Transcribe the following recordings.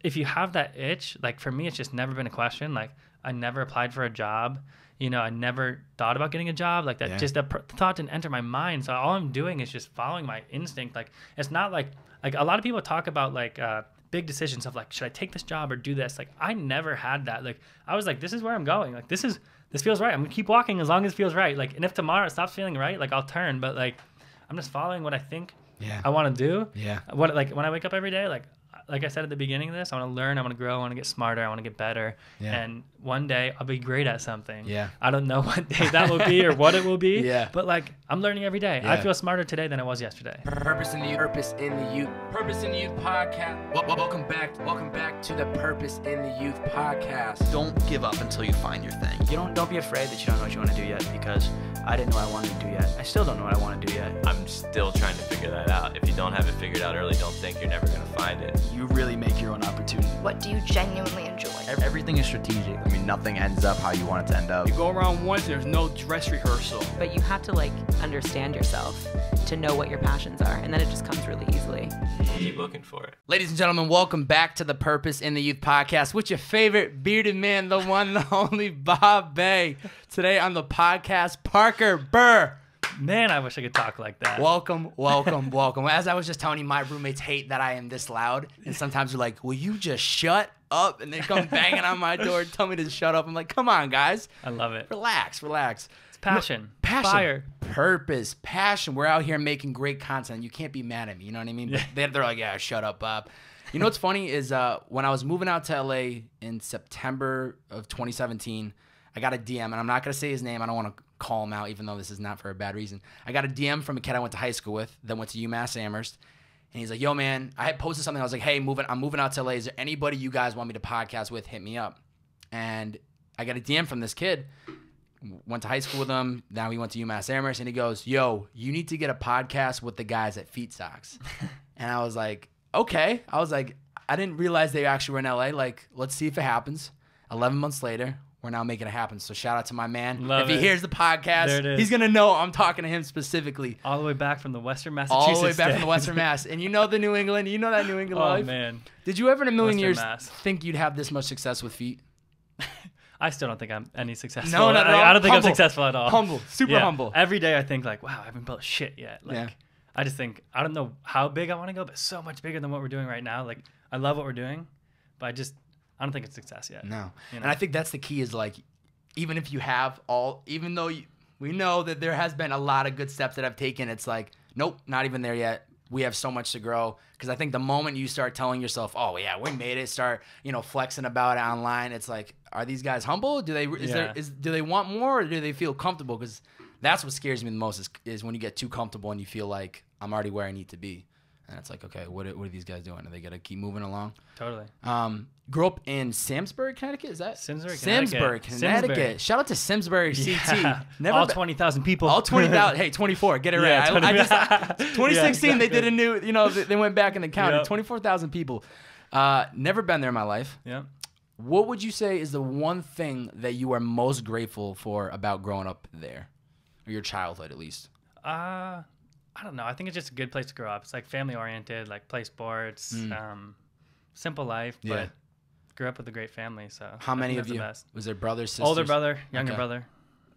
if you have that itch, like for me, it's just never been a question. Like I never applied for a job. I never thought about getting a job like that. Yeah. Just that thought didn't enter my mind. So all I'm doing is just following my instinct. Like it's not like a lot of people talk about like big decisions of like, should I take this job or do this? Like I never had that. Like I was like, this is where I'm going. Like this feels right. I'm gonna keep walking as long as it feels right. Like, and if tomorrow it stops feeling right, like I'll turn. But like I'm just following what I think I want to do. Yeah. What like when I wake up every day, like I said at the beginning of this, I want to learn, I want to grow, I want to get smarter, I want to get better. Yeah. And one day I'll be great at something. Yeah. I don't know what day that will be or what it will be. Yeah. But like I'm learning every day. Yeah. I feel smarter today than I was yesterday. Purpose in the Youth podcast. Welcome back to the Purpose in the Youth podcast. Don't give up until you find your thing. Don't be afraid that you don't know what you want to do yet, because I didn't know what I wanted to do yet. I still don't know what I want to do yet. I'm still trying to figure that out. If you don't have it figured out early, don't think you're never going to find it. You really make your own opportunity. What do you genuinely enjoy? Everything is strategic. I mean, nothing ends up how you want it to end up. You go around once, there's no dress rehearsal. But you have to like understand yourself to know what your passions are, and then it just comes really easily. Keep looking for it. Ladies and gentlemen, welcome back to the Purpose in the Youth podcast with your favorite bearded man, the one and only Bobbbaaaay. Today on the podcast, Parker Burr. Man, I wish I could talk like that. Welcome. As I was just telling you, my roommates hate that I am this loud, and sometimes they're like, will you just shut up? And they come banging on my door and tell me to shut up. I'm like, come on, guys. I love it. Relax. It's passion. Passion. Fire. Purpose. Passion. We're out here making great content. You can't be mad at me. You know what I mean? But they're like, yeah, shut up, Bob. You know what's funny is when I was moving out to LA in September of 2017, I got a DM, and I'm not going to say his name. I don't want to call him out, even though this is not for a bad reason. I got a DM from a kid I went to high school with, then went to Umass Amherst. And he's like, yo, man, I had posted something. I was like, hey, I'm moving out to LA. Is there anybody you guys want me to podcast with? Hit me up. And I got a DM from this kid. Went to high school with him. Now he went to UMass Amherst. And he goes, yo, you need to get a podcast with the guys at FEAT Socks. And I was like, okay. I didn't realize they actually were in LA. Like, let's see if it happens. 11 months later, we're now making it happen. So shout out to my man. Love if he it. hears the podcast, There it is. he's going to know I'm talking to him specifically. All the way back from the Western Massachusetts. All the way back state. from the Western Mass. And you know the New England. You know that New England Oh, life. man. Did you ever in a million Western years Mass. think you'd have this much success with FEAT? I still don't think I'm any successful. No, not at all. I don't think Humble. I'm successful at all. Humble. Super humble. Every day I think like, wow, I haven't built shit yet. Like, Yeah. I just think, I don't know how big I want to go, but so much bigger than what we're doing right now. Like, I love what we're doing, but I don't think it's success yet. No. You know? And I think that's the key is like, even if you have even though we know that there has been a lot of good steps that I've taken, it's like, nope, not even there yet. We have so much to grow. Because I think the moment you start telling yourself, oh, yeah, we made it, start, flexing about it online, it's like, are these guys humble? Do they do they want more, or do they feel comfortable? Because that's what scares me the most is when you get too comfortable and you feel like I'm already where I need to be. And it's like, okay, what are these guys doing? Are they going to keep moving along? Totally. Grew up in Simsbury, Connecticut? Is that? Simsbury, Connecticut. Simsbury. Shout out to Simsbury CT. Yeah. Never all been- 20,000 people. All 20,000. Hey, 24. Get it Yeah, right. 2016, Yeah, they did a new, they went back and they counted. Yep. 24,000 people. Never been there in my life. Yeah. What would you say is the one thing that you are most grateful for about growing up there? Or your childhood, at least? I don't know. I think it's just a good place to grow up. It's like family oriented, like play sports, simple life, Yeah. but grew up with a great family. So How I many think of that's you? the best. Was there brothers, sisters? Older brother, younger Okay. brother.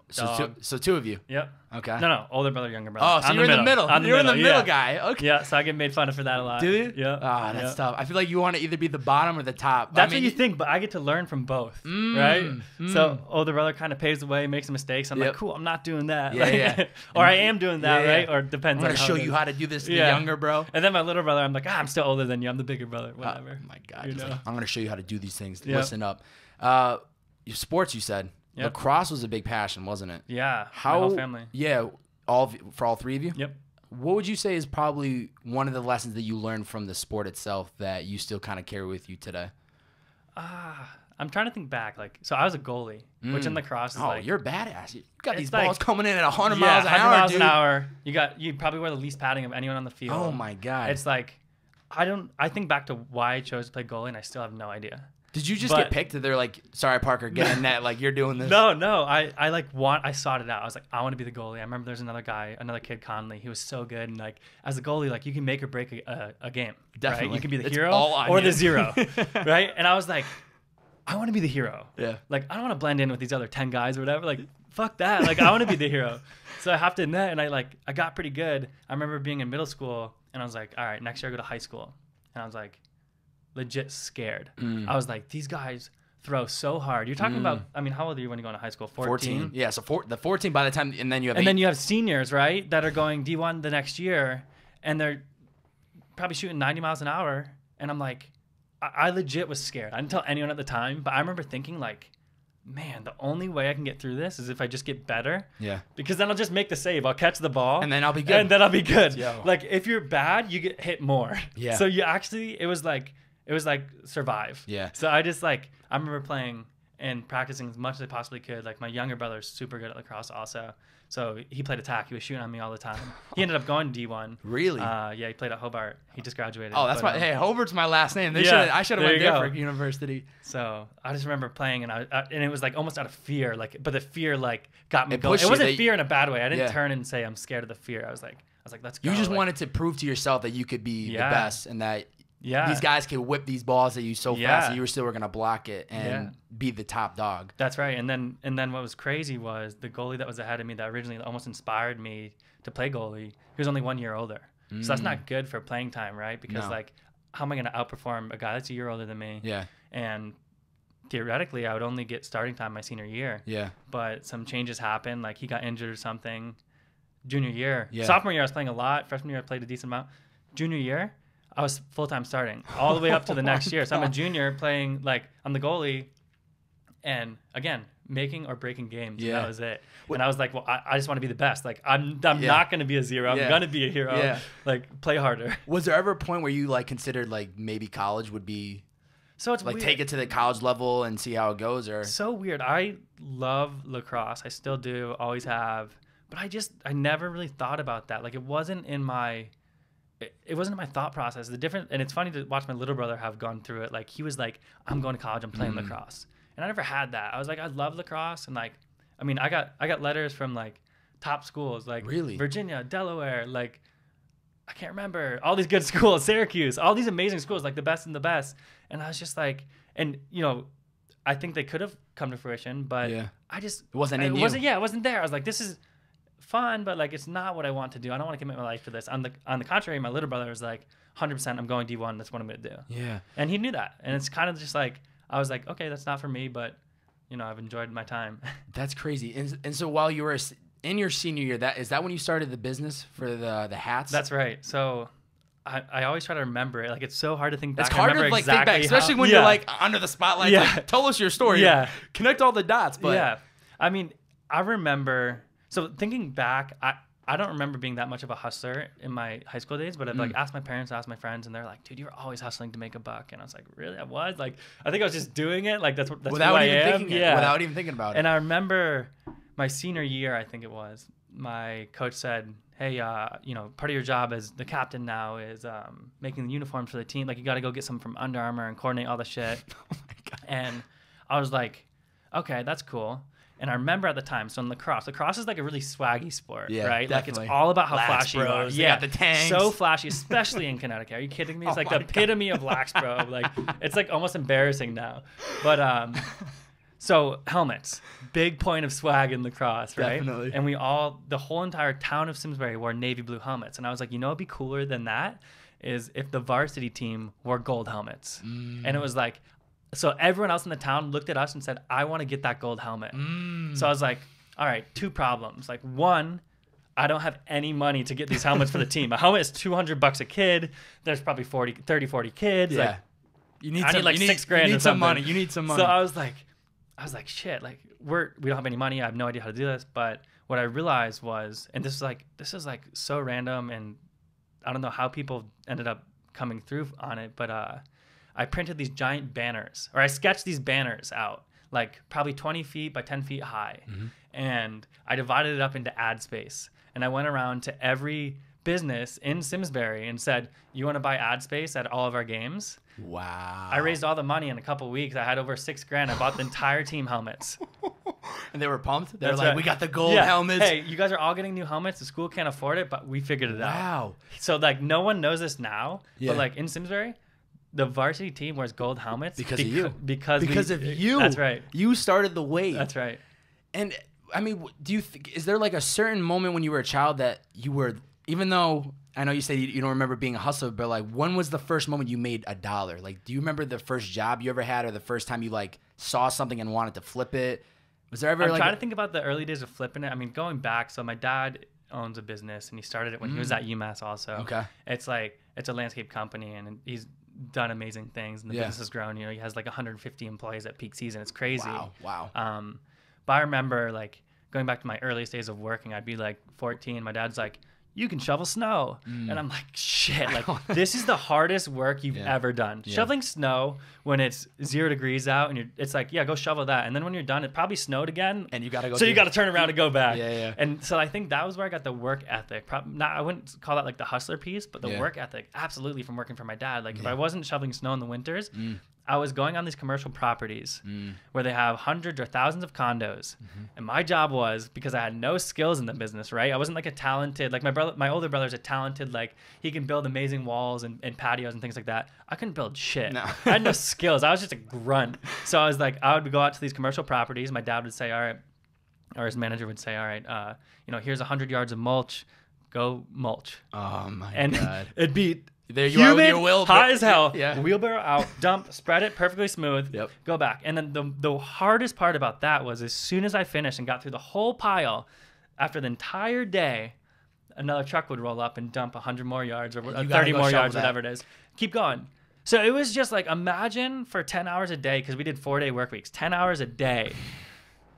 So two of you. Yep. Okay. No, older brother, younger brother. Oh, so I'm you're in the middle. I'm You're in the middle yeah. guy. Okay. Yeah, so I get made fun of for that a lot. Do you? Yeah. Ah, that's yeah. tough. I feel like you want to either be the bottom or the top. That's what you think, but I get to learn from both, right? So older brother kind of paves the way, makes mistakes. I'm Yep. like, cool, I'm not doing that. Yeah, Like, yeah. or I am doing that, Yeah, yeah. right? Or depends I'm on going to show you how to do this to the Yeah. younger bro. And then my little brother, I'm like, I'm still older than you. I'm the bigger brother. Whatever. Oh, my God. You It's know? like, I'm going to show you how to do these things. Yep. Listen up. Your sports, you said. Yep. Lacrosse was a big passion, wasn't it? Yeah. How? My whole family. Yeah. For all three of you? Yep. What would you say is probably one of the lessons that you learned from the sport itself that you still kind of carry with you today? I'm trying to think back. Like, so I was a goalie, which in lacrosse is Oh, you're a badass. You got these It's balls like- coming in at 100 yeah, miles an 100 hour, miles dude. an hour. You probably wear the least padding of anyone on the field. Oh, my God. It's like, I think back to why I chose to play goalie, and I still have no idea. Did you just get picked? They're like, sorry, Parker, get in net. Like, you're doing this. No. I sought it out. I was like, I want to be the goalie. I remember there's another kid, Conley. He was so good. And like, as a goalie, like you can make or break a game. Definitely. Right? You can be the It's hero all on or you. the zero. Right? And I was like, I want to be the hero. Yeah. Like, I don't want to blend in with these other 10 guys or whatever. Like, fuck that. Like, I want to be the hero. So I hopped in net and I got pretty good. I remember being in middle school and I was like, all right, next year I go to high school. And I was like, legit scared. I was like, these guys throw so hard. You're talking about, I mean, how old are you when you go into high school? 14? Yeah, so the 14 by the time, and then you have and then you have seniors, right, that are going D1 the next year, and they're probably shooting 90 miles an hour. And I'm like, I legit was scared. I didn't tell anyone at the time, but I remember thinking like, man, the only way I can get through this is if I just get better. Yeah. Because then I'll just make the save. I'll catch the ball. And then I'll be good. Yo. Like, if you're bad, you get hit more. Yeah. So you actually, it was like survive. Yeah. So I just like, I remember playing and practicing as much as I possibly could. Like, my younger brother's super good at lacrosse also. So he played attack. He was shooting on me all the time. He ended up going D1. Really? Yeah, he played at Hobart. He just graduated. Oh, that's why. Hey, Hobart's my last name. I should have went different university. So I just remember playing, and and it was like almost out of fear. Like, but the fear like got me It going. pushed It you. wasn't fear in a bad way. I didn't turn and say I'm scared of the fear. I was like, let's go. You just like, wanted to prove to yourself that you could be the best, and that these guys could whip these balls at you so fast that you were still going to block it and be the top dog. That's right. And then what was crazy was the goalie that was ahead of me that originally almost inspired me to play goalie. He was only 1 year older. So that's not good for playing time, right? Because like, how am I going to outperform a guy that's a year older than me? Yeah. And theoretically, I would only get starting time my senior year. Yeah. But some changes happened. Like, he got injured or something. Junior year. Yeah. Sophomore year, I was playing a lot. Freshman year, I played a decent amount. Junior year, I was full-time starting all the way up to the next year. So I'm a junior playing, like, I'm the goalie. And again, making or breaking games. Yeah. And that was it. And I was like, well, I just want to be the best. Like, I'm not going to be a zero. I'm going to be a hero. Yeah. Like, play harder. Was there ever a point where you, like, considered, like, maybe college would be... So it's like weird. Take it to the college level and see how it goes, or so weird. I love lacrosse. I still do, always have. But I never really thought about that. Like, it wasn't in my thought process. And it's funny to watch my little brother have gone through it. Like, he was like, I'm going to college. I'm playing lacrosse. And I never had that. I was like, I love lacrosse. And like, I mean, I got letters from like top schools, like really? Virginia, Delaware, like, I can't remember, all these good schools, Syracuse, all these amazing schools, like the best and the best. And I was just like, and you know, I think they could have come to fruition, but I just, it wasn't there. I was like, this is fun, but like, it's not what I want to do. I don't want to commit my life to this. On the contrary, my little brother was like, 100% I'm going D1. That's what I'm going to do. Yeah. And he knew that. And it's kind of just like, I was like, okay, that's not for me, but you know, I've enjoyed my time. That's crazy. And so while you were in your senior year, is that when you started the business for the hats? That's right. So I always try to remember it. Like, it's so hard to think back. It's hard to like think back, especially when you're like under the spotlight. Yeah. Like, tell us your story. Yeah. Connect all the dots. But yeah. I mean, I remember. So thinking back, I don't remember being that much of a hustler in my high school days, but I've like asked my parents, asked my friends, and they're like, "Dude, you were always hustling to make a buck." And I was like, "Really? I was." Like, I think I was just doing it. Like, that's without who even I am. Thinking it, without even thinking about it. And I remember my senior year, I think it was, my coach said, hey, you know, part of your job as the captain now is making the uniforms for the team. Like, you got to go get some from Under Armour and coordinate all the shit. Oh my God. And I was like, okay, that's cool. And I remember at the time, so in lacrosse is like a really swaggy sport, right? Definitely. Like, it's all about how flashy you are. Yeah, got the tanks. So flashy, especially in Connecticut. Are you kidding me? It's like the epitome of lax, bro. Like, it's like almost embarrassing now. But so helmets, big point of swag in lacrosse, right? Definitely. And the whole entire town of Simsbury wore navy blue helmets. And I was like, you know what'd be cooler than that is if the varsity team wore gold helmets. And it was like, so everyone else in the town looked at us and said, I want to get that gold helmet. So I was like, all right, two problems. Like, one, I don't have any money to get these helmets for the team. A helmet is $200 a kid. There's probably 40 kids. Yeah. Like, I need $6,000 You need or some something. money. You need some money. So I was like, shit, like, we don't have any money. I have no idea how to do this. But what I realized was, and this is like so random, and I don't know how people ended up coming through on it, but I printed these giant banners, or I sketched these banners out, like probably 20 feet by 10 feet high. And I divided it up into ad space. And I went around to every business in Simsbury and said, you want to buy ad space at all of our games? Wow. I raised all the money in a couple weeks. I had over $6,000. I bought the entire team helmets. And they were pumped. They're That's like, right. we got the gold Yeah. helmets. Hey, you guys are all getting new helmets. The school can't afford it, but we figured it out. Wow. So like no one knows this now, Yeah. but like in Simsbury, the varsity team wears gold helmets Because of you. Because of you. That's right. You started the wave. That's right. And I mean, do you is there like a certain moment when you were a child that you were, even though I know you say you don't remember being a hustler, but like when was the first moment you made $1? Like, do you remember the first job you ever had, or the first time you like saw something and wanted to flip it? Was there ever I'm like trying to think about the early days of flipping it. I mean, going back, so my dad owns a business and he started it when he was at Umass also. Okay. It's like, it's a landscape company and he's done amazing things and the business has grown. You know, he has like 150 employees at peak season. It's crazy. Wow. But I remember like going back to my earliest days of working, I'd be like 14. My dad's like, you can shovel snow. And I'm like, shit, like this is the hardest work you've ever done. Shoveling snow when it's 0 degrees out and it's like, yeah, go shovel that. And then when you're done, it probably snowed again. And you got to go. So you got to turn around and go back. Yeah. And so I think that was where I got the work ethic. I wouldn't call that like the hustler piece, but the work ethic, absolutely from working for my dad. Like if I wasn't shoveling snow in the winters, I was going on these commercial properties where they have hundreds or thousands of condos. And my job was, because I had no skills in the business, right? I wasn't like a talented, like my older brother's a talented, like he can build amazing walls and patios and things like that. I couldn't build shit. No. I had no skills. I was just a grunt. So I was like, I would go out to these commercial properties. My dad would say, all right, or his manager would say, all right, here's 100 yards of mulch, go mulch. Oh my and God. It'd be There you are with your wheelbarrow. hot as hell. Yeah. Wheelbarrow out, dump, spread it perfectly smooth. Yep. Go back. And then the hardest part about that was as soon as I finished and got through the whole pile, after the entire day, another truck would roll up and dump 100 more yards or you gotta 30 go more shovel yards, that. whatever it is. Keep going. So it was just like, imagine for 10 hours a day, because we did 4-day work weeks, 10 hours a day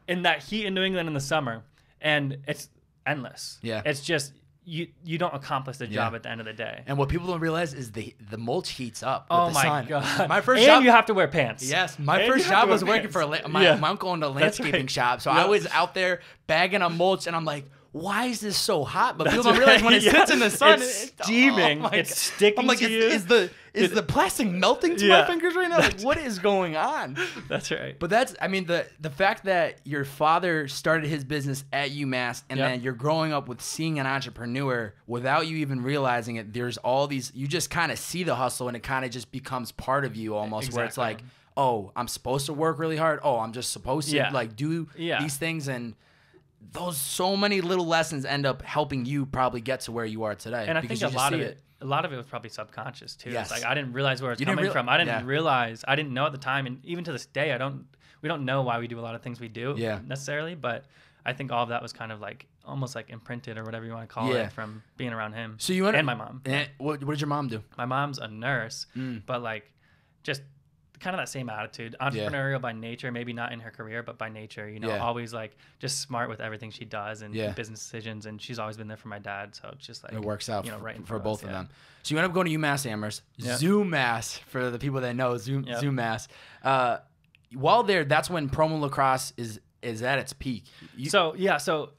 in that heat in New England in the summer. And it's endless. Yeah. It's just, you don't accomplish the job Yeah. at the end of the day. And what people don't realize is the mulch heats up. Oh with the my sun. God. My first and job. you have to wear pants. Yes, my And first you have job to was wear working for pants. my uncle owned a That's landscaping right. shop. So Yep. I was out there bagging on mulch, and I'm like, why is this so hot? But people don't realize when it sits in the sun, it's steaming. my It's God. sticking I'm like, to you. is the plastic melting to Yeah. my fingers right now? Like, what is going on? That's right. But I mean, the fact that your father started his business at UMass, and Yep. then you're growing up with seeing an entrepreneur without you even realizing it, there's all these, you just kind of see the hustle, and it kind of just becomes part of you almost, where it's like, Exactly. oh, I'm supposed to work really hard. Oh, I'm just supposed to Yeah. like do Yeah. these things. And those so many little lessons end up helping you probably get to where you are today. And I because think you a just lot of see it, a lot of it was probably subconscious too. Yes. It's like I didn't realize where it's You didn't coming from. I didn't yeah. realize. I didn't know at the time, and even to this day, we don't know why we do a lot of things we do Yeah. necessarily. But I think all of that was kind of like almost like imprinted or whatever you want to call Yeah. it from being around him. So you and my mom. And what did your mom do? My mom's a nurse, Mm. but like just kind of that same attitude, entrepreneurial by nature, maybe not in her career, but by nature, Yeah. always like just smart with everything she does and Yeah. business decisions. And she's always been there for my dad. So it's just like, It works out right in for front both us, of yeah. them. So you end up going to UMass Amherst, Yep. Zoomass for the people that know Yep. Zoomass. While there, that's when Promo Lacrosse is at its peak. So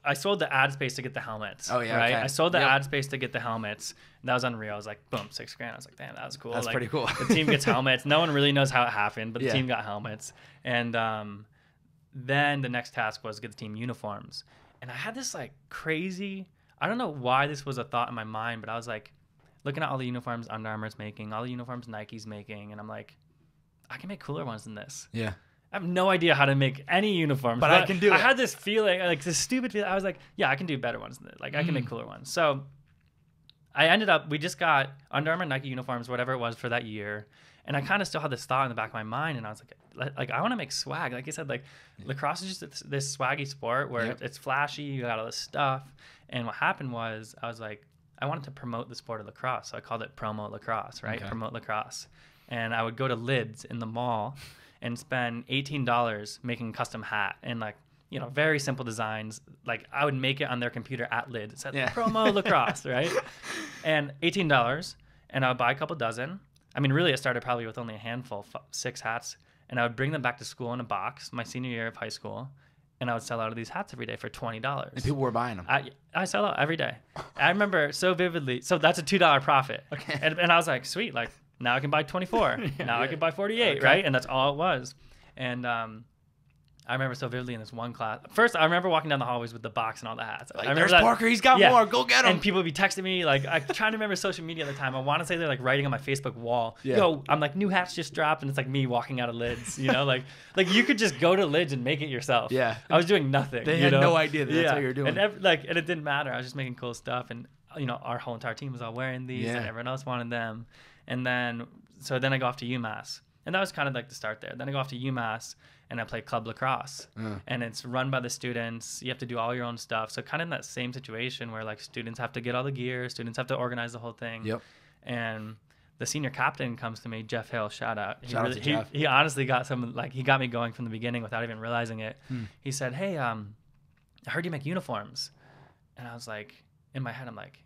I sold the ad space to get the helmets. Oh, yeah, right. okay. I sold the Yep. ad space to get the helmets. And that was unreal. I was like, boom, $6,000. I was like, damn, that was cool. That's like, pretty cool. The team gets helmets. No one really knows how it happened, but the Yeah. team got helmets. And then the next task was to get the team uniforms. And I had this like crazy. I don't know why this was a thought in my mind, but I was like looking at all the uniforms Under Armour's making, all the uniforms Nike's making, and I'm like, I can make cooler ones than this. Yeah. I have no idea how to make any uniforms, But I can do I it. had this feeling, like this stupid feeling. I was like, yeah, I can do better ones than this. Like I can make cooler ones. So we just got Under Armour, Nike uniforms, whatever it was for that year. And I kind of still had this thought in the back of my mind. And I was like I want to make swag. Like I said, like lacrosse is just this swaggy sport where Yep. it's flashy. You got all this stuff. And what happened was I was like, I wanted to promote the sport of lacrosse. So I called it Promo Lacrosse, right? Okay. Promote lacrosse. And I would go to Lids in the mall and spend $18 making a custom hat and like, very simple designs. Like I would make it on their computer at Lids. It said Promo Lacrosse, right? And $18, and I would buy a couple dozen. I mean, really, I started probably with only a handful, 6 hats, and I would bring them back to school in a box my senior year of high school, and I would sell out of these hats every day for $20. And people were buying them. I sell out every day. I remember so vividly. So that's a $2 profit. Okay. And I was like, sweet, like Now I can buy 24. Now I can buy 48, right? And that's all it was. And I remember so vividly in this one class. First, I remember walking down the hallways with the box and all the hats. Like, I remember there's Parker. He's got more. Go get him. And people would be texting me. Like, I'm trying to remember social media at the time. I want to say they're like writing on my Facebook wall. Yeah. Yo, I'm like, new hats just dropped. And it's like me walking out of Lids, you know? like you could just go to Lids and make it yourself. Yeah. I was doing nothing. They had no idea that that's what you were doing. And and it didn't matter. I was just making cool stuff. And, you know, our whole entire team was all wearing these and everyone else wanted them. And then I go off to UMass. And that was kind of like the start there. Then I go off to UMass and I play club lacrosse. And it's run by the students. You have to do all your own stuff. So kind of in that same situation where like students have to get all the gear, students have to organize the whole thing. Yep. And the senior captain comes to me, Jeff Hill, shout out. Shout out to Jeff. He honestly got he got me going from the beginning without even realizing it. He said, hey, I heard you make uniforms. And I was like, in my head, I'm like,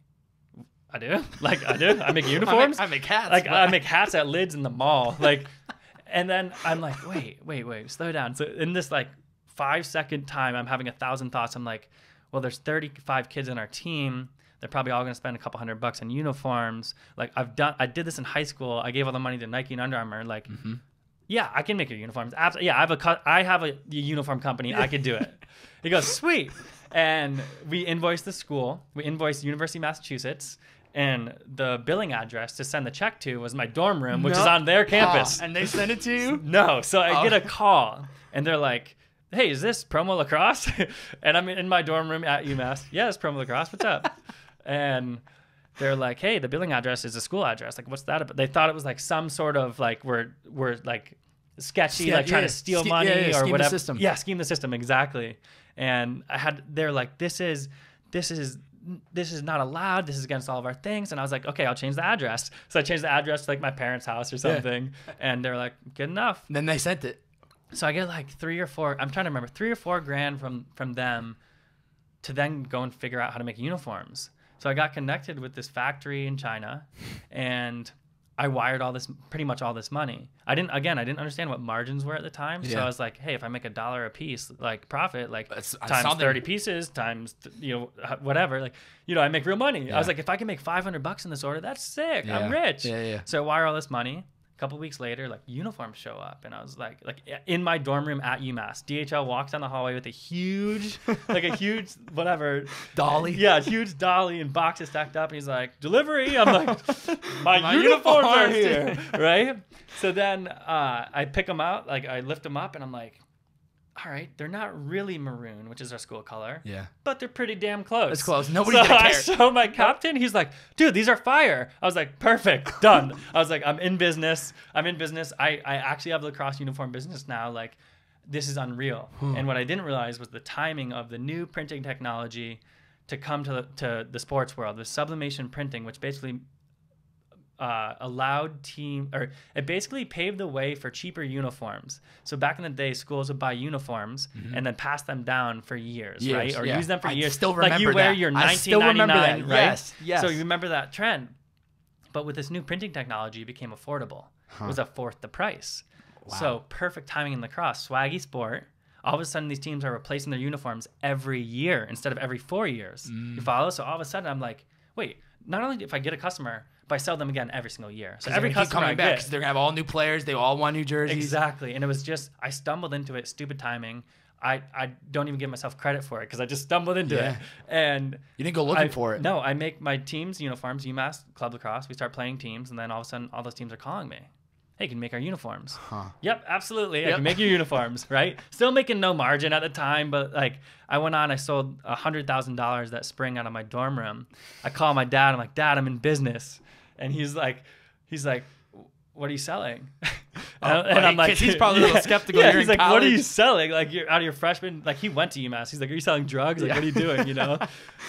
I do? Like, I do? I make uniforms? I make hats. Like, I make hats at Lids in the mall. Like, and then I'm like, wait, slow down. So in this like 5-second time, I'm having 1,000 thoughts. I'm like, well, there's 35 kids in our team. They're probably all going to spend a couple $100 on uniforms. Like I did this in high school. I gave all the money to Nike and Under Armour. Like, yeah, I can make your uniforms. Absolutely. Yeah, I have a uniform company. I could do it. He goes, sweet. And we invoiced the school. We invoiced University of Massachusetts. And the billing address to send the check to was my dorm room, which is on their campus. And they sent it to you? No. So I get a call, and they're like, hey, is this Promo Lacrosse? And I'm in my dorm room at UMass. Yeah, it's Promo Lacrosse. What's up? And they're like, hey, the billing address is a school address. Like, what's that about? They thought it was like some sort of like we're like sketchy, like trying to steal money or scheme whatever. the system. Yeah, scheme the system, exactly. And they're like, this is not allowed. This is against all of our things. And I was like, okay, I'll change the address. So I changed the address to like my parents' house or something. And they're like, good enough. And then they sent it. So I get like $3 or $4 grand from them to then go and figure out how to make uniforms. So I got connected with this factory in China, and I wired pretty much all this money. I didn't understand what margins were at the time. So I was like, hey, if I make $1 a piece, like profit, like times 30 pieces, times, whatever, like, I make real money. Yeah. I was like, if I can make $500 in this order, that's sick. Yeah. I'm rich. Yeah. So I wire all this money. A couple weeks later, like uniforms show up, and I was like in my dorm room at UMass. DHL walks down the hallway with a huge whatever dolly. Yeah, huge dolly and boxes stacked up, and he's like, delivery. I'm like, my uniforms are here, right? So then I pick them out, like I lift them up, and I'm like, all right, they're not really maroon, which is our school color. Yeah. But they're pretty damn close. It's close. Nobody's gonna care. I show my captain. He's like, dude, these are fire. I was like, perfect, done. I was like, I'm in business. I actually have a lacrosse uniform business now. Like, this is unreal. And what I didn't realize was the timing of the new printing technology to come to the sports world, the sublimation printing, which basically it basically paved the way for cheaper uniforms. So back in the day, schools would buy uniforms and then pass them down for years, right? Or use them for years. Still remember like you wear that. your I still remember $19.99, that. right? Yes. So you remember that trend. But with this new printing technology, it became affordable. It was a fourth the price. Wow. So perfect timing in lacrosse, swaggy sport. All of a sudden, these teams are replacing their uniforms every year instead of every 4 years. You follow? So all of a sudden, I'm like, wait, not only if I get a customer, but I sell them again every single year. So every customer coming back because they're gonna have all new players. They all want new jerseys. Exactly, and it was just I stumbled into it. Stupid timing. I don't even give myself credit for it because I just stumbled into it. And you didn't go looking for it. No, I make my teams uniforms. UMass Club Lacrosse. We start playing teams, and then all of a sudden, all those teams are calling me. Hey, can you make our uniforms? Yep, absolutely. I can make your uniforms, right? Still making no margin at the time, but like I went on, I sold $100,000 that spring out of my dorm room. I call my dad. I'm like, Dad, I'm in business. And he's like, what are you selling? And I'm like, he's probably a little skeptical. Yeah, he's like, what are you selling? Like, you're out of your freshman. Like, he went to UMass. He's like, are you selling drugs? Like, what are you doing? You know?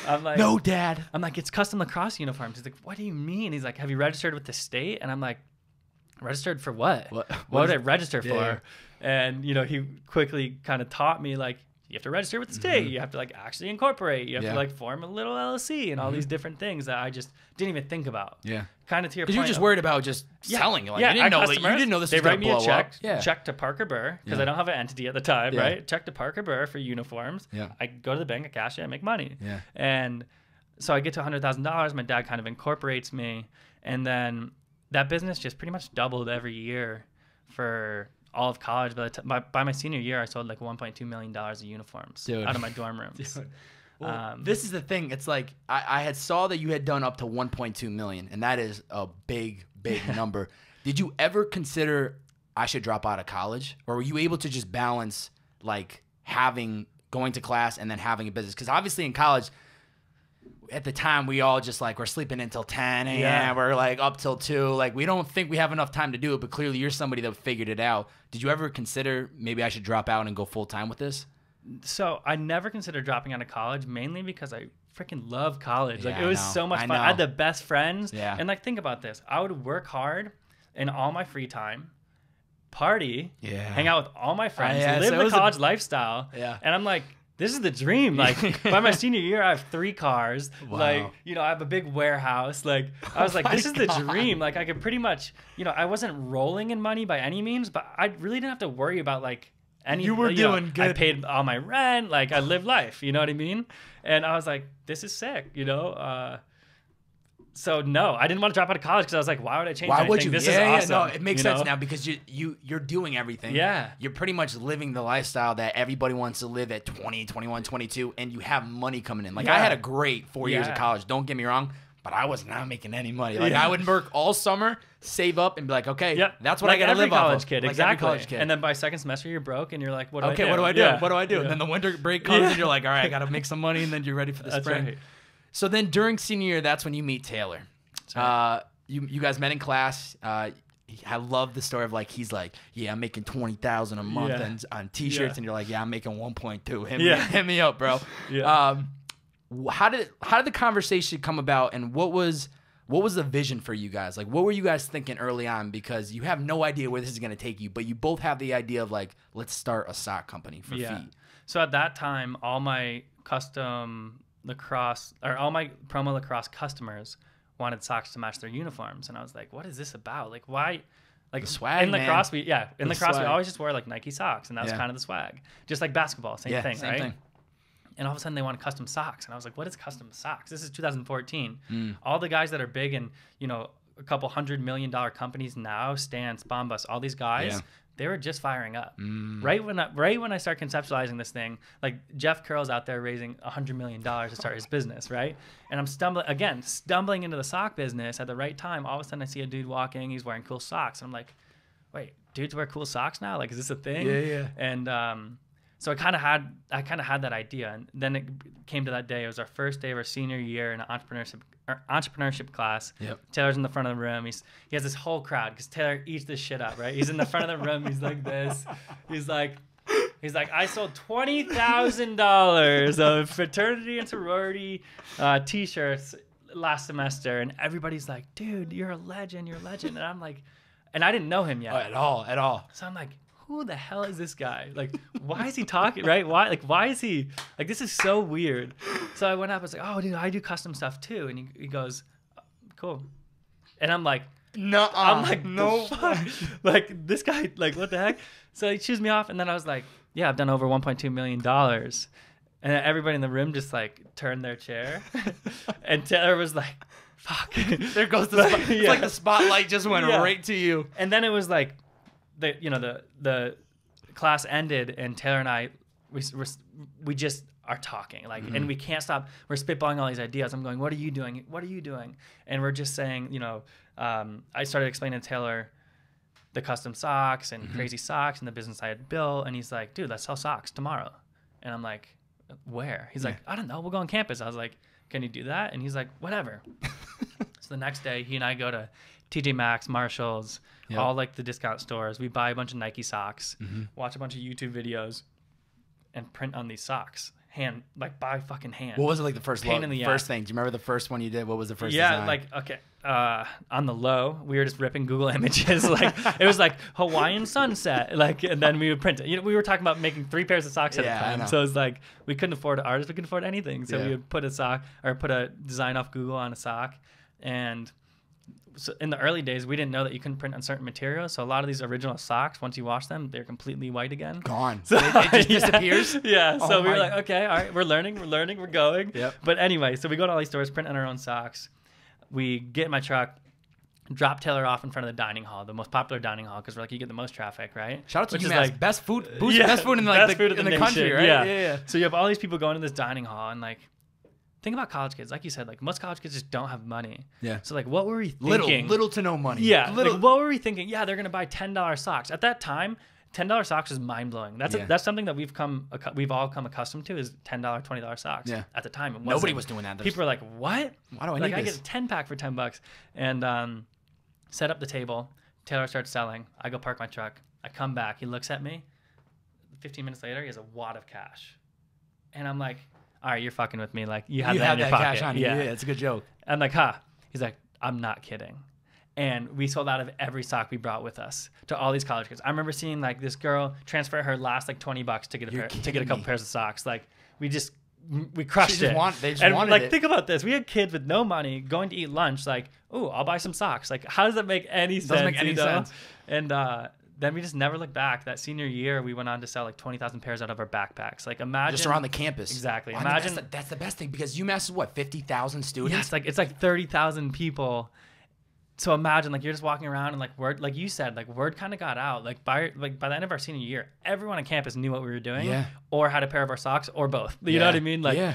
I'm like, no, Dad. I'm like, it's custom lacrosse uniforms. He's like, what do you mean? He's like, have you registered with the state? And I'm like, registered for what? What would I register for? Yeah. And he quickly kind of taught me like, you have to register with the state. You have to like actually incorporate. You have to like form a little LLC and all these different things that I just didn't even think about. Yeah. Kind of to your point. Because you were just worried about just selling. Like, you didn't know this was going to blow up. They write me a check to Parker Burr because I don't have an entity at the time, right? Check to Parker Burr for uniforms. Yeah. I go to the bank, I cash it, I make money. Yeah. And so I get to $100,000. My dad kind of incorporates me, and then that business just pretty much doubled every year for all of college. By my senior year, I sold like $1.2 million of uniforms out of my dorm rooms. Well, this is the thing. It's like I had saw that you had done up to 1.2 million, and that is a big number. Did you ever consider I should drop out of college, or were you able to just balance like going to class and then having a business? Because obviously in college, at the time, we all just like we're sleeping until 10 a.m. Yeah. We're like up till 2. Like we don't think we have enough time to do it, but clearly you're somebody that figured it out. Did you ever consider maybe I should drop out and go full time with this? So I never considered dropping out of college, mainly because I freaking love college. Like Yeah, it was I know. so much I fun. know. I had the best friends. Yeah. And like think about this. I would work hard in all my free time, party, Yeah. hang out with all my friends, yeah, live so it the was college lifestyle. Yeah. And I'm like, this is the dream. Like by my senior year, I have 3 cars. Wow. Like, you know, I have a big warehouse. Like I was like, this is the dream. Like I could pretty much, you know, I wasn't rolling in money by any means, but I really didn't have to worry about like any. You were doing good. I paid all my rent. Like I lived life. You know what I mean? And I was like, this is sick. You know. So no, I didn't want to drop out of college because I was like, why would I change? Why would anything? you? This is awesome. No, it makes you sense know? now because you're doing everything. Yeah. You're pretty much living the lifestyle that everybody wants to live at 20, 21, 22, and you have money coming in. Like I Yeah. had a great 4 years of Yeah. college. Don't get me wrong, but I was not making any money. Like Yeah. I would work all summer, save up, and be like, okay, Yep. that's what like I got to every live off college of. kid, Like exactly. every college kid. And then by second semester, you're broke, and you're like, what do I do? Okay, what do I do? Yeah. What do I do? Yeah. And then the winter break comes, Yeah. and you're like, all right, I got to make some money, and then you're ready for the That's spring. right. So then during senior year, that's when you meet Taylor. right. You guys met in class. I love the story of like he's like, yeah, I'm making $20,000 a month Yeah. on t-shirts, Yeah. and you're like, yeah, I'm making 1.2. Yeah. Hit me up, bro. Yeah. How did the conversation come about, and what was the vision for you guys? Like, what were you guys thinking early on? Because you have no idea where this is gonna take you, but you both have the idea of like, let's start a sock company for FEAT. So at that time, all my custom lacrosse or all my promo lacrosse customers wanted socks to match their uniforms, and I was like, what is this about? Like why? Like The swag, in lacrosse, we swag. always just wear like Nike socks, and that was Yeah. kind of the swag. Just like basketball, same thing, same right? thing. And all of a sudden they wanted custom socks, and I was like, what is custom socks? This is 2014. Mm. All the guys that are big in, you know, a couple $100 million companies now, Stance, Bombas, all these guys, Yeah. they were just firing up. Mm. Right when I start conceptualizing this thing, like Jeff Curl's out there raising $100 million to start his business, right? And I'm stumbling into the sock business at the right time. All of a sudden I see a dude walking, he's wearing cool socks. And I'm like, wait, dudes wear cool socks now? Like, is this a thing? Yeah. And so I kind of had that idea, and then it came to that day. It was our first day of our senior year in an entrepreneurship class. Yep. Taylor's in the front of the room. He has this whole crowd because Taylor eats this shit up, right? He's in the front of the room. He's like this. He's like, I sold $20,000 of fraternity and sorority T-shirts last semester, and everybody's like, dude, you're a legend. And I'm like, and I didn't know him yet. Oh, at all. So I'm like, who the hell is this guy? Like, why is he talking, right? Why is he, like, this is so weird. So I went up, I was like, oh, dude, I do custom stuff too. And he goes, cool. And I'm like, No, I'm like, no. fuck? Like, this guy, like, what the heck? So he chews me off, and then I was like, yeah, I've done over $1.2 million. And then everybody in the room just, like, turned their chair. And Taylor was like, fuck. There goes the spot. It's like the spotlight just went Yeah. right to you. And then it was like, the class ended, and Taylor and I, we just are talking, like, and we can't stop. We're spitballing all these ideas. I'm going, what are you doing? What are you doing? And we're just saying, I started explaining to Taylor the custom socks and crazy socks and the business I had built. And he's like, dude, let's sell socks tomorrow. And I'm like, where? He's like, I don't know. We'll go on campus. I was like, can you do that? And he's like, whatever. So the next day, he and I go to TJ Maxx, Marshalls, all like the discount stores. We buy a bunch of Nike socks, watch a bunch of YouTube videos, and print on these socks. By fucking hand. What was it like the first Pain in the first ass. thing? Do you remember the first one you did? What was the first Yeah, design? like, okay. On the low, we were just ripping Google images. Like, it was like Hawaiian sunset. Like, and then we would print it. We were talking about making 3 pairs of socks at Yeah, a I time. know. So it was like, we couldn't afford an artist. We couldn't afford anything. So Yeah. we would put a design off Google on a sock. And so in the early days, we didn't know that you couldn't print on certain materials. So a lot of these original socks, once you wash them, they're completely white again. gone. So, it just yeah. disappears. Yeah. Oh So we were my- like, okay, all right, we're learning, we're going. Yep. But anyway, so we go to all these stores, print on our own socks. We get in my truck, drop Taylor off in front of the dining hall, the most popular dining hall, because we're like, you get the most traffic, right? Shout out to Which is UMass. like Best food in like best food in the country, nation. right? Yeah. So you have all these people going to this dining hall, and like, think about college kids. Like you said, like most college kids just don't have money. Yeah. So like, what were we thinking? Little to no money. Yeah. Little. Like, what were we thinking? Yeah, they're gonna buy $10 socks. At that time, $10 socks is mind blowing. That's something that we've all come accustomed to, is $10, $20 socks. Yeah. At the time, it wasn't. Nobody was doing that. People were like, "What? Why do I like, need I this?" get a 10-pack for $10." And set up the table. Taylor starts selling. I go park my truck. I come back. He looks at me. 15 minutes later, he has a wad of cash, and I'm like, "All right, you're fucking with me. Like you have that in your pocket. cash on you. Yeah, it's a good joke. I'm like, "Huh?" He's like, "I'm not kidding." And we sold out of every sock we brought with us to all these college kids. I remember seeing like this girl transfer her last like $20 to get a couple pairs of socks. Like we crushed it. They just and wanted like it. think about this: we had kids with no money going to eat lunch. Like, oh, I'll buy some socks. Like, how does that make any sense? Doesn't make any sense. And then we just never looked back. That senior year, we went on to sell like 20,000 pairs out of our backpacks. Like, imagine Just around the campus. Exactly. I mean, that's the best thing, because UMass is what, 50,000 students? Yes, it's like 30,000 people. So imagine, like, you're just walking around and like word, like you said, like word kind of got out. Like by the end of our senior year, everyone on campus knew what we were doing, or had a pair of our socks, or both. You know what I mean? Like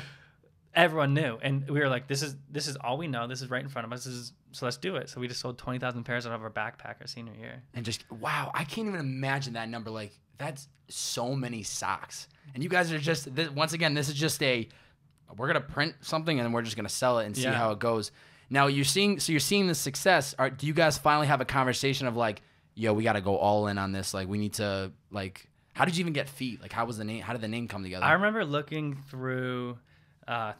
everyone knew, and we were like, this is all we know. This is right in front of us. So let's do it. So we just sold 20,000 pairs out of our backpack our senior year. And just wow, I can't even imagine that number. Like that's so many socks. And you guys are just once again, this is just we're gonna print something and then we're just gonna sell it and see how it goes. Now you're seeing the success. Do you guys finally have a conversation of like, yo, we got to go all in on this? Like we need to like, how did you even get FEAT? Like how was the name? How did the name come together? I remember looking through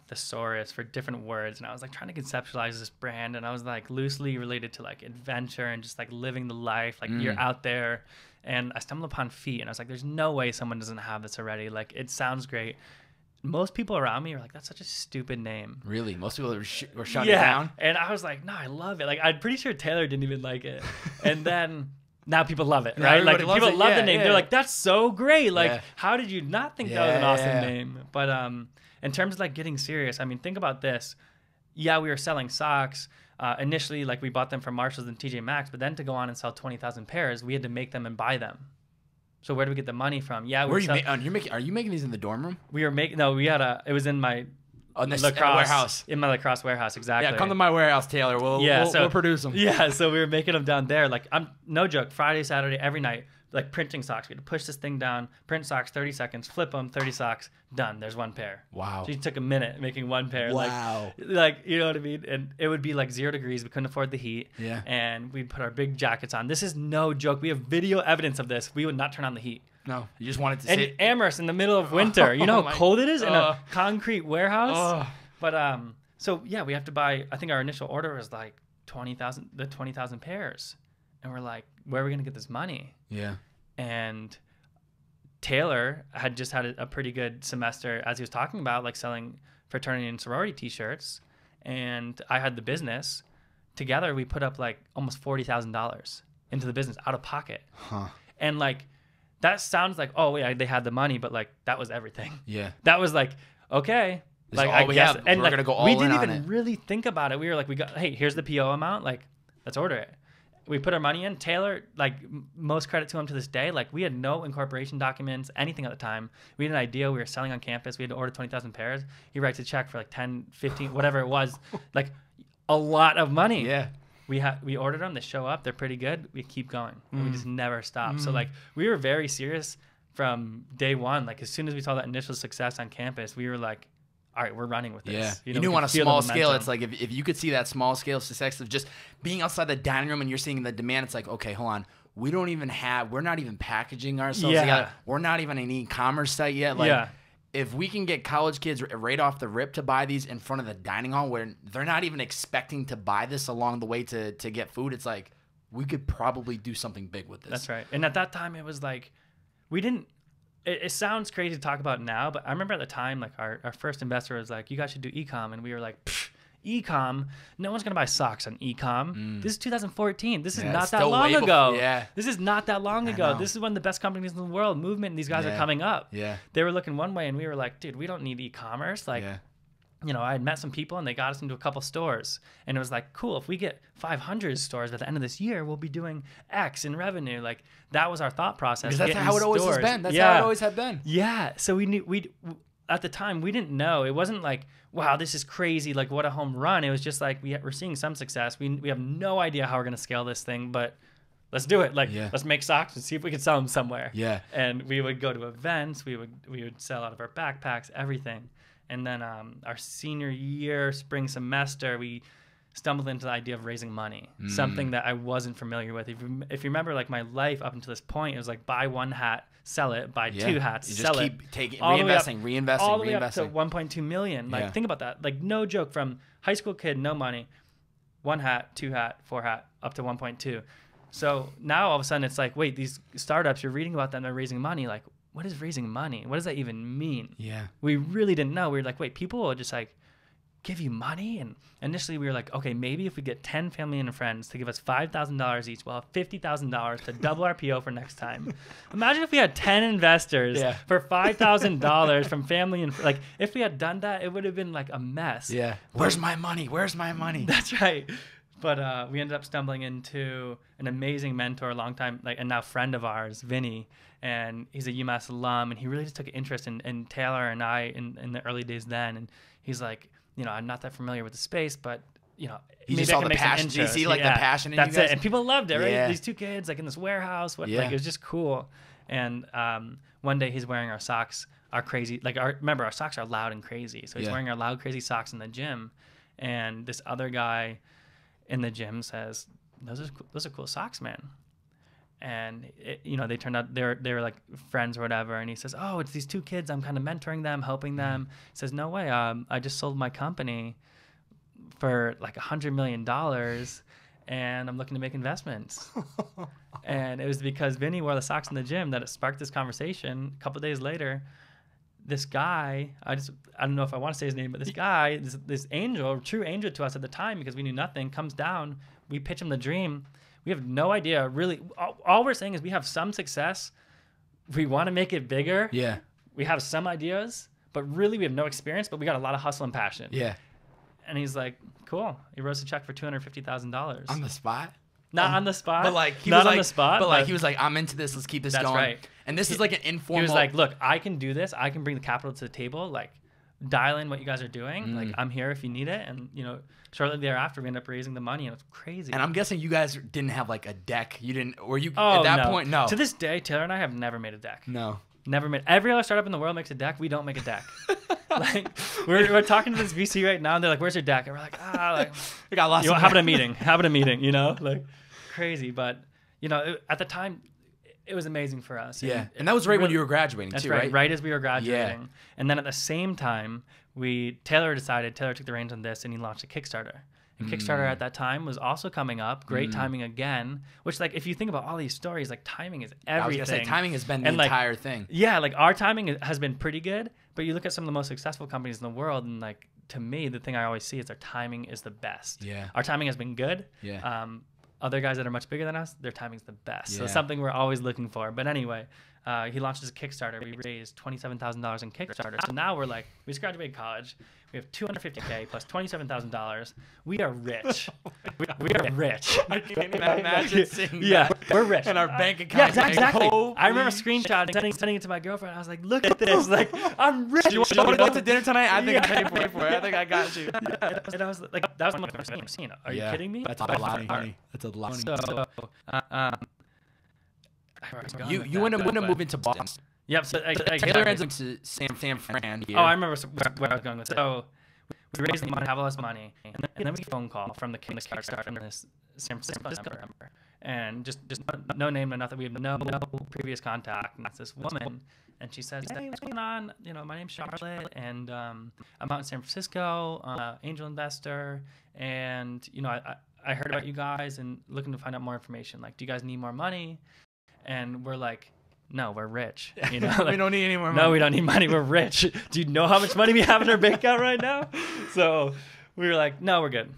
thesaurus for different words, and I was like trying to conceptualize this brand, and I was like loosely related to like adventure and just like living the life, like you're out there. And I stumbled upon FEAT, and I was like, there's no way someone doesn't have this already. Like it sounds great. Most people around me are like, that's such a stupid name. Really? Most people were shutting it down? And I was like, no, I love it. Like, I'm pretty sure Taylor didn't even like it. And then now people love it, right? Like, people love the name. They're like, that's so great. Like, how did you not think that was an awesome name? But in terms of like getting serious, I mean, think about this. Yeah, we were selling socks. Initially, like we bought them from Marshalls and TJ Maxx, but then to go on and sell 20,000 pairs, we had to make them and buy them. So where do we get the money from? Yeah, are you making these in the dorm room? We were making. No, we had it was in my lacrosse warehouse. In my lacrosse warehouse, exactly. Yeah, come to my warehouse, Taylor. We'll produce them. Yeah, so we were making them down there. Like I'm no joke. Friday, Saturday, every night. Like printing socks. We had to push this thing down, print socks, 30 seconds, flip them, 30 socks, done. There's one pair. Wow. So it took a minute making one pair. Wow. Like you know what I mean? And it would be like 0 degrees. We couldn't afford the heat. Yeah. And we'd put our big jackets on. This is no joke. We have video evidence of this. We would not turn on the heat. No, you just wanted to sit. And Amherst in the middle of winter. You know how cold it is in a concrete warehouse? But so yeah, we have to buy, I think our initial order was like 20,000 pairs. And we're like, where are we going to get this money? Yeah. And Taylor had just had a pretty good semester, as he was talking about, like selling fraternity and sorority t-shirts. And I had the business. Together, we put up like almost $40,000 into the business out of pocket. Huh. And like, that sounds like, oh yeah, they had the money, but like that was everything. Yeah. That was like, okay. This like is all I we guess have. and we're like, gonna go all we in didn't on even it. really think about it. We were like, hey, here's the PO amount, like let's order it. We put our money in. Taylor, like most credit to him to this day, like we had no incorporation documents, anything at the time. We had an idea we were selling on campus. We had to order 20,000 pairs. He writes a check for like 10, 15, whatever it was, like a lot of money. Yeah. We ordered them. They show up. They're pretty good. We keep going. And we just never stop. So like we were very serious from day one. Like as soon as we saw that initial success on campus, we were like, all right, we're running with this. Yeah. You knew we on a could feel small the scale, momentum. it's like if you could see that small scale success of just being outside the dining room and you're seeing the demand, it's like, okay, hold on. We're not even packaging ourselves together. We're not even an e-commerce site yet. Like if we can get college kids right off the rip to buy these in front of the dining hall where they're not even expecting to buy this along the way to get food, it's like we could probably do something big with this. That's right. And at that time, it was like we didn't. It sounds crazy to talk about now, but I remember at the time, like our first investor was like, "You guys should do e-com," and we were like, "E-com? No one's gonna buy socks on e-com. This is 2014. This is not that long ago. This is not that long ago. This is one of the best companies in the world. Movement. And these guys are coming up. Yeah. They were looking one way, and we were like, dude, we don't need e-commerce. Like, you know, I had met some people and they got us into a couple stores, and it was like, cool, if we get 500 stores by the end of this year, we'll be doing X in revenue. Like that was our thought process. Because that's how it always has been. That's how it always had been. Yeah. So we knew at the time we didn't know. It wasn't like, wow, this is crazy. Like what a home run. It was just like, we're seeing some success. We have no idea how we're going to scale this thing, but let's do it. Like, let's make socks and see if we can sell them somewhere. Yeah. And we would go to events. We would sell out of our backpacks, everything. And then our senior year, spring semester, we stumbled into the idea of raising money, something that I wasn't familiar with. If you remember, like my life up until this point, it was like buy one hat, sell it, buy two hats, sell it. You just keep reinvesting, all the way up to 1.2 million. Like think about that. Like no joke, from high school kid, no money, one hat, two hat, four hat, up to 1.2. So now all of a sudden it's like, wait, these startups, you're reading about them, they're raising money. Like, what is raising money? What does that even mean? Yeah. We really didn't know. We were like, wait, people will just like give you money? And initially we were like, okay, maybe if we get 10 family and friends to give us $5,000 each, we'll have $50,000 to double our PO for next time. Imagine if we had 10 investors for $5,000 from family and like, if we had done that, it would have been like a mess. Yeah. Where's my money? Where's my money? That's right. But we ended up stumbling into an amazing mentor, longtime, like, and now friend of ours, Vinny, and he's a UMass alum, and he really just took an interest in Taylor and I in the early days then. And he's like, you know, I'm not that familiar with the space, but you know, he just saw the passion. Did you see like the passion in you guys? That's it. And people loved it, right? Yeah. These two kids like in this warehouse, like it was just cool. And one day he's wearing our socks, our crazy, like remember our socks are loud and crazy, so he's wearing our loud crazy socks in the gym, and this other guy in the gym says, those are cool socks, man. And you know, they turned out they were like friends or whatever. And he says, oh, it's these two kids. I'm kind of mentoring them, helping them. He says, no way. I just sold my company for like $100 million, and I'm looking to make investments. And it was because Vinny wore the socks in the gym that it sparked this conversation. A couple of days later, this guy, I don't know if I want to say his name, but this guy, this angel, true angel to us at the time, because we knew nothing, comes down. We pitch him the dream. We have no idea, really. All we're saying is we have some success. We want to make it bigger. Yeah. We have some ideas, but really we have no experience, but we got a lot of hustle and passion. Yeah. And he's like, cool. He wrote a check for $250,000. On the spot? Not on the spot. But like he not was on like, the spot. But like he was like, I'm into this. Let's keep this going. That's right. And this is like an informal. He was like, look, I can do this. I can bring the capital to the table. Like, dial in what you guys are doing. Like, I'm here if you need it. And you know, shortly thereafter, we ended up raising the money, and it's crazy. And I'm guessing you guys didn't have like a deck. You didn't, or you at that point? No. To this day, Taylor and I have never made a deck. No. Never made. Every other startup in the world makes a deck. We don't make a deck. Like we're talking to this VC right now, and they're like, "Where's your deck?" And we're like, like we got lost. You know, having a meeting. You know, like crazy. But you know, at the time, it was amazing for us. Yeah, and that was right when you were graduating too, right? Right as we were graduating. Yeah. And then at the same time, Taylor took the reins on this, and he launched a Kickstarter. And Kickstarter at that time was also coming up. Great timing again. Which, like, if you think about all these stories, like, timing is everything. I was gonna say, timing has been the entire thing. Yeah, like, our timing has been pretty good. But you look at some of the most successful companies in the world, and, like, to me, the thing I always see is their timing is the best. Yeah. Our timing has been good. Yeah. Other guys that are much bigger than us, their timing's the best. Yeah. So something we're always looking for. But anyway, he launched his Kickstarter. We raised $27,000 in Kickstarter. So now we're like, we just graduated college. We have $250K plus $27,000. We are rich. we are rich. I can't even imagine seeing that. We're rich. And our bank account. Yeah, exactly. I remember screenshotting, sending it to my girlfriend. I was like, look at this. Like, I'm rich. You want to go to dinner tonight? I think I paid for it. I think I got you. And I was like, that was the most I've seen. Are you kidding me? That's a lot of money. That's a lot of money. You want to move into Boston. Yep. So Taylor ends up to San Fran here. Oh, I remember where I was going with it. So we raised the money, have all this money, and then we get a phone call from the Kickstarter from this San Francisco number, and just no name, no nothing. We have no previous contact. And it's this woman, and she says, "Hey, what's going on? You know, my name's Charlotte, and I'm out in San Francisco, angel investor, and you know, I heard about you guys and looking to find out more information. Like, do you guys need more money?" And we're like, no, we're rich. You know, like, we don't need any more money. No, we don't need money. We're rich. Do you know how much money we have in our bank account right now? So we were like, no, we're good.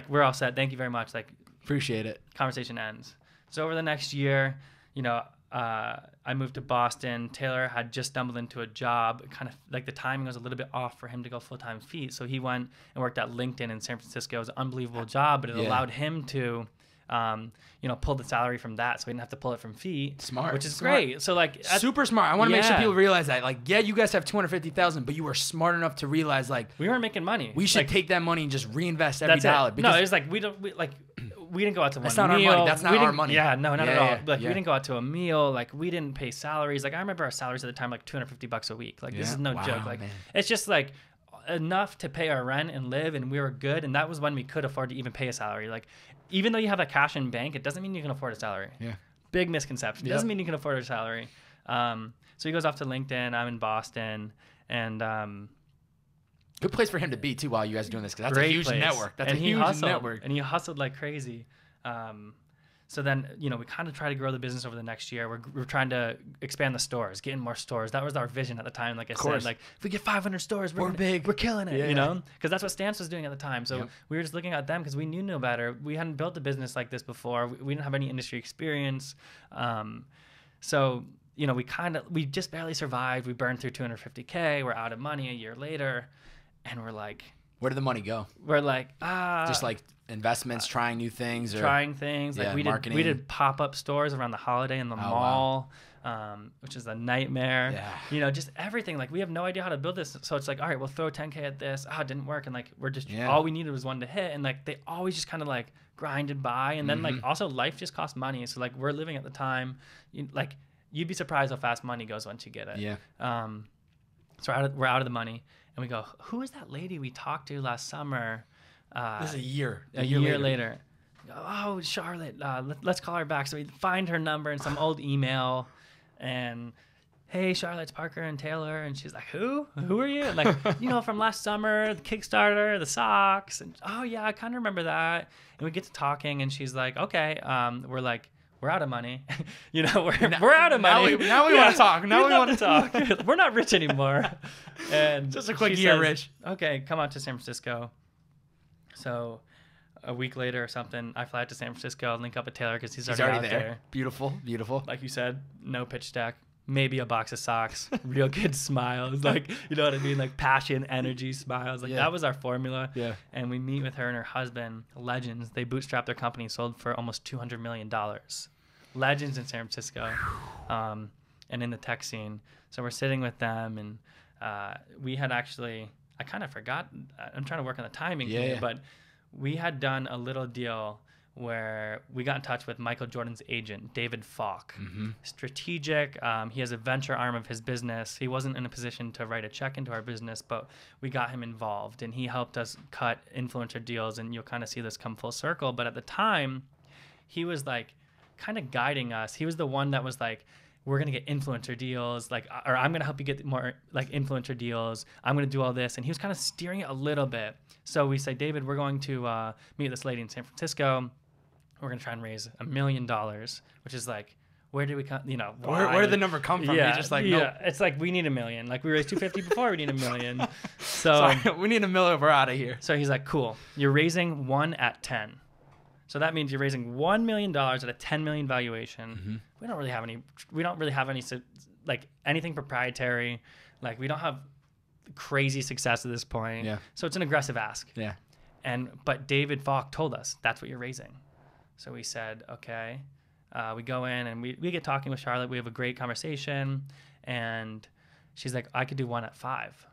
We're all set. Thank you very much. Like, appreciate it. Conversation ends. So over the next year, you know, I moved to Boston. Taylor had just stumbled into a job. Kind of like the timing was a little bit off for him to go full-time FEAT. So he went and worked at LinkedIn in San Francisco. It was an unbelievable job, but it allowed him to, pull the salary from that. So he didn't have to pull it from FEAT. Smart. Which is Smart. great. So like super smart. I want to make sure people realize that. Like, yeah, you guys have 250,000, but you were smart enough to realize like we weren't making money. We should take that money and just reinvest every dollar. No, it's like we didn't go out to that's one not meal. Our money. That's not our money. Yeah, no, not at all. Like we didn't go out to a meal. Like we didn't pay salaries. Like I remember our salaries at the time like $250 a week. Like this is no joke. Like it's just like enough to pay our rent and live, and we were good. And that was when we could afford to even pay a salary. Like even though you have that cash in bank, it doesn't mean you can afford a salary. Yeah. Big misconception. It doesn't mean you can afford a salary. So he goes off to LinkedIn. I'm in Boston, and good place for him to be too while you guys are doing this, because that's a huge network. That's a huge network. And he hustled like crazy. So then, we kind of try to grow the business over the next year. We're trying to expand the stores, getting more stores. That was our vision at the time. Like I said, like if we get 500 stores, we're big. We're killing it, because that's what Stance was doing at the time. So we were just looking at them because we knew no better. We hadn't built a business like this before. We didn't have any industry experience. So, we just barely survived. We burned through $250K. We're out of money a year later. And we're like, where did the money go? We're like, just like investments, trying new things, like marketing. We did pop-up stores around the Holiday in the mall, which is a nightmare. Just everything. Like we have no idea how to build this, so it's like, all right, we'll throw 10K at this. It didn't work, and like we're just all we needed was one to hit, and like they always just kind of like grinded by, and then like also life just costs money, so like we're living at the time, you'd be surprised how fast money goes once you get it. So we're out of the money. And we go, who is that lady we talked to last summer? This is a year later. Oh, Charlotte. Let's call her back. So we find her number in some old email. And, hey, Charlotte, it's Parker and Taylor. And she's like, who? Who are you? And like, from last summer, the Kickstarter, the socks. And, oh, yeah, I kind of remember that. And we get to talking. And she's like, okay. We're like, we're out of money. We're out of money. Now we want to talk. Now we want to talk. We're not rich anymore. And just a quick year, Rich. Okay, come out to San Francisco. So a week later or something, I fly out to San Francisco, link up with Taylor because he's already out there. Beautiful. Like you said, no pitch deck. Maybe a box of socks, real good smiles, like, you know what I mean? Like passion, energy, smiles. Like that was our formula. Yeah. And we meet with her and her husband, legends. They bootstrapped their company, sold for almost $200 million. Legends in San Francisco, and in the tech scene. So we're sitting with them, and we had actually, I kind of forgot, I'm trying to work on the timing here, but we had done a little deal where we got in touch with Michael Jordan's agent, David Falk. Strategic. He has a venture arm of his business. He wasn't in a position to write a check into our business, but we got him involved, and he helped us cut influencer deals, and you'll kind of see this come full circle. But at the time, he was like kind of guiding us. He was the one that was like, we're going to get influencer deals, or I'm going to help you get more like influencer deals. I'm going to do all this. And he was kind of steering it a little bit. So we say, David, we're going to meet this lady in San Francisco. We're going to try and raise $1 million, which is like, where do we come, why? Where did the number come from? Yeah, You're just like, nope. It's like, we need $1 million. Like we raised 250 before, we need $1 million. So sorry, we need $1 million, we're out of here. So he's like, cool. You're raising 1 at 10. So that means you're raising $1 million at a $10 million valuation. We don't really have any, like anything proprietary. Like we don't have crazy success at this point. Yeah. So it's an aggressive ask. Yeah. But David Falk told us that's what you're raising. So we said, okay. We go in and we get talking with Charlotte. We have a great conversation, and she's like, I could do 1 at 5.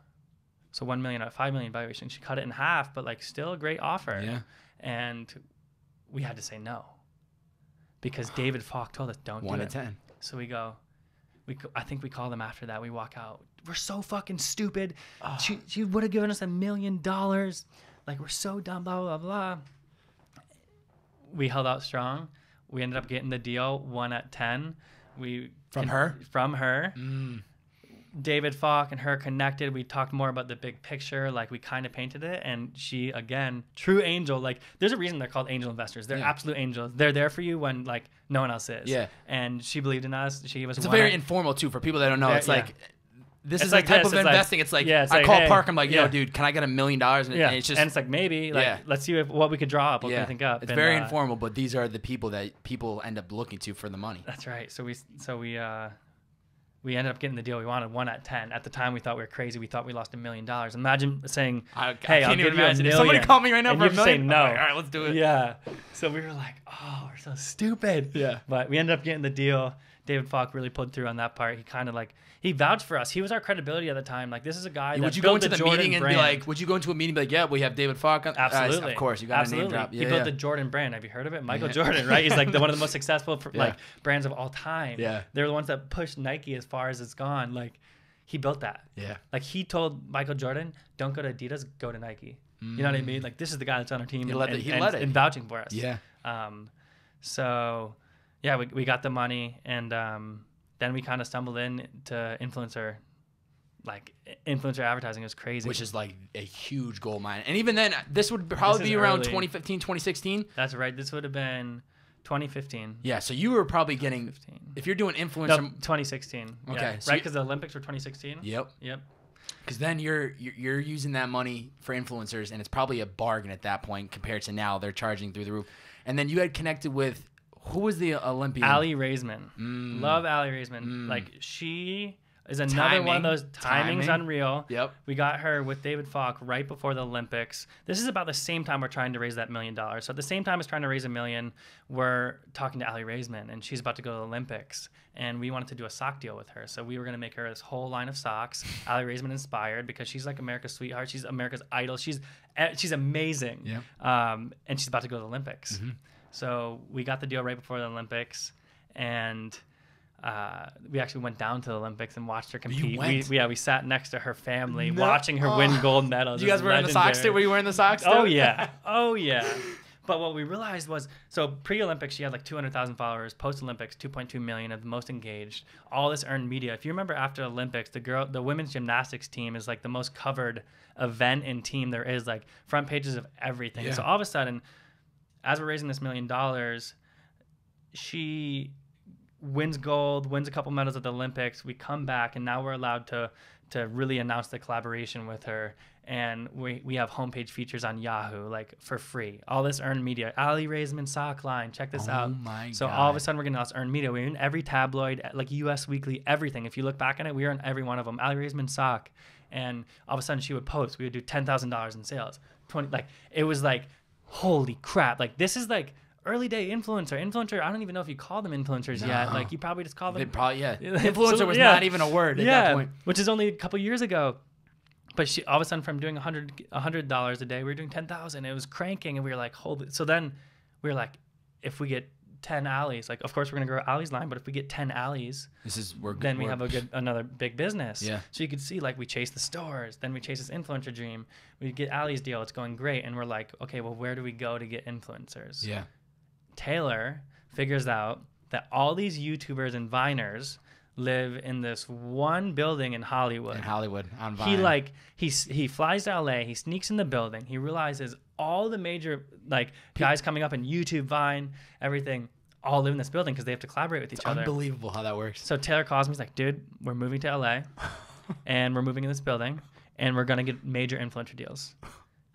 So 1 million at 5 million valuation. She cut it in half, but like still a great offer. Yeah. And we had to say no because David Falk told us don't do it. 1 at 10. So we go. I think we call them after that. We walk out. We're so fucking stupid. Oh. She would have given us $1 million. Like we're so dumb. Blah blah blah. We held out strong. We ended up getting the deal 1 at 10. From her. David Falk and her connected. We talked more about the big picture. Like we kind of painted it, and she, again, true angel. Like there's a reason they're called angel investors. They're absolute angels. They're there for you when like no one else is. Yeah. And she believed in us. She gave us. It's very informal too for people that don't know. It's like this It's is like the type this, of it's like- investing. It's like, yeah, it's I like, call hey, Park. I'm like, yo, yeah. dude, can I get $1 million? And Yeah, it's just, and it's like maybe like Yeah. let's see what we could draw up, what we can think up. It's And, very informal, but these are the people that people end up looking to for the money. That's right. So we ended up getting the deal we wanted, 1 at 10. At the time, we thought we were crazy. We thought we lost $1 million. Imagine saying, "Hey, I'll give you $1 million." If somebody called me right now and for you $1 just say million, no. I'm like, all right, let's do it. Yeah. So we were like, "Oh, we're so stupid." Yeah. But we ended up getting the deal. David Falk really pulled through on that part. He kind of like he vouched for us. He was our credibility at the time. Like this is a guy. Would that you go built into the Jordan meeting and brand. be like, would you go into a meeting and be like, yeah, we have David Falk on? Absolutely. Of course, you got a name drop. He built the Jordan brand. Have you heard of it? Michael Jordan, right? He's like one of the most successful like brands of all time. Yeah. They're the ones that pushed Nike as far as it's gone. Like he built that. Yeah. Like he told Michael Jordan, don't go to Adidas, go to Nike. You know what I mean? Like this is the guy that's on our team He led it. and vouching for us. Yeah. So yeah, we got the money and then we kind of stumbled into influencer advertising. It was crazy. Which is like a huge gold mine. And even then, this would probably be around 2015, 2016. That's right. This would have been 2015. Yeah, so you were probably getting, if you're doing influencer. No, 2016. Okay. Yeah. So right, because the Olympics were 2016. Yep. Yep. Because then you're using that money for influencers, and it's probably a bargain at that point compared to now. They're charging through the roof. And then you had connected with, who was the Olympian? Ali Raisman. Love Ali Raisman. Like she is another one of those timing's unreal. Yep. We got her with David Falk right before the Olympics. This is about the same time we're trying to raise that $1 million. So at the same time as trying to raise $1 million, we're talking to Ali Raisman, and she's about to go to the Olympics. And we wanted to do a sock deal with her. So we were going to make her this whole line of socks, Ali Raisman inspired, because she's like America's sweetheart. She's America's idol. She's amazing. Yeah. And she's about to go to the Olympics. So we got the deal right before the Olympics, and we actually went down to the Olympics and watched her compete. You went? We sat next to her family, watching her win gold medals. You guys wearing the socks too? Were you wearing the socks too? Oh yeah, oh yeah. But what we realized was, so pre-Olympics, she had like 200,000 followers. Post-Olympics, 2.2 million of the most engaged. All this earned media. If you remember, after Olympics, the women's gymnastics team is like the most covered event and team there is. Like front pages of everything. Yeah. So all of a sudden, as we're raising this $1 million, she wins gold, wins a couple medals at the Olympics. We come back, and now we're allowed to really announce the collaboration with her. And we have homepage features on Yahoo, like for free. All this earned media. Ali Raisman sock line. Check this out. Oh my So God. all of a sudden we're getting all this earned media. We're in every tabloid, like US Weekly, everything. If you look back on it, we were in every one of them. Ali Raisman sock. And all of a sudden she would post. We would do $10,000 in sales. It was like, holy crap. Like this is like early day influencer. I don't even know if you call them influencers yet. Like you probably just call them. They'd probably, influencer was not even a word at that point. Which is only a couple years ago. But she all of a sudden, from doing $100 a day, we were doing 10,000. It was cranking, and we were like, holy. So then we were like, if we get 10 alleys, like of course we're gonna grow Ali's line, but if we get 10 alleys, then we have another big business. Yeah. So you could see, like, we chase the stores, then we chase this influencer dream. We get Ali's deal, it's going great, and we're like, okay, well, where do we go to get influencers? Yeah. Taylor figures out that all these YouTubers and Viners live in this one building in Hollywood. On Vine. He flies to LA, he sneaks in the building, he realizes all the major guys coming up in YouTube, Vine, everything, all live in this building because they have to collaborate with each other. Unbelievable how that works. So Taylor calls me, he's like, dude, we're moving to LA and we're moving in this building and we're gonna get major influencer deals.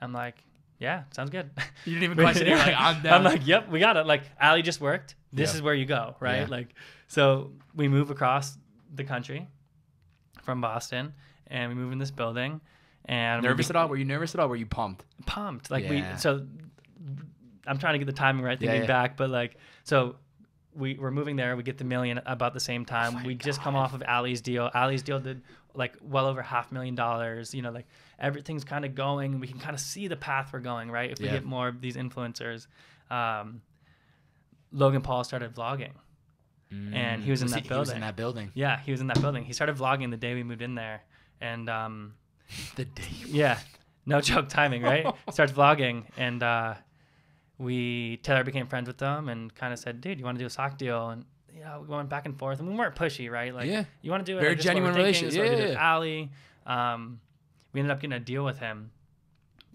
I'm like, yeah, sounds good. You didn't even question it. You're like, I'm down. I'm like, yep, we got it. Like, Ali just worked. This is where you go, right? Yeah. So we move across the country from Boston, and we move in this building. And nervous at all? Were you nervous at all? Were you pumped? Pumped. Yeah. I'm trying to get the timing right, thinking back, but so we're moving there. We get the $1 million about the same time. We just come off of Ali's deal. Ali's deal did well over $500,000. You know, everything's kind of going. We can kind of see the path we're going, right? If we get more of these influencers. Logan Paul started vlogging, and he was in that building. He was in that building. Yeah, he was in that building. He started vlogging the day we moved in there, and the day. Yeah, no joke timing, right? Starts vlogging, and Taylor became friends with them and kind of said, dude, you want to do a sock deal? And we went back and forth, and we weren't pushy, right? You want to do it? Very genuine relationship. Yeah. Ali, we ended up getting a deal with him,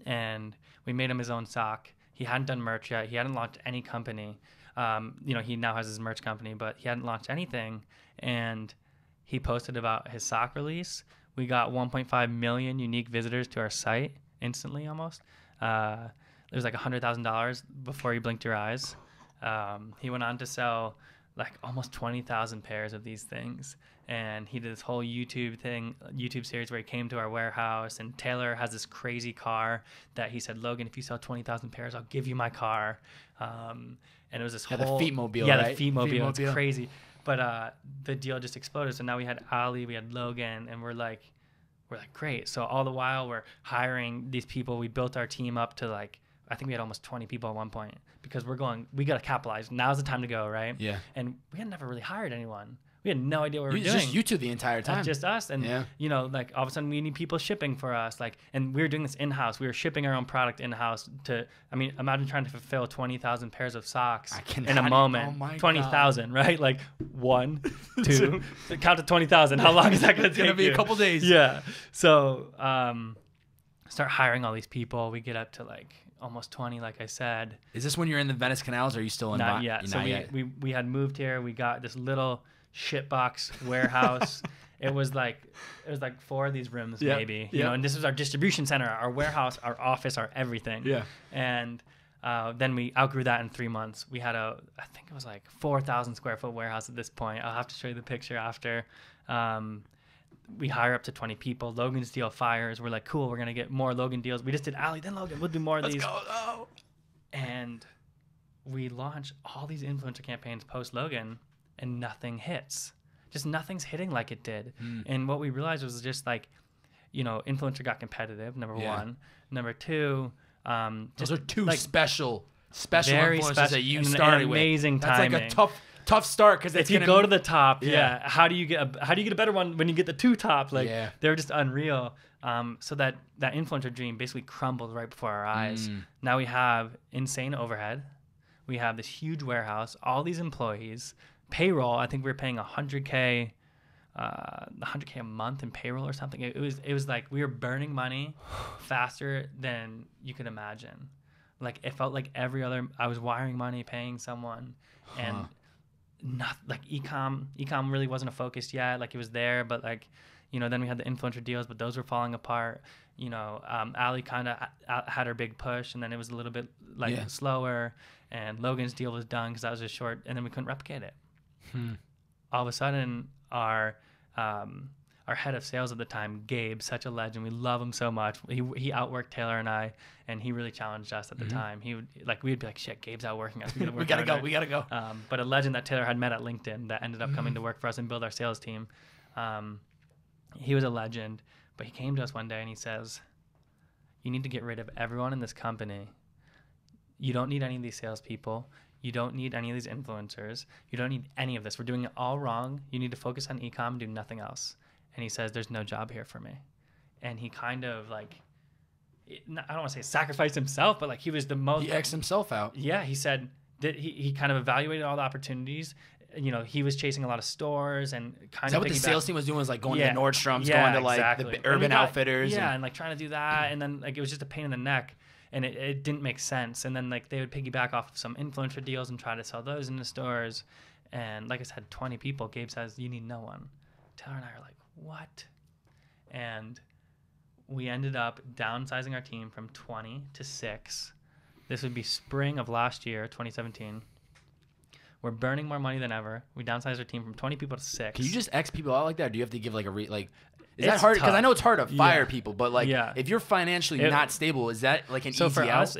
and we made him his own sock. He hadn't done merch yet. He hadn't launched any company. He now has his merch company, but he hadn't launched anything. And he posted about his sock release We got 1.5 million unique visitors to our site instantly almost. It was like $100,000 before you blinked your eyes. He went on to sell like almost 20,000 pairs of these things. And he did this whole YouTube series where he came to our warehouse, and Taylor has this crazy car that he said, Logan, if you sell 20,000 pairs, I'll give you my car. And it was this the whole... FEAT mobile, yeah, right? the FEAT mobile. It's Mobile. crazy. But the deal just exploded. So now we had Ali, we had Logan, and we're like, great. So all the while we're hiring these people. We built our team up to like, I think we had almost 20 people at one point, because we got to capitalize. Now's the time to go, right? Yeah. And we had never really hired anyone. We had no idea what we were It's doing. just you two the entire time. Just us. And, you know, like all of a sudden we need people shipping for us. Like, and we were doing this in-house. We were shipping our own product in-house imagine trying to fulfill 20,000 pairs of socks in a moment. Oh my 20,000, right? Like 1, 2, count to 20,000. How long is that going to take? It's going to be a couple days. Yeah. So, start hiring all these people. We get up to like almost 20, like I said. Is this when you're in the Venice Canals, or are you still in? Not yet. So we had moved here. We got this little shitbox warehouse. it was like 4 of these rooms, maybe. You know, and this was our distribution center, our warehouse, our office, our everything. Yeah. And then we outgrew that in 3 months. We had I think it was like 4,000 square foot warehouse at this point. I'll have to show you the picture after. We hire up to 20 people. Logan's deal fires. We're like, cool, we're going to get more Logan deals. We just did Ali, then Logan. We'll do more of these. Let's go. Oh. And we launched all these influencer campaigns post Logan, and nothing hits. Just nothing's hitting like it did. And what we realized was just like, you know, influencer got competitive, number one. Number two, those are two like, special very influencers special, that you and started with. Amazing timing. That's like a tough start, because if you go to the top, how do you get a better one when you get the 2 top? Like they're just unreal. So that influencer dream basically crumbled right before our eyes. Now we have insane overhead. We have this huge warehouse, all these employees, payroll. I think we were paying $100K a month in payroll or something. It was like we were burning money faster than you could imagine. Like it felt like I was wiring money, paying someone, and not like ecom really wasn't a focus yet. Like it was there, but like, you know, then we had the influencer deals, but those were falling apart. You know, Ali kind of had her big push, and then it was a little bit like slower, and Logan's deal was done because that was just short, and then we couldn't replicate it. All of a sudden, our head of sales at the time, Gabe, such a legend. We love him so much. He outworked Taylor and I, and he really challenged us at the time. We'd be like, shit, Gabe's outworking us. We gotta go. But a legend that Taylor had met at LinkedIn that ended up coming to work for us and build our sales team. He was a legend, but he came to us one day and he says, you need to get rid of everyone in this company. You don't need any of these salespeople. You don't need any of these influencers. You don't need any of this. We're doing it all wrong. You need to focus on e-com and do nothing else. And he says, there's no job here for me. And he kind of like, I don't want to say sacrificed himself, but like he was the most... He X'd himself out. Yeah, he said that he kind of evaluated all the opportunities. You know, he was chasing a lot of stores and kind of... Is that what the sales team was doing? Was like going to Nordstrom's, going to like the Urban Outfitters? Yeah, and like trying to do that. And then like it was just a pain in the neck. And it didn't make sense. And then like they would piggyback off of some influencer deals and try to sell those in the stores. And like I said, 20 people. Gabe says, you need no one. Taylor and I are like, what? And we ended up downsizing our team from 20 to 6. This would be spring of last year, 2017. We're burning more money than ever. We downsized our team from 20 people to 6. Can you just X people out like that? Or do you have to give like is that hard? Because I know it's hard to fire people, but like if you're financially not stable, is that like an easy out? So for us,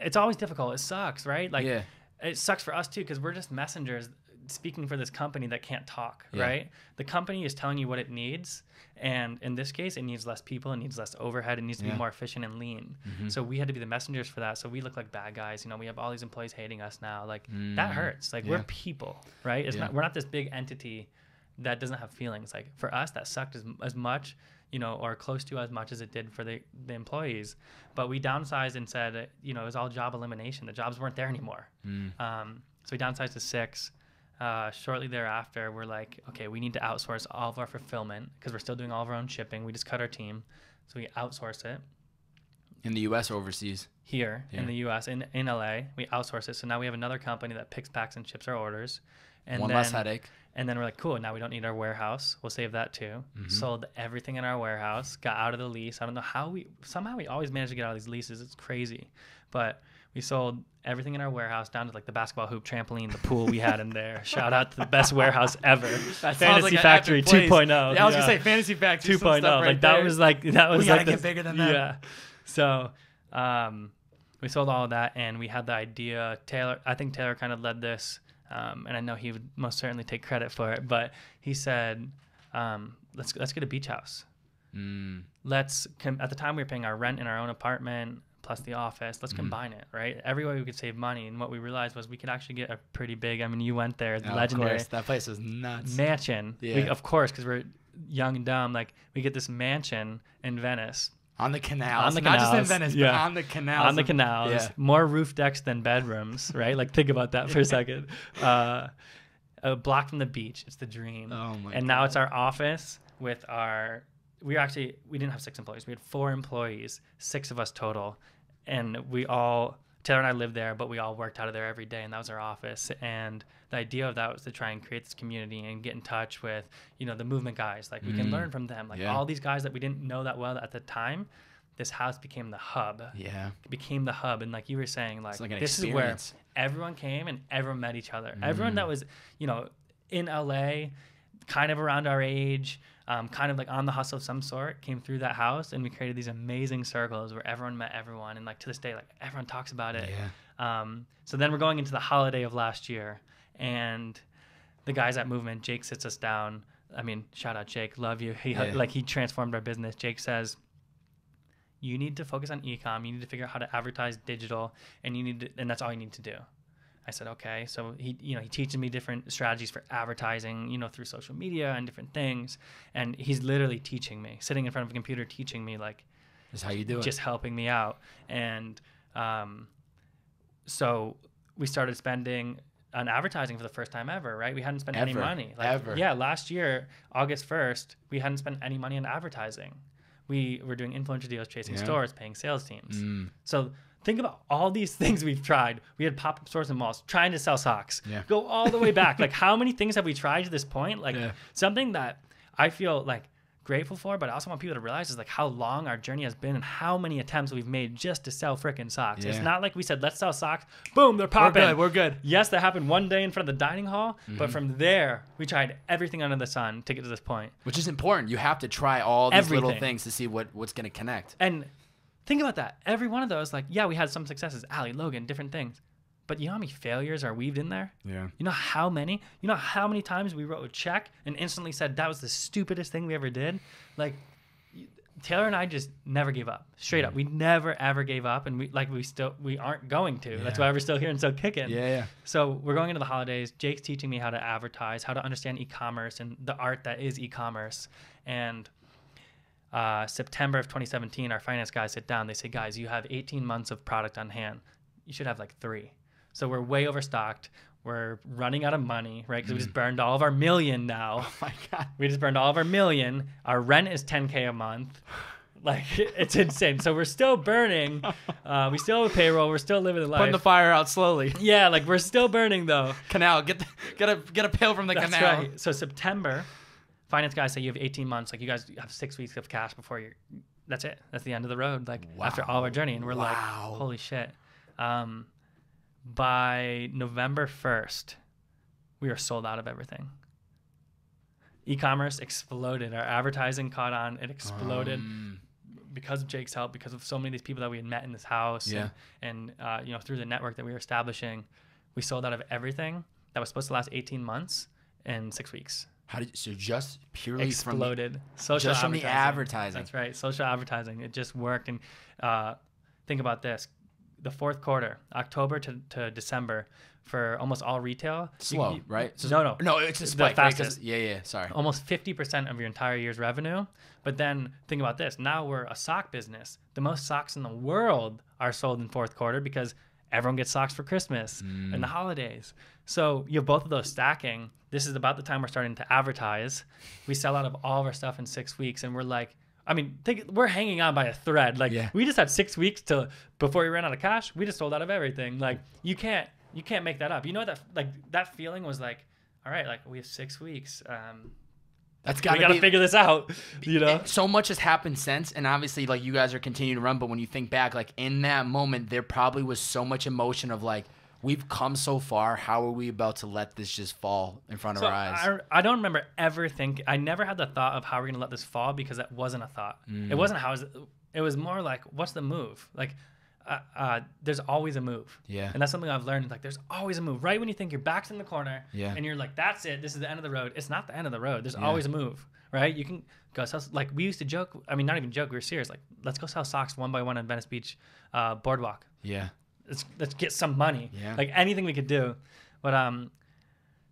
it's always difficult. It sucks, right? Like it sucks for us too, because we're just messengers speaking for this company that can't talk, right? The company is telling you what it needs, and in this case, it needs less people, it needs less overhead, it needs to be more efficient and lean. So we had to be the messengers for that. So we look like bad guys. You know, we have all these employees hating us now. Like that hurts. Like we're people, right? We're not this big entity that doesn't have feelings. Like for us, that sucked as much, you know, or close to as much as it did for the employees. But we downsized and said, you know, it was all job elimination. The jobs weren't there anymore. So we downsized to 6. Shortly thereafter, we're like, okay, we need to outsource all of our fulfillment because we're still doing all of our own shipping. We just cut our team. So we outsource it. In the U.S. or overseas? Here in the U.S. In LA, we outsource it. So now we have another company that picks, packs, and ships our orders. And One less headache. And then we're like, cool, now we don't need our warehouse. We'll save that too. Sold everything in our warehouse, got out of the lease. I don't know how somehow we always managed to get out of these leases. It's crazy. But we sold everything in our warehouse down to like the basketball hoop, trampoline, the pool we had in there. Shout out to the best warehouse ever. Fantasy Factory 2.0. Yeah, I was going to say Fantasy Factory 2.0. Right that was like we gotta get bigger than that. Yeah. So we sold all of that, and we had the idea. I think Taylor kind of led this. And I know he would most certainly take credit for it, but he said, let's get a beach house. At the time we were paying our rent in our own apartment plus the office. Let's combine it, right? Every way we could save money. And what we realized was we could actually get a pretty big, I mean, you went there, the legendary. Of course. That place was nuts. Mansion. Yeah. Of course, because we're young and dumb. Like, we get this mansion in Venice. On the canals. Not just in Venice, but on the canals. On the canals. Yeah. More roof decks than bedrooms, right? Like, think about that for a second. A block from the beach. It's the dream. Oh, my And now it's our office with our... We didn't have 6 employees. We had 4 employees, 6 of us total. And Taylor and I lived there, but we all worked out of there every day, and that was our office. And the idea of that was to try and create this community and get in touch with, the movement guys. Like, we can learn from them. Like, all these guys that we didn't know that well at the time, this house became the hub. Yeah. It became the hub. And like you were saying, like, this experience. is where everyone came and everyone met each other. Everyone that was, in LA, kind of around our age, kind of like on the hustle of some sort, came through that house, and we created these amazing circles where everyone met everyone, and like to this day, like everyone talks about it. Yeah. So then we're going into the holiday of last year, and the guys at Movement, Jake sits us down. I mean, shout out Jake, love you. He transformed our business. Jake says, you need to focus on e-com. You need to figure out how to advertise digital, and that's all you need to do. I said, okay. So he teaches me different strategies for advertising, through social media and different things. And he's literally teaching me, sitting in front of a computer, teaching me, like, this is how you do it. Just helping me out. And so we started spending on advertising for the first time ever, right? We hadn't spent any money. Yeah, last year, August 1st, we hadn't spent any money on advertising. We were doing influencer deals, chasing stores, paying sales teams. So think about all these things we've tried. We had pop-up stores in malls trying to sell socks. Yeah. Go all the way back. Like, how many things have we tried to this point? Like, something that I feel like grateful for, but I also want people to realize is like how long our journey has been and how many attempts we've made just to sell frickin' socks. It's not like we said, let's sell socks. Boom, they're popping. We're good. Yes, that happened one day in front of the dining hall, but from there, we tried everything under the sun to get to this point. Which is important. You have to try all these little things to see what's going to connect. And think about that. Every one of those, like, yeah, we had some successes, Allie, Logan, different things. But you know how many failures are weaved in there? Yeah. You know how many? You know how many times we wrote a check and instantly said that was the stupidest thing we ever did? Like, Taylor and I just never gave up. Straight up. We never, ever gave up. And we aren't going to. That's why we're still here and still kicking. Yeah. So we're going into the holidays. Jake's teaching me how to advertise, how to understand e-commerce and the art that is e-commerce. And September of 2017, our finance guys sit down. They say, guys, you have 18 months of product on hand. You should have like 3. So we're way overstocked. We're running out of money, right? Because we just burned all of our $1 million now. Oh my God. We just burned all of our $1 million. Our rent is $10K a month. Like, it's insane. So we're still burning. We still have a payroll. We're still living the life. Putting the fire out slowly. Yeah, like we're still burning though. Canal. Get a pail from the canal. That's right. So September, finance guys say you have 18 months. Like, you guys have 6 weeks of cash before that's it. That's the end of the road. Like, after all our journey. And we're like, holy shit. By November 1st, we were sold out of everything. E-commerce exploded. Our advertising caught on. It exploded because of Jake's help, because of so many of these people that we had met in this house, and through the network that we were establishing. We sold out of everything that was supposed to last 18 months in 6 weeks. So just purely exploded. From the advertising. That's right. Social advertising. It just worked. And think about this. The fourth quarter, October to December, for almost all retail. Slow, right? No, it's a spike. The fastest. Right? Yeah, sorry. Almost 50% of your entire year's revenue. But then think about this. Now we're a sock business. The most socks in the world are sold in fourth quarter because everyone gets socks for Christmas and the holidays. So you have both of those stacking. This is about the time we're starting to advertise. We sell out of all of our stuff in 6 weeks, and we're like, we're hanging on by a thread. Like, we just had 6 weeks before we ran out of cash. We just sold out of everything. Like, you can't make that up. You know that, like, that feeling was like, all right, like we have 6 weeks. That's We got got to figure this out, So much has happened since, and obviously, like, you guys are continuing to run, but when you think back, like, in that moment, there probably was so much emotion of, like, we've come so far. How are we about to let this just fall in front of our eyes? I don't remember ever thinking. I never had the thought of how we're gonna let this fall because that wasn't a thought. It wasn't how. It was more like, what's the move? Like, there's always a move. Yeah. And that's something I've learned. Like, there's always a move. Right when you think your back's in the corner, Yeah. and you're like, that's it. This is the end of the road. It's not the end of the road. There's always a move. Right? You can go sell. Like, we used to joke. I mean, not even joke. We were serious. Like, let's go sell socks one by one on Venice Beach boardwalk. Yeah. Let's get some money. Yeah. Like, anything we could do. But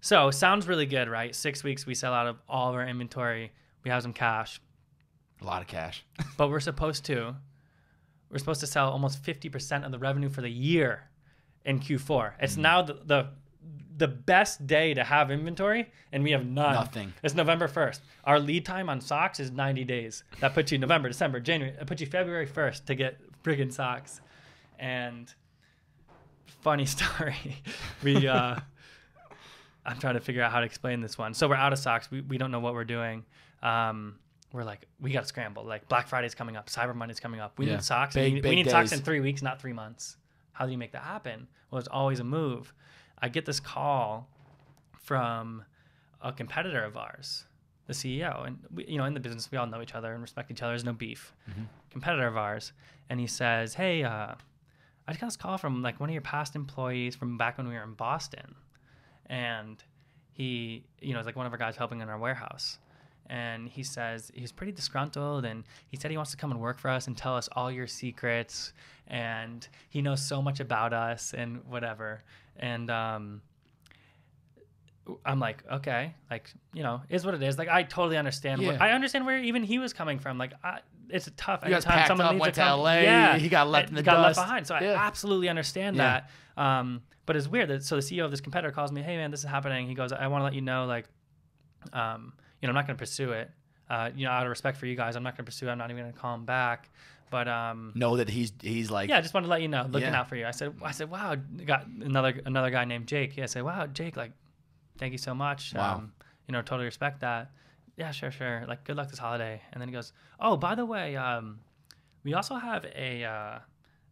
so sounds really good, right? 6 weeks, we sell out of all of our inventory. We have some cash. A lot of cash. But we're supposed to sell almost 50% of the revenue for the year in Q4. It's now the best day to have inventory, and we have none. Nothing. It's November 1st. Our lead time on socks is 90 days. That puts you November, December, January. It puts you February 1st to get friggin' socks. And funny story. I'm trying to figure out how to explain this one. So we're out of socks. We don't know what we're doing. We're like, we got to scramble. Like, Black Friday's coming up. Cyber Monday's coming up. We need socks. Big we need socks days. in 3 weeks, not 3 months. How do you make that happen? Well, it's always a move. I get this call from a competitor of ours, the CEO. And, in the business, we all know each other and respect each other. There's no beef. Competitor of ours. And he says, hey, I just got this call from, like, one of your past employees from back when we were in Boston. And he, is like one of our guys helping in our warehouse. And he says he's pretty disgruntled, and he said he wants to come and work for us and tell us all your secrets, and he knows so much about us and whatever. And I'm like, okay, like, is what it is. Like, I totally understand. Yeah. I understand where even he was coming from. Like, it's a tough. You guys anytime packed someone up, needs went to to come, LA. yeah, He got left in the got dust. left behind. So I absolutely understand that. But it's weird that, so the CEO of this competitor calls me, hey man, this is happening. He goes, I want to let you know, like, I'm not going to pursue it. Out of respect for you guys, I'm not going to pursue it. I'm not even going to call him back. But know that he's like, yeah, I just wanted to let you know, looking out for you. I said, wow. Got another guy named Jake. Yeah, I said, wow, Jake, like, thank you so much. Wow. Totally respect that. Yeah, sure. Like, good luck this holiday. And then he goes, oh, by the way, we also have a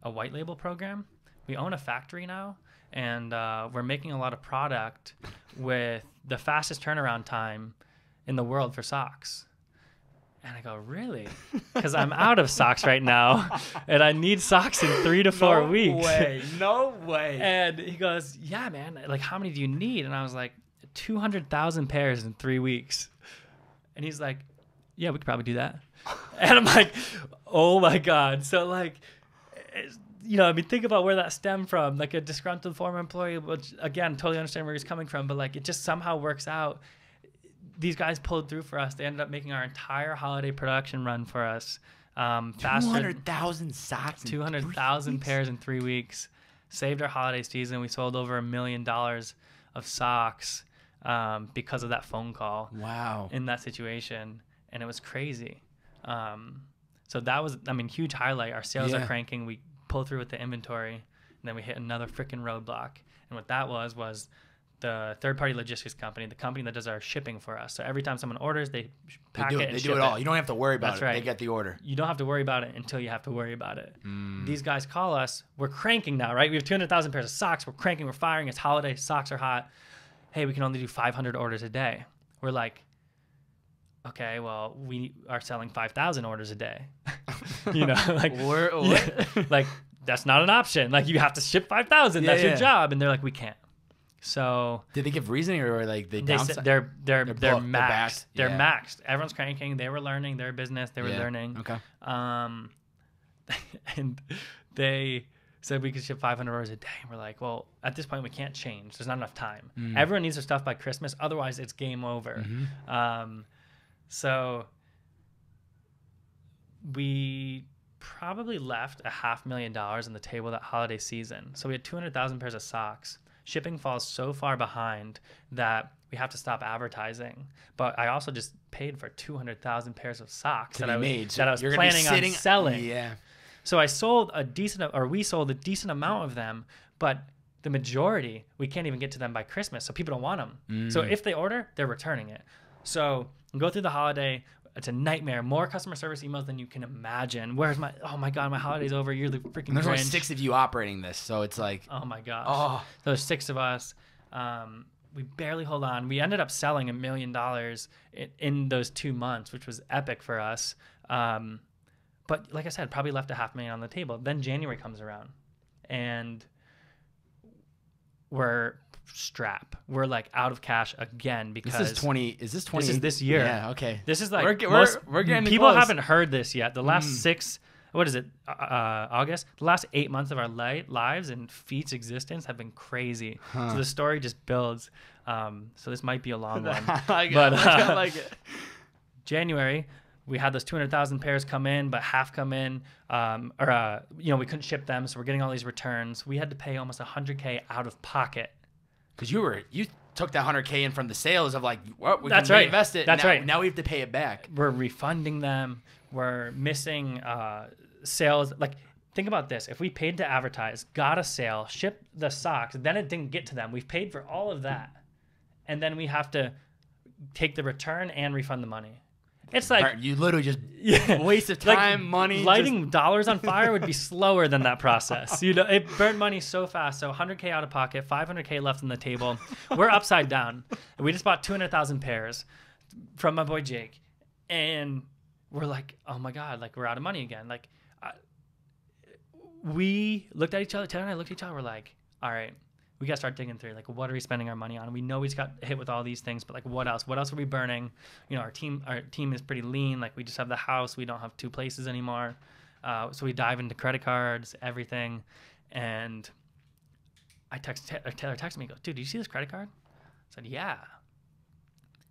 white label program. We own a factory now, and we're making a lot of product with the fastest turnaround time in the world for socks. And I go, really? Because I'm out of socks right now, and I need socks in 3 to 4 weeks. No way. And he goes, yeah, man. Like, how many do you need? And I was like, 200,000 pairs in 3 weeks. And he's like, yeah, we could probably do that. And I'm like, oh my God. So, like, think about where that stemmed from. Like, a disgruntled former employee, which, again, totally understand where he's coming from, but, like, it just somehow works out. These guys pulled through for us. They ended up making our entire holiday production run for us. 200,000 socks. 200,000 pairs in 3 weeks. Saved our holiday season. We sold over $1 million of socks because of that phone call. Wow. In that situation, and it was crazy. So that was, huge highlight. Our sales are cranking. We pulled through with the inventory, and then we hit another freaking roadblock. And what that was the third-party logistics company, the company that does our shipping for us. So every time someone orders, they pack it and They ship do it all. You don't have to worry about That's it. right. They get the order. You don't have to worry about it until you have to worry about it. These guys call us. We're cranking now, right? We have 200,000 pairs of socks. We're cranking. We're firing. It's holiday. Socks are hot. Hey, we can only do 500 orders a day. We're like, okay, well, we are selling 5,000 orders a day. Like, that's not an option. Like, you have to ship 5,000. That's your job. And they're like, we can't. So did they give reasoning, or like they said they're maxed. They're Yeah. maxed. Everyone's cranking. They were learning their business. They were learning. Okay. And they said we could ship 500 orders a day. And we're like, well, at this point we can't change. There's not enough time. Everyone needs their stuff by Christmas. Otherwise, it's game over. So we probably left $500,000 on the table that holiday season. So we had 200,000 pairs of socks. Shipping falls so far behind that we have to stop advertising. But I also just paid for 200,000 pairs of socks that I was planning on selling. Yeah. So we sold a decent amount of them, but the majority, we can't even get to them by Christmas. So people don't want them. So if they order, they're returning it. So go through the holiday. It's a nightmare. More customer service emails than you can imagine. Oh my God, my holiday's over. You're the freaking And there's only Grinch. 6 of you operating this. So it's like, Oh my gosh. oh, There's 6 of us. We barely hold on. We ended up selling $1 million in those 2 months, which was epic for us. But like I said, probably left $500,000 on the table. Then January comes around and we're strapped. We're like out of cash again because this is 20. Is this 20? This is this year. Yeah. Okay. This is like we're getting people close. haven't heard this yet. The last 6, what is it? August. The last 8 months of our lives and FEAT's existence have been crazy. So the story just builds. So this might be a long one. I like it. January, we had those 200,000 pairs come in, but half come in, we couldn't ship them, so we're getting all these returns. We had to pay almost $100K out of pocket. Because you took that $100K in from the sales of like, well, we That's can right. reinvest it. That's now, right. Now we have to pay it back. We're refunding them. We're missing sales. Like, think about this. If we paid to advertise, got a sale, shipped the socks, then it didn't get to them. We've paid for all of that. And then we have to take the return and refund the money. It's like You literally just yeah, waste of like time, money. lighting dollars on fire would be slower than that process. It burned money so fast. So 100K out of pocket, 500K left on the table. We're upside down. We just bought 200,000 pairs from my boy Jake, and we're like, oh my God, like we're out of money again. Like we looked at each other. Taylor and I looked at each other. We're like, all right, we got to start digging through. Like, what are we spending our money on? We know we just got hit with all these things, but like, what else? What else are we burning? Our team is pretty lean. Like, we just have the house. We don't have 2 places anymore. So we dive into credit cards, everything. And Taylor texted me, he goes, dude, did you see this credit card? I said, yeah.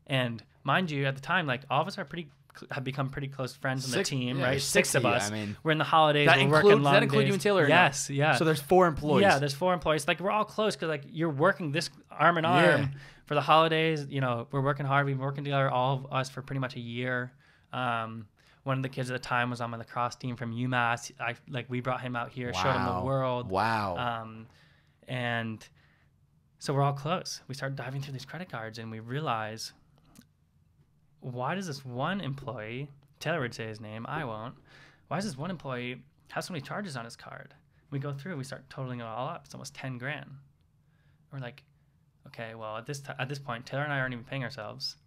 And mind you, at the time, like all of us have become pretty close friends on the team, right? 6 of us. I mean, we're in the holidays. That We're includes, working long does that include days. you and Taylor? Or yes, no? yeah. So there's 4 employees. Yeah, there's 4 employees. Like we're all close because like you're working this arm in arm for the holidays. We're working hard. We've been working together, all of us, for pretty much a year. One of the kids at the time was on my lacrosse team from Umass. We brought him out here, showed him the world. Wow. And so we're all close. We start diving through these credit cards and we realize, why does this one employee, Taylor would say his name, I won't. Why does this one employee have so many charges on his card? We go through, we start totaling it all up. It's almost 10 grand. We're like, okay, well at this point, Taylor and I aren't even paying ourselves.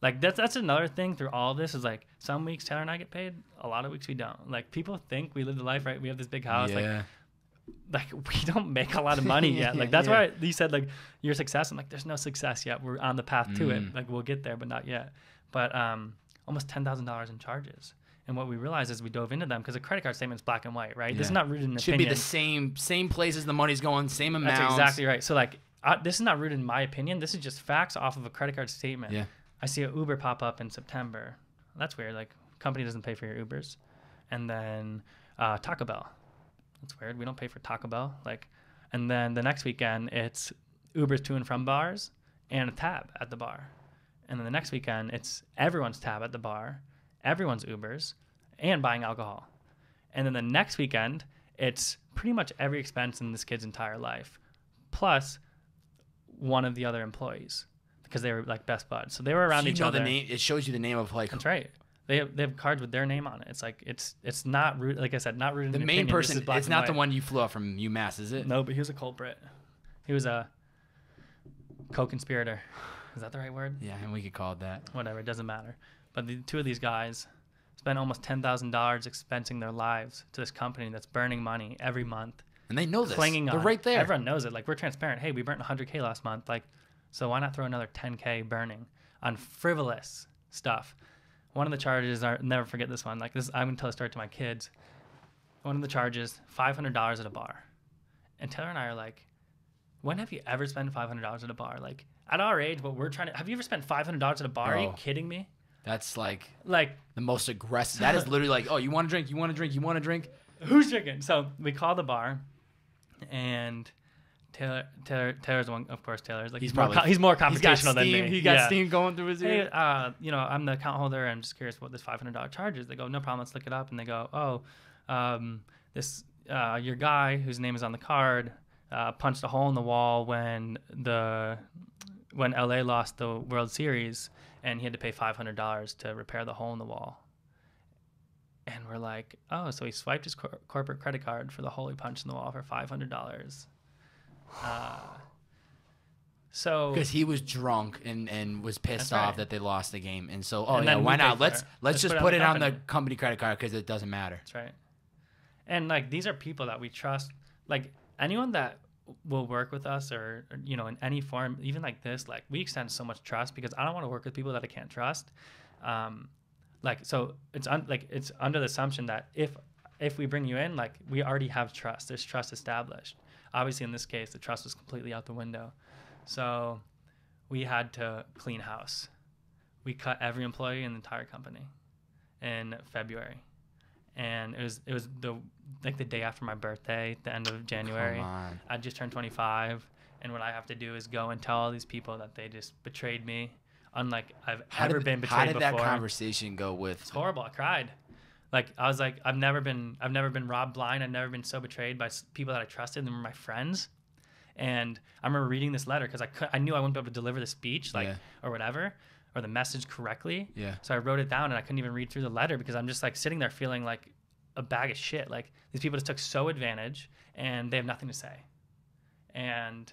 Like that's another thing through all of this is like some weeks Taylor and I get paid, a lot of weeks we don't. Like people think we live the life, right? We have this big house. Yeah. Like we don't make a lot of money yet. Like that's why you said like your success. I'm like, there's no success yet. We're on the path to it. Like we'll get there, but not yet. But almost $10,000 in charges. And what we realized is we dove into them because the credit card statement's black and white, right? Yeah. This is not rooted in Should opinion. be the same places the money's going, same amounts. That's exactly right. So like this is not rooted in my opinion. This is just facts off of a credit card statement. Yeah. I see an Uber pop up in September. That's weird. Like company doesn't pay for your Ubers. And then Taco Bell. That's weird. We don't pay for Taco Bell. And then the next weekend it's Ubers to and from bars and a tab at the bar. And then the next weekend it's everyone's tab at the bar, everyone's Ubers, and buying alcohol. And then the next weekend it's pretty much every expense in this kid's entire life, plus one of the other employees, because they were like best buds. So they were around each other. The name, it shows you the name of like. That's right. They have cards with their name on it. It's like it's not rooted, like I said, not rooted in The main opinion. person, it's not the white. one you flew out from UMass, is it? No, but he was a culprit. He was a co-conspirator. Is that the right word? Yeah, and we could call it that. Whatever, it doesn't matter. But the 2 of these guys spent almost $10,000 expensing their lives to this company that's burning money every month. And they know this. Clinging They're on. right there. Everyone knows it. Like we're transparent. Hey, we burnt 100K last month. Like, so why not throw another 10K burning on frivolous stuff? One of the charges are, never forget this one. Like this, I'm gonna tell a story to my kids. One of the charges, $500 at a bar, and Taylor and I are like, when have you ever spent $500 at a bar? Like at our age, what we're trying to, have you ever spent $500 at a bar? Bro. Are you kidding me? That's like the most aggressive. That is literally like, oh, you want to drink? You want to drink? You want to drink? Who's drinking? So we call the bar, and Taylor's the one, of course. Taylor's like he's more computational than me. He got steam going through his ear. Hey, I'm the account holder. I'm just curious what this $500 charge is. They go, no problem. Let's look it up. And they go, this your guy whose name is on the card punched a hole in the wall when LA lost the World Series, and he had to pay $500 to repair the hole in the wall. And we're like, oh, so he swiped his corporate credit card for the hole he punched in the wall for $500. So because he was drunk and was pissed off that they lost the game, and so why not? Let's just put it on the company credit card because it doesn't matter. That's right. And like these are people that we trust. Like anyone that will work with us or you know in any form, even like this, like we extend so much trust because I don't want to work with people that I can't trust. Like so it's it's under the assumption that if we bring you in, like we already have trust. There's trust established. Obviously in this case the trust was completely out the window. So we had to clean house. We cut every employee in the entire company in February. And it was the day after my birthday, the end of January. Come on. I just turned 25, and what I have to do is go and tell all these people that they just betrayed me, unlike I've ever been betrayed before. How did that conversation go with? It's horrible. I cried. Like I was like, I've never been robbed blind. I've never been so betrayed by people that I trusted and were my friends. And I remember reading this letter because I knew I wouldn't be able to deliver the speech or whatever, or the message correctly. Yeah. So I wrote it down and I couldn't even read through the letter because I'm just like sitting there feeling like a bag of shit. Like these people just took so advantage and they have nothing to say. And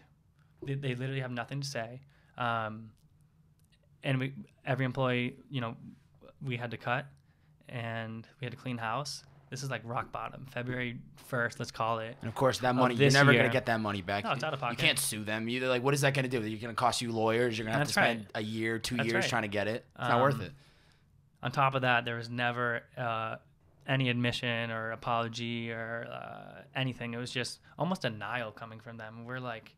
they literally have nothing to say. And every employee, you know, we had to cut and we had to clean house. This is like rock bottom, February 1st, let's call it. And of course, that money, you're never going to get that money back. No, it's out of pocket. You can't sue them. You're like, what is that going to do? You're going to cost you lawyers. You're going to have to spend a year, 2 years trying to get it. It's not worth it. On top of that, there was never any admission or apology or anything. It was just almost denial coming from them. We're like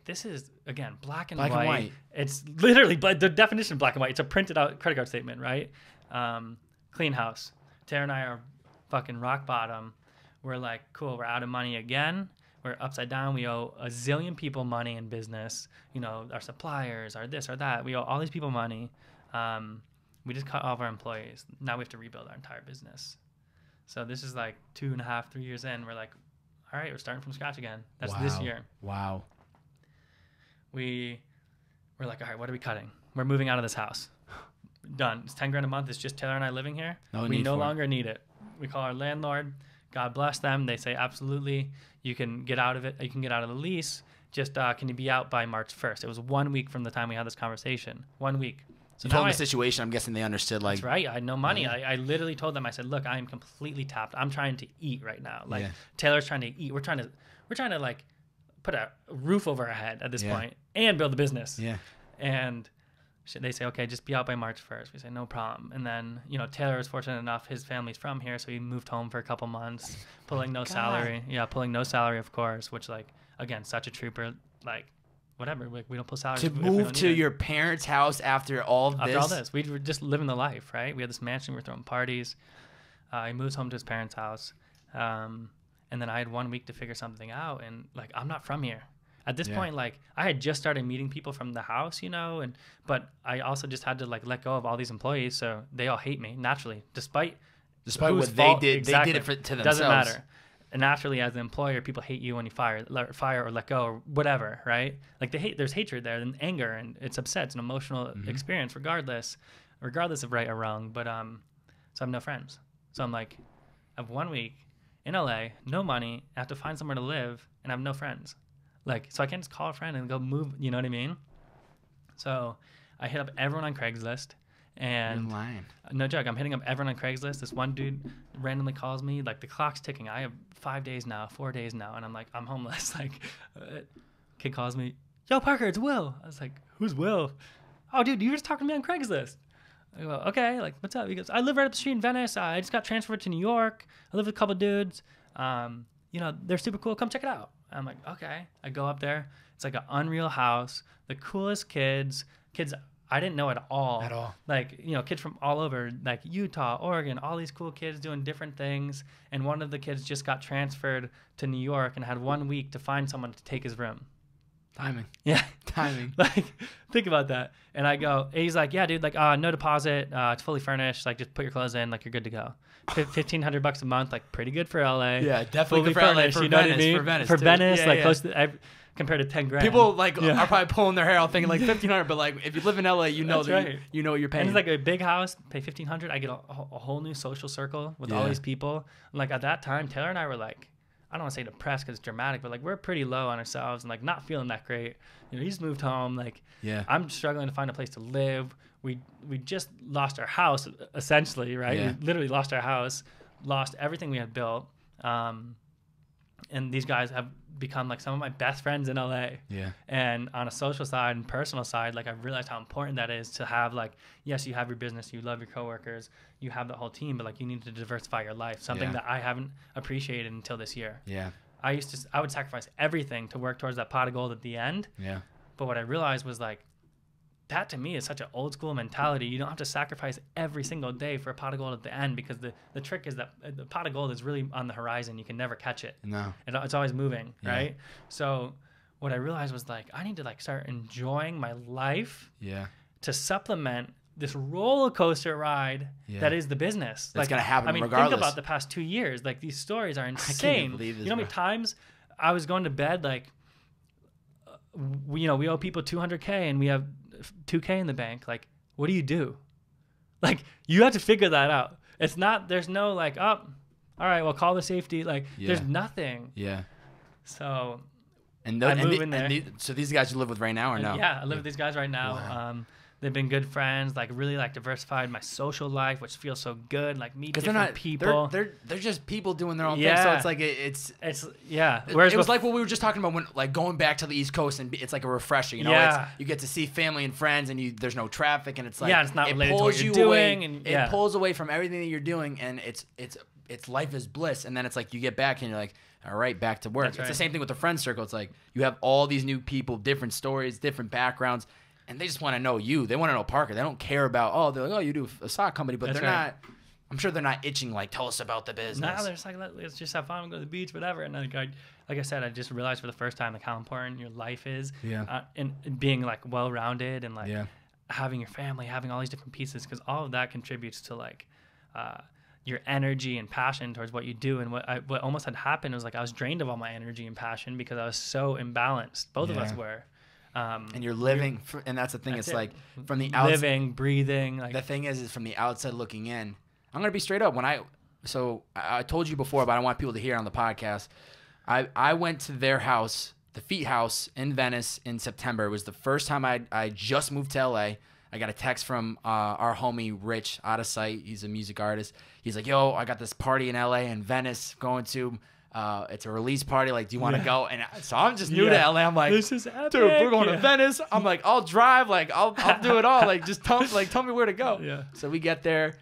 this is, again, black and white. It's literally the definition of black and white. It's a printed out credit card statement, right? Clean house. Tara and I are fucking rock bottom. We're like, cool, we're out of money again. We're upside down. We owe a zillion people money in business. You know, our suppliers, our this or that. We owe all these people money. We just cut off our employees. Now we have to rebuild our entire business. So this is like 2.5, 3 years in. We're like, all right, we're starting from scratch again. That's this year. Wow. We're like, all right, what are we cutting? We're moving out of this house. Done. It's $10,000 a month. It's just Taylor and I living here. We no longer need it. We call our landlord. God bless them. They say, absolutely, you can get out of it. You can get out of the lease. Just can you be out by March 1st? It was 1 week from the time we had this conversation. 1 week. So you told them the situation. I'm guessing they understood. Like, that's right. I had no money. I literally told them. I said, look, I am completely tapped. I'm trying to eat right now. Like Taylor's trying to eat. We're trying to like put a roof over our head at this point and build a business. Yeah. And they say, okay, just be out by March 1st. We say, no problem. And then, you know, Taylor was fortunate enough. His family's from here, so he moved home for a couple months, pulling no salary. Yeah, pulling no salary, of course, which, like, again, such a trooper. Like, whatever. Like, we don't pull salary. To move to your parents' house after all this? After all this. We were just living the life, right? We had this mansion. We were throwing parties. He moves home to his parents' house. And then I had 1 week to figure something out. And, like, I'm not from here. At this point, like, I had just started meeting people from the house, you know, but I also just had to, like, let go of all these employees, so they all hate me, naturally, despite what they did. Exactly. They did it to themselves. Doesn't matter. And naturally, as an employer, people hate you when you fire or let go or whatever, right? Like, there's hatred there and anger, and it's upset. It's an emotional experience regardless of right or wrong. But so I have no friends. So I'm like, I have 1 week in LA, no money, I have to find somewhere to live, and I have no friends. Like, so I can't just call a friend and go move, you know what I mean? So I hit up everyone on Craigslist. And you're lying. No joke, I'm hitting up everyone on Craigslist. This one dude randomly calls me, like, the clock's ticking. I have 4 days now, and I'm like, I'm homeless. Like, kid calls me, yo, Parker, it's Will. I was like, who's Will? Oh, dude, you were just talking to me on Craigslist. I go, okay, like, what's up? He goes, I live right up the street in Venice. I just got transferred to New York. I live with a couple dudes. You know, they're super cool. Come check it out. I'm like, okay. I go up there. It's like an unreal house. The coolest kids I didn't know at all. Like, you know, kids from all over, like Utah, Oregon, all these cool kids doing different things. And one of the kids just got transferred to New York and had 1 week to find someone to take his room. Timing. Yeah. Timing. Like, think about that. And I go, and he's like, yeah, dude, like, no deposit. It's fully furnished. Like, just put your clothes in. Like, you're good to go. $1,500 a month. Like, pretty good for LA. Yeah, definitely Fully good for LA. furnished, For you know what I Venice. mean? For Venice. For too. Venice, Yeah, like, yeah. close to, compared to 10 grand. People like Yeah. are probably pulling their hair out thinking like 1,500, but like if you live in LA, you know That's that right. you know what you're paying. And it's like a big house, pay $1,500. I get a whole new social circle with all Yeah. these people. And like at that time, Taylor and I were like, I don't want to say depressed because it's dramatic, but like we're pretty low on ourselves and like not feeling that great. You know, he's moved home. Like, Yeah. I'm struggling to find a place to live. We just lost our house essentially, right? Yeah. We literally lost our house, lost everything we had built. And these guys have become like some of my best friends in LA. Yeah. And on a social side and personal side, like I've realized how important that is to have like, yes, you have your business, you love your coworkers, you have the whole team, but like you need to diversify your life. Something Yeah. that I haven't appreciated until this year. Yeah. I would sacrifice everything to work towards that pot of gold at the end. Yeah. But what I realized was like, that to me is such an old school mentality. You don't have to sacrifice every single day for a pot of gold at the end, because the trick is that the pot of gold is really on the horizon. You can never catch it. No. It's always moving, Yeah. right? So what I realized was like, I need to like start enjoying my life Yeah. to supplement this roller coaster ride Yeah. that is the business. That's gonna happen I mean, regardless. think about the past 2 years. Like these stories are even insane. believe this, You know how many bro. times I was going to bed like, we owe people 200K and we have 2K in the bank. Like, what do you do? Like, you have to figure that out. It's not, there's no like, oh, all right, well, call the safety. Like, Yeah. there's nothing. Yeah. So, And, I move in there. so these guys you live with right now or no? yeah, I live with these guys right now. Wow. They've been good friends, like really like diversified my social life, which feels so good. Like meet Because different people. They're just people doing their own thing. Yeah. So it's like it's Yeah. it Whereas was like what we were just talking about when like going back to the East Coast, and it's like a refresher, you know. Yeah. You get to see family and friends, and there's no traffic, and it's like Yeah, it's not it related to pulls what you're you doing, away, and- it yeah. pulls away from everything that you're doing, and it's life is bliss. And then it's like you get back and you're like, all right, back to work. That's It's the right. same thing with the friend circle. It's like you have all these new people, different stories, different backgrounds, and they just want to know you. They want to know Parker. They don't care about they're like, oh, you do a sock company, but That's they're right. not. I'm sure they're not itching like, tell us about the business. now they're just like, let's just have fun, go to the beach, whatever. And like I said, I just realized for the first time like how important your life is. Yeah. And being like well-rounded and like Yeah. having your family, having all these different pieces, because all of that contributes to like your energy and passion towards what you do. And what almost had happened was like I was drained of all my energy and passion because I was so imbalanced. Both of us Yeah. were. And you're living, and that's the thing. That's It's it. like from the outside. Living, breathing. Like The thing is from the outside looking in. I'm gonna be straight up. I told you before, but I want people to hear on the podcast. I went to their house, the FEAT house in Venice in September. It was the first time I just moved to LA. I got a text from our homie Rich, out of sight. He's a music artist. He's like, yo, I got this party in LA and Venice going to. It's a release party. Like, do you want to go? And so I'm just new to LA. I'm like, this is epic. dude, we're going to Venice. I'm like, I'll drive. Like, I'll do it all. Like, just tell me where to go. Yeah. So we get there.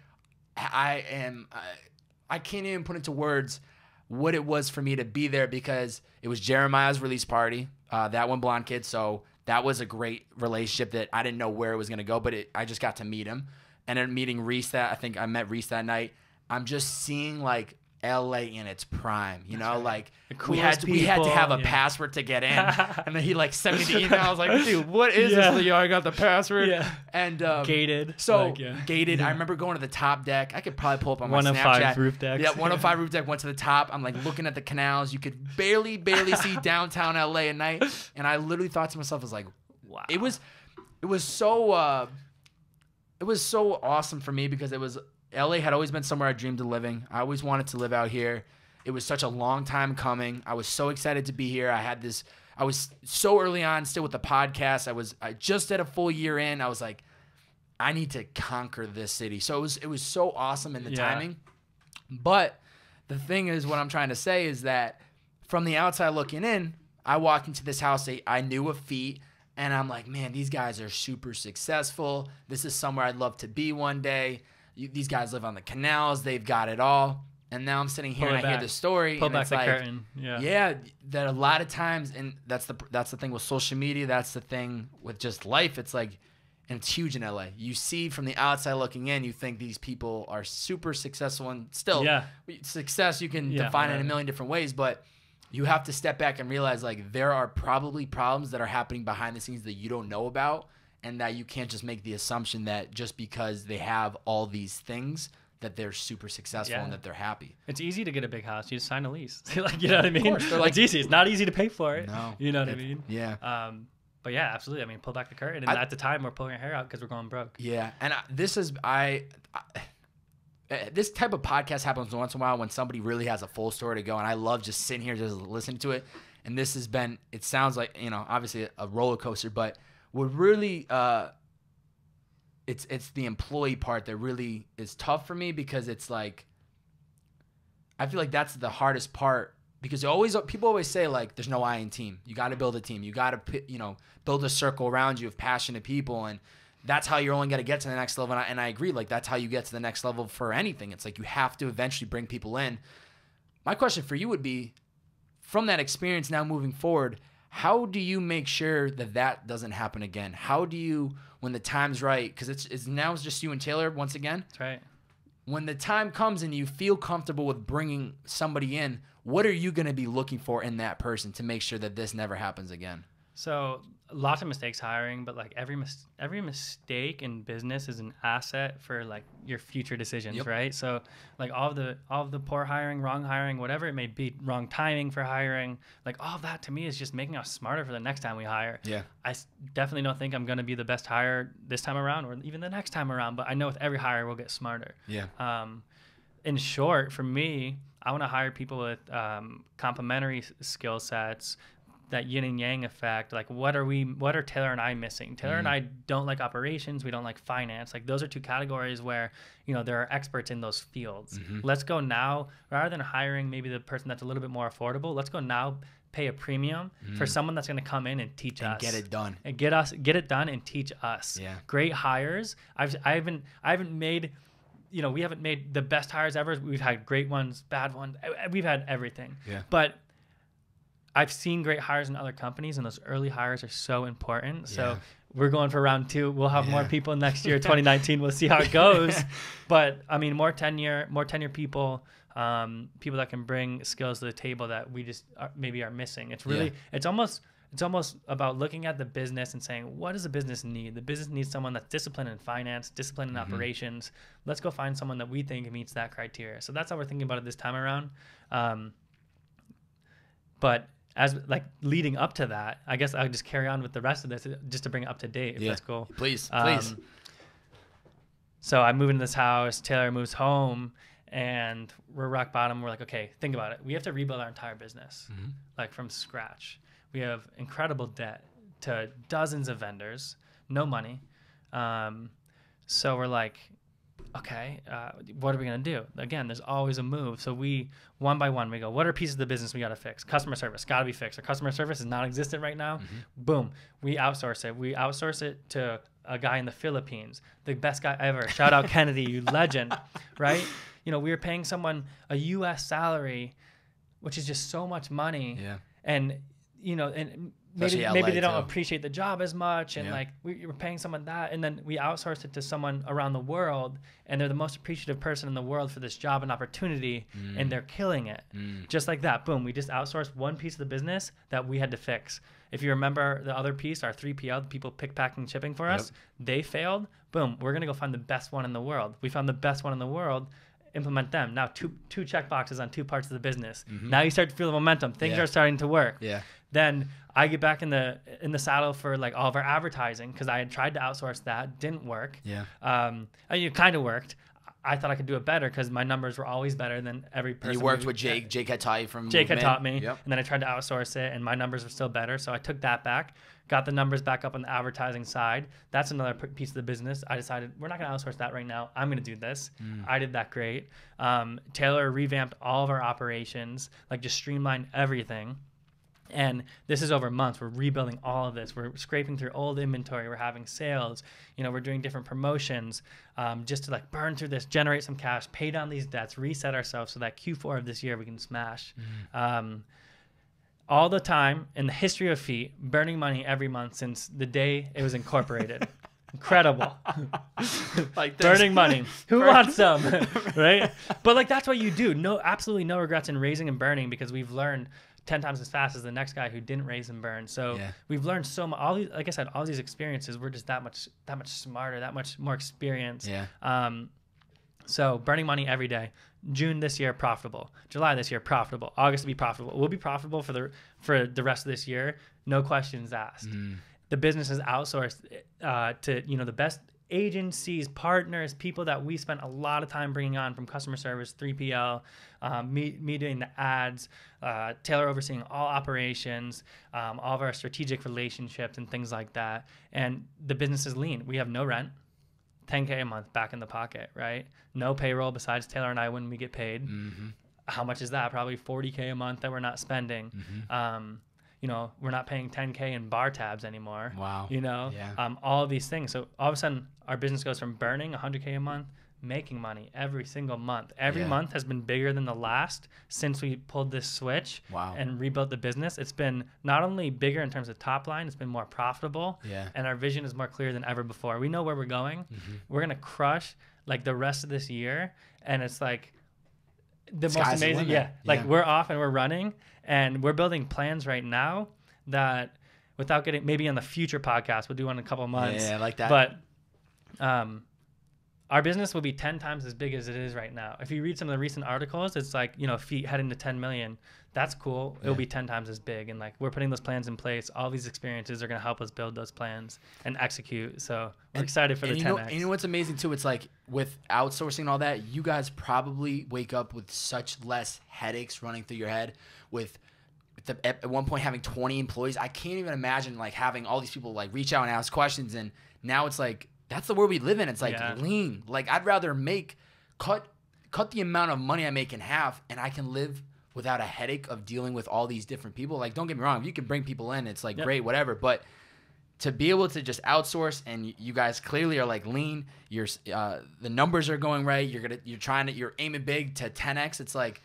I can't even put into words what it was for me to be there, because it was Jeremiah's release party. That one blonde kid. So that was a great relationship that I didn't know where it was going to go, but I just got to meet him. And then meeting Reese I think I met Reese that night. I'm just seeing like LA in its prime, you know, like we had to have a password to get in, and then he like sent me the email. I was like, dude, what is this? Leo? I got the password. Yeah. And Gated. So Like, yeah. gated. I remember going to the top deck. I could probably pull up on my 105 Snapchat. roof decks. Yeah, 105 roof deck. Went to the top. I'm like looking at the canals. You could barely see downtown LA at night. And I literally thought to myself, I was like, Wow. it was so awesome for me, because LA had always been somewhere I dreamed of living. I always wanted to live out here. It was such a long time coming. I was so excited to be here. I was so early on still with the podcast. I just did a full year in. I was like, I need to conquer this city. So it was so awesome in the timing. But the thing is, what I'm trying to say is that from the outside looking in, I walked into this house. I knew of FEAT, and I'm like, man, these guys are super successful. This is somewhere I'd love to be one day. These guys live on the canals. They've got it all. And now I'm sitting here and I hear the story. Pull and back it's the like, curtain. Yeah. yeah, that a lot of times, and that's the thing with social media. That's the thing with just life. It's like, and it's huge in LA. You see from the outside looking in, you think these people are super successful, and still, success you can define in a million different ways. But you have to step back and realize like there are probably problems that are happening behind the scenes that you don't know about, and that you can't just make the assumption that just because they have all these things that they're super successful and that they're happy. It's easy to get a big house. You just sign a lease. Like, you know what I mean? Of course, like, it's easy. It's not easy to pay for it. No. You know what I mean? Yeah. But yeah, absolutely. I mean, pull back the curtain. And at the time, we're pulling our hair out because we're going broke. Yeah. And this type of podcast happens once in a while when somebody really has a full story to go. And I love just sitting here, just listening to it. And this has been, it sounds like, you know, obviously a roller coaster, but what really, it's the employee part that really is tough for me, because it's like, I feel like that's the hardest part, because people always say like, there's no I in team. You got to build a team. You got to, you know, build a circle around you of passionate people. And that's how you're only going to get to the next level. And I agree. Like, that's how you get to the next level for anything. It's like, you have to eventually bring people in. My question for you would be, from that experience now moving forward, how do you make sure that doesn't happen again? How do you, when the time's right, because it's just you and Taylor once again. That's right. When the time comes and you feel comfortable with bringing somebody in, what are you going to be looking for in that person to make sure that this never happens again? So lots of mistakes hiring, but like every mistake in business is an asset for like your future decisions, right? So like all of the poor hiring, wrong hiring, whatever it may be, wrong timing for hiring, like all of that to me is just making us smarter for the next time we hire. Yeah. I definitely don't think I'm going to be the best hire this time around or even the next time around, but I know with every hire we'll get smarter. Yeah. In short, for me, I want to hire people with complementary skill sets, that yin and yang effect. Like, what are Taylor and I missing? Taylor and I don't like operations. We don't like finance. Like, those are two categories where, you know, there are experts in those fields. Let's go now, rather than hiring maybe the person that's a little bit more affordable, let's go now pay a premium for someone that's going to come in and teach us. Get it done. And get it done and teach us. Yeah. Great hires. I haven't made, you know, we haven't made the best hires ever. We've had great ones, bad ones. We've had everything. Yeah. But I've seen great hires in other companies, and those early hires are so important. So we're going for round 2. We'll have more people next year, 2019. We'll see how it goes. But I mean, more tenure people, people that can bring skills to the table that we just maybe are missing. It's really, it's almost about looking at the business and saying, what does the business need? The business needs someone that's disciplined in finance, disciplined in operations. Let's go find someone that we think meets that criteria. So that's how we're thinking about it this time around. But as like leading up to that, I guess I'll just carry on with the rest of this just to bring it up to date. If that's cool. Please. So I move into this house, Taylor moves home, and we're rock bottom. We're like, okay, think about it. We have to rebuild our entire business, like from scratch. We have incredible debt to dozens of vendors, no money. So we're like, okay, what are we going to do? Again, there's always a move. So we, one by one, we go, what are pieces of the business we got to fix? Customer service, got to be fixed. Our customer service is non-existent right now. Boom. We outsource it. We outsource it to a guy in the Philippines, the best guy ever. Shout out Kennedy, you legend, right? You know, we were paying someone a U.S. salary, which is just so much money. Yeah. And, you know, and maybe they don't appreciate the job as much, and like we were paying someone that, and then we outsourced it to someone around the world, and they're the most appreciative person in the world for this job and opportunity, and they're killing it. Just like that, boom, we just outsourced one piece of the business that we had to fix. If you remember the other piece, our 3PL, the people pick, packing, shipping for us, they failed. Boom, we're gonna go find the best one in the world. We found the best one in the world. Implement them. Now two check boxes on 2 parts of the business. Now you start to feel the momentum. Things are starting to work. Then I get back in the saddle for like all of our advertising, because I had tried to outsource that, didn't work. It kind of worked. I thought I could do it better because my numbers were always better than every person. And you worked with Jake. Jake had taught you from Jake had taught me, Yep. and then I tried to outsource it, and my numbers were still better. So I took that back, got the numbers back up on the advertising side. That's another piece of the business. I decided we're not going to outsource that right now. I'm going to do this. I did that great. Taylor revamped all of our operations, like just streamlined everything. And this is over months. We're rebuilding all of this. We're scraping through old inventory. We're having sales. You know, we're doing different promotions just to like burn through this, generate some cash, pay down these debts, reset ourselves so that Q4 of this year we can smash. All the time in the history of FEAT, burning money every month since the day it was incorporated. Incredible. Like burning money. Who wants some? Right? But like that's what you do. No, absolutely no regrets in raising and burning, because we've learned 10 times as fast as the next guy who didn't raise and burn. So Yeah. we've learned so much. All these, like I said, all these experiences, we're just that much smarter, that much more experienced. Yeah. So burning money every day. June this year, profitable. July this year, profitable. August will be profitable. We'll be profitable for the rest of this year. No questions asked. The business is outsourced to, you know, the best agencies, partners, people that we spent a lot of time bringing on, from customer service, 3PL, me doing the ads, Taylor overseeing all operations, all of our strategic relationships and things like that. And the business is lean. We have no rent. $10K a month back in the pocket, right? No payroll besides Taylor and I when we get paid. How much is that? Probably $40K a month that we're not spending. You know, we're not paying $10K in bar tabs anymore. Wow. You know, all of these things. So all of a sudden, our business goes from burning $100K a month, making money every single month. Every month has been bigger than the last since we pulled this switch and rebuilt the business. It's been not only bigger in terms of top line, it's been more profitable. And our vision is more clear than ever before. We know where we're going. We're going to crush like the rest of this year. And it's like the most amazing. Like we're off and we're running, and we're building plans right now that, without getting, maybe on the future podcast, we'll do one in a couple of months. Yeah, like that. But our business will be 10 times as big as it is right now. If you read some of the recent articles, it's like, you know, FEAT heading to 10 million. That's cool. It'll be 10 times as big. And like, we're putting those plans in place. All these experiences are going to help us build those plans and execute. So we're excited for the 10X. And you know what's amazing too? It's like, with outsourcing and all that, you guys probably wake up with such less headaches running through your head with at one point having 20 employees. I can't even imagine like having all these people like reach out and ask questions. And now it's like, that's the world we live in. It's like lean. Like, I'd rather cut the amount of money I make in half, and I can live without a headache of dealing with all these different people. Like, don't get me wrong, if you can bring people in, it's like great, whatever. But to be able to just outsource, and you guys clearly are like lean. You're the numbers are going right. You're aiming big to 10x. It's like,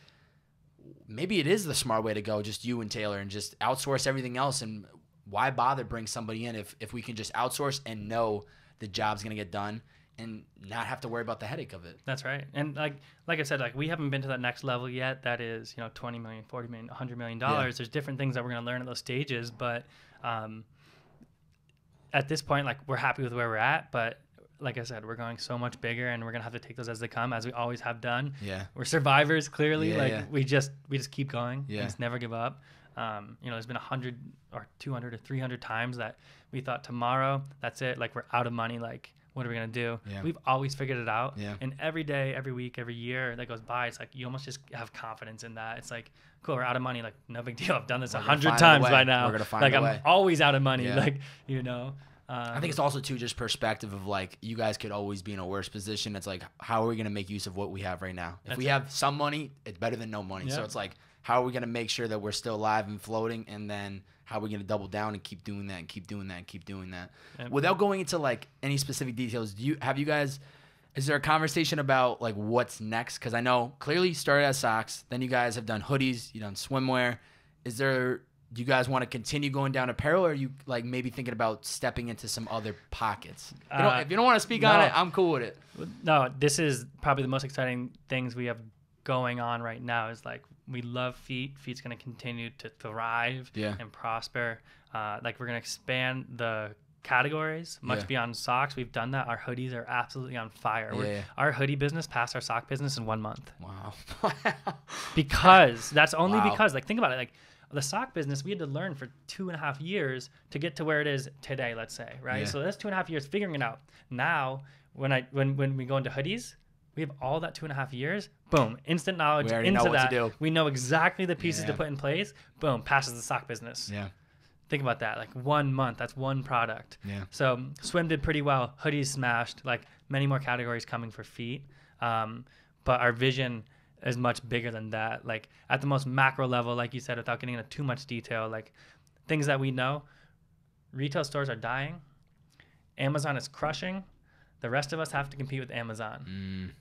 maybe it is the smart way to go, just you and Taylor, and just outsource everything else. And why bother bring somebody in if we can just outsource and know the job's gonna get done and not have to worry about the headache of it. That's right. And like I said, like, we haven't been to that next level yet. That is, you know, 20 million, 40 million, $100 million. There's different things that we're gonna learn at those stages, but at this point, like, we're happy with where we're at. But like I said, we're going so much bigger, and we're gonna have to take those as they come, as we always have done. We're survivors, clearly. We just keep going. And just never give up. You know, there's been 100 or 200 or 300 times that we thought, tomorrow, that's it. Like, we're out of money. Like, what are we going to do? We've always figured it out. And every day, every week, every year that goes by, it's like, you almost just have confidence in that. It's like, cool, we're out of money. Like, no big deal. I've done this 100 times by now. We're going to find like, a I'm way. always out of money. Like, you know. I think it's also, too, just perspective of, like, you guys could always be in a worse position. It's like, how are we going to make use of what we have right now? If we have some money, it's better than no money. So it's like, how are we going to make sure that we're still alive and floating? And then how are we going to double down and keep doing that and keep doing that and keep doing that? Without going into like any specific details, is there a conversation about like what's next? Because I know clearly you started as socks, then you guys have done hoodies, you've done swimwear. Do you guys want to continue going down apparel, or are you like maybe thinking about stepping into some other pockets? If you don't want to speak on it, I'm cool with it. No, this is probably the most exciting things we have going on right now. Is like, we love FEAT. FEAT's going to continue to thrive and prosper. Like, we're going to expand the categories much beyond socks. We've done that. Our hoodies are absolutely on fire. Our hoodie business passed our sock business in 1 month. Wow. Because that's only because, like, think about it. Like, the sock business, we had to learn for 2.5 years to get to where it is today, let's say, right? So that's 2.5 years figuring it out. Now, when we go into hoodies, we have all that 2.5 years. Boom, instant knowledge into that. We know exactly the pieces to put in place. Boom, passes the sock business. Think about that. Like, 1 month, that's one product. So swim did pretty well. Hoodies smashed. Like, many more categories coming for FEAT. But our vision is much bigger than that. Like, at the most macro level, like you said, without getting into too much detail, like, things that we know, retail stores are dying. Amazon is crushing. The rest of us have to compete with Amazon.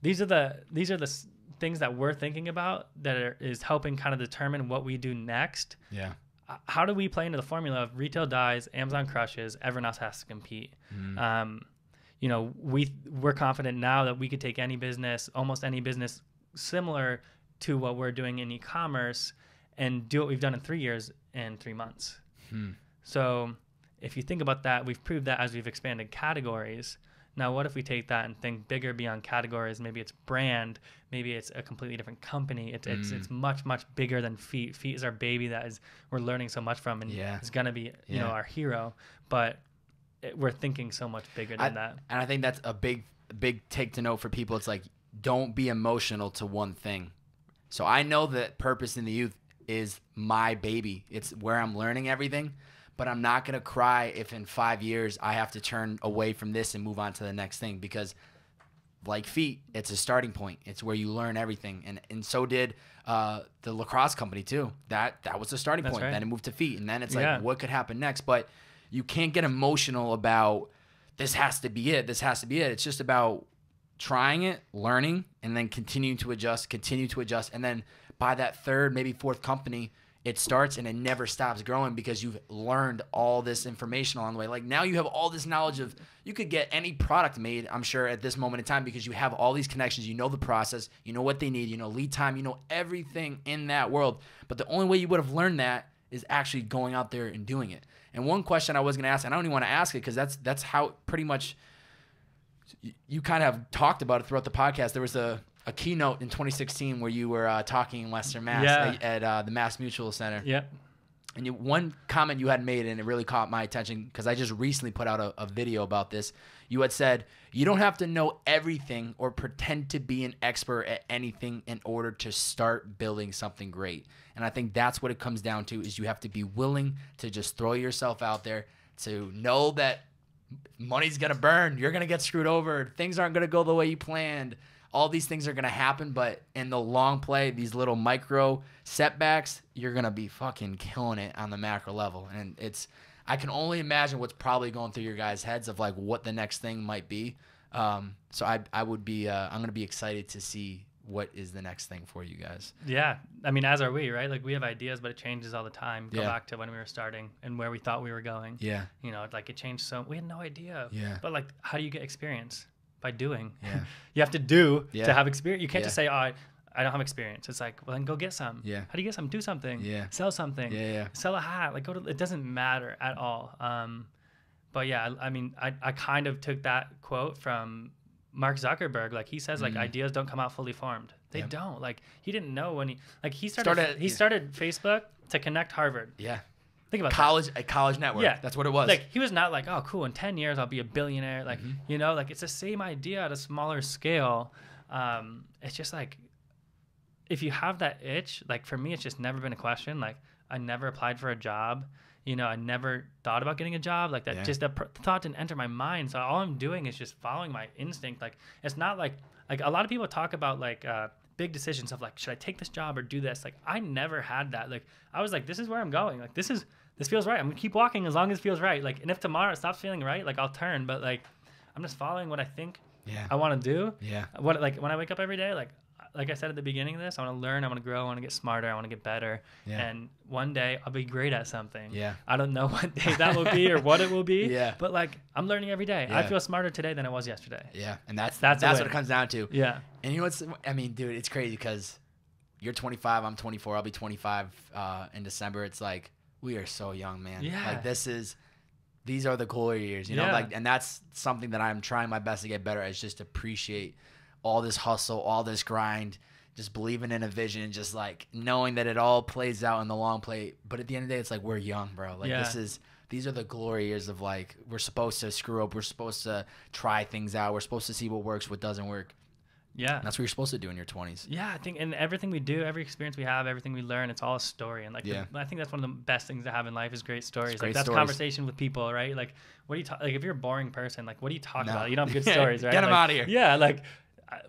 These are the things that we're thinking about that is helping kind of determine what we do next. How do we play into the formula of retail dies, Amazon crushes, everyone else has to compete? You know, we're confident now that we could take any business, almost any business similar to what we're doing in e-commerce, and do what we've done in 3 years in 3 months. So if you think about that, we've proved that as we've expanded categories. Now, what if we take that and think bigger beyond categories? Maybe it's brand. Maybe it's a completely different company. It's much, much bigger than FEAT. FEAT is our baby that we're learning so much from, and it's going to be, you know, our hero. But we're thinking so much bigger than that. And I think that's a big take to note for people. It's like, don't be emotional to one thing. So I know that Purpose in the Youth is my baby. It's where I'm learning everything. But I'm not going to cry if in 5 years I have to turn away from this and move on to the next thing, because like FEAT, it's a starting point. It's where you learn everything. And so did the lacrosse company too. That was the starting point. Right. Then it moved to FEAT. And then it's like, what could happen next? But you can't get emotional about this has to be it. This has to be it. It's just about trying it, learning, and then continue to adjust. And then by that third, maybe fourth company, it starts and it never stops growing because you've learned all this information along the way. Like now you have all this knowledge of, you could get any product made, I'm sure, at this moment in time, because you have all these connections. You know the process, you know what they need, you know lead time, you know everything in that world. But the only way you would have learned that is actually going out there and doing it. And one question I was going to ask, and I don't even want to ask it because that's how pretty much you kind of have talked about it throughout the podcast. There was a keynote in 2016 where you were talking in Western Mass at the Mass Mutual Center. Yep. And one comment you had made, and it really caught my attention because I just recently put out a video about this. You had said, you don't have to know everything or pretend to be an expert at anything in order to start building something great. And I think that's what it comes down to, is you have to be willing to just throw yourself out there, to know that money's going to burn. You're going to get screwed over. Things aren't going to go the way you planned. All these things are going to happen, but in the long play, these little micro setbacks, you're going to be fucking killing it on the macro level. And I can only imagine what's probably going through your guys' heads of like what the next thing might be. So I would be, I'm going to be excited to see what is the next thing for you guys. Yeah. I mean, as are we, right? Like we have ideas, but it changes all the time. Go back to when we were starting and where we thought we were going. Yeah. You know, like it changed. So we had no idea. Yeah. But like, how do you get experience? By doing. Yeah. You have to do to have experience. You can't just say, oh, I don't have experience. It's like, well, then go get some. Yeah. How do you get some? Do something. Yeah. Sell something. Yeah. Sell a hat. Like it doesn't matter at all. But yeah, I mean, I kind of took that quote from Mark Zuckerberg. Like he says, like ideas don't come out fully formed. They don't. Like he didn't know when he started Facebook to connect Harvard. Yeah. Think about a college network. Yeah. That's what it was. Like he was not like, oh, cool, in 10 years I'll be a billionaire. Like, you know, like it's the same idea at a smaller scale. It's just like, if you have that itch, like for me, it's just never been a question. Like I never applied for a job. You know, I never thought about getting a job like that. Just that thought didn't enter my mind. So all I'm doing is just following my instinct. Like it's not like a lot of people talk about like big decisions of like, should I take this job or do this? Like I never had that. Like I was like, this is where I'm going. Like this feels right. I'm gonna keep walking as long as it feels right. Like, and if tomorrow it stops feeling right, like I'll turn. But like, I'm just following what I think I want to do. Yeah. What like when I wake up every day, like I said at the beginning of this, I want to learn, I want to grow, I want to get smarter, I want to get better. Yeah. And one day I'll be great at something. Yeah. I don't know what day that will be or what it will be. Yeah. But like I'm learning every day. Yeah. I feel smarter today than I was yesterday. Yeah. And that's what it comes down to. Yeah. And you know I mean, dude, it's crazy because you're 25, I'm 24, I'll be 25 in December. It's like we are so young, man. Yeah. Like these are the glory years, you know, like, and that's something that I'm trying my best to get better at, is just appreciate all this hustle, all this grind, just believing in a vision, just like knowing that it all plays out in the long play. But at the end of the day, it's like, we're young, bro. Like these are the glory years of like, we're supposed to screw up. We're supposed to try things out. We're supposed to see what works, what doesn't work. Yeah. And that's what you're supposed to do in your 20s. Yeah. I think, and everything we do, every experience we have, everything we learn, it's all a story. And like, I think that's one of the best things to have in life is great stories. Like that's conversation with people, right? Like, what do you talk, like if you're a boring person, like what do you talk about? You don't have good stories, right? Get them out of here. Yeah. Like,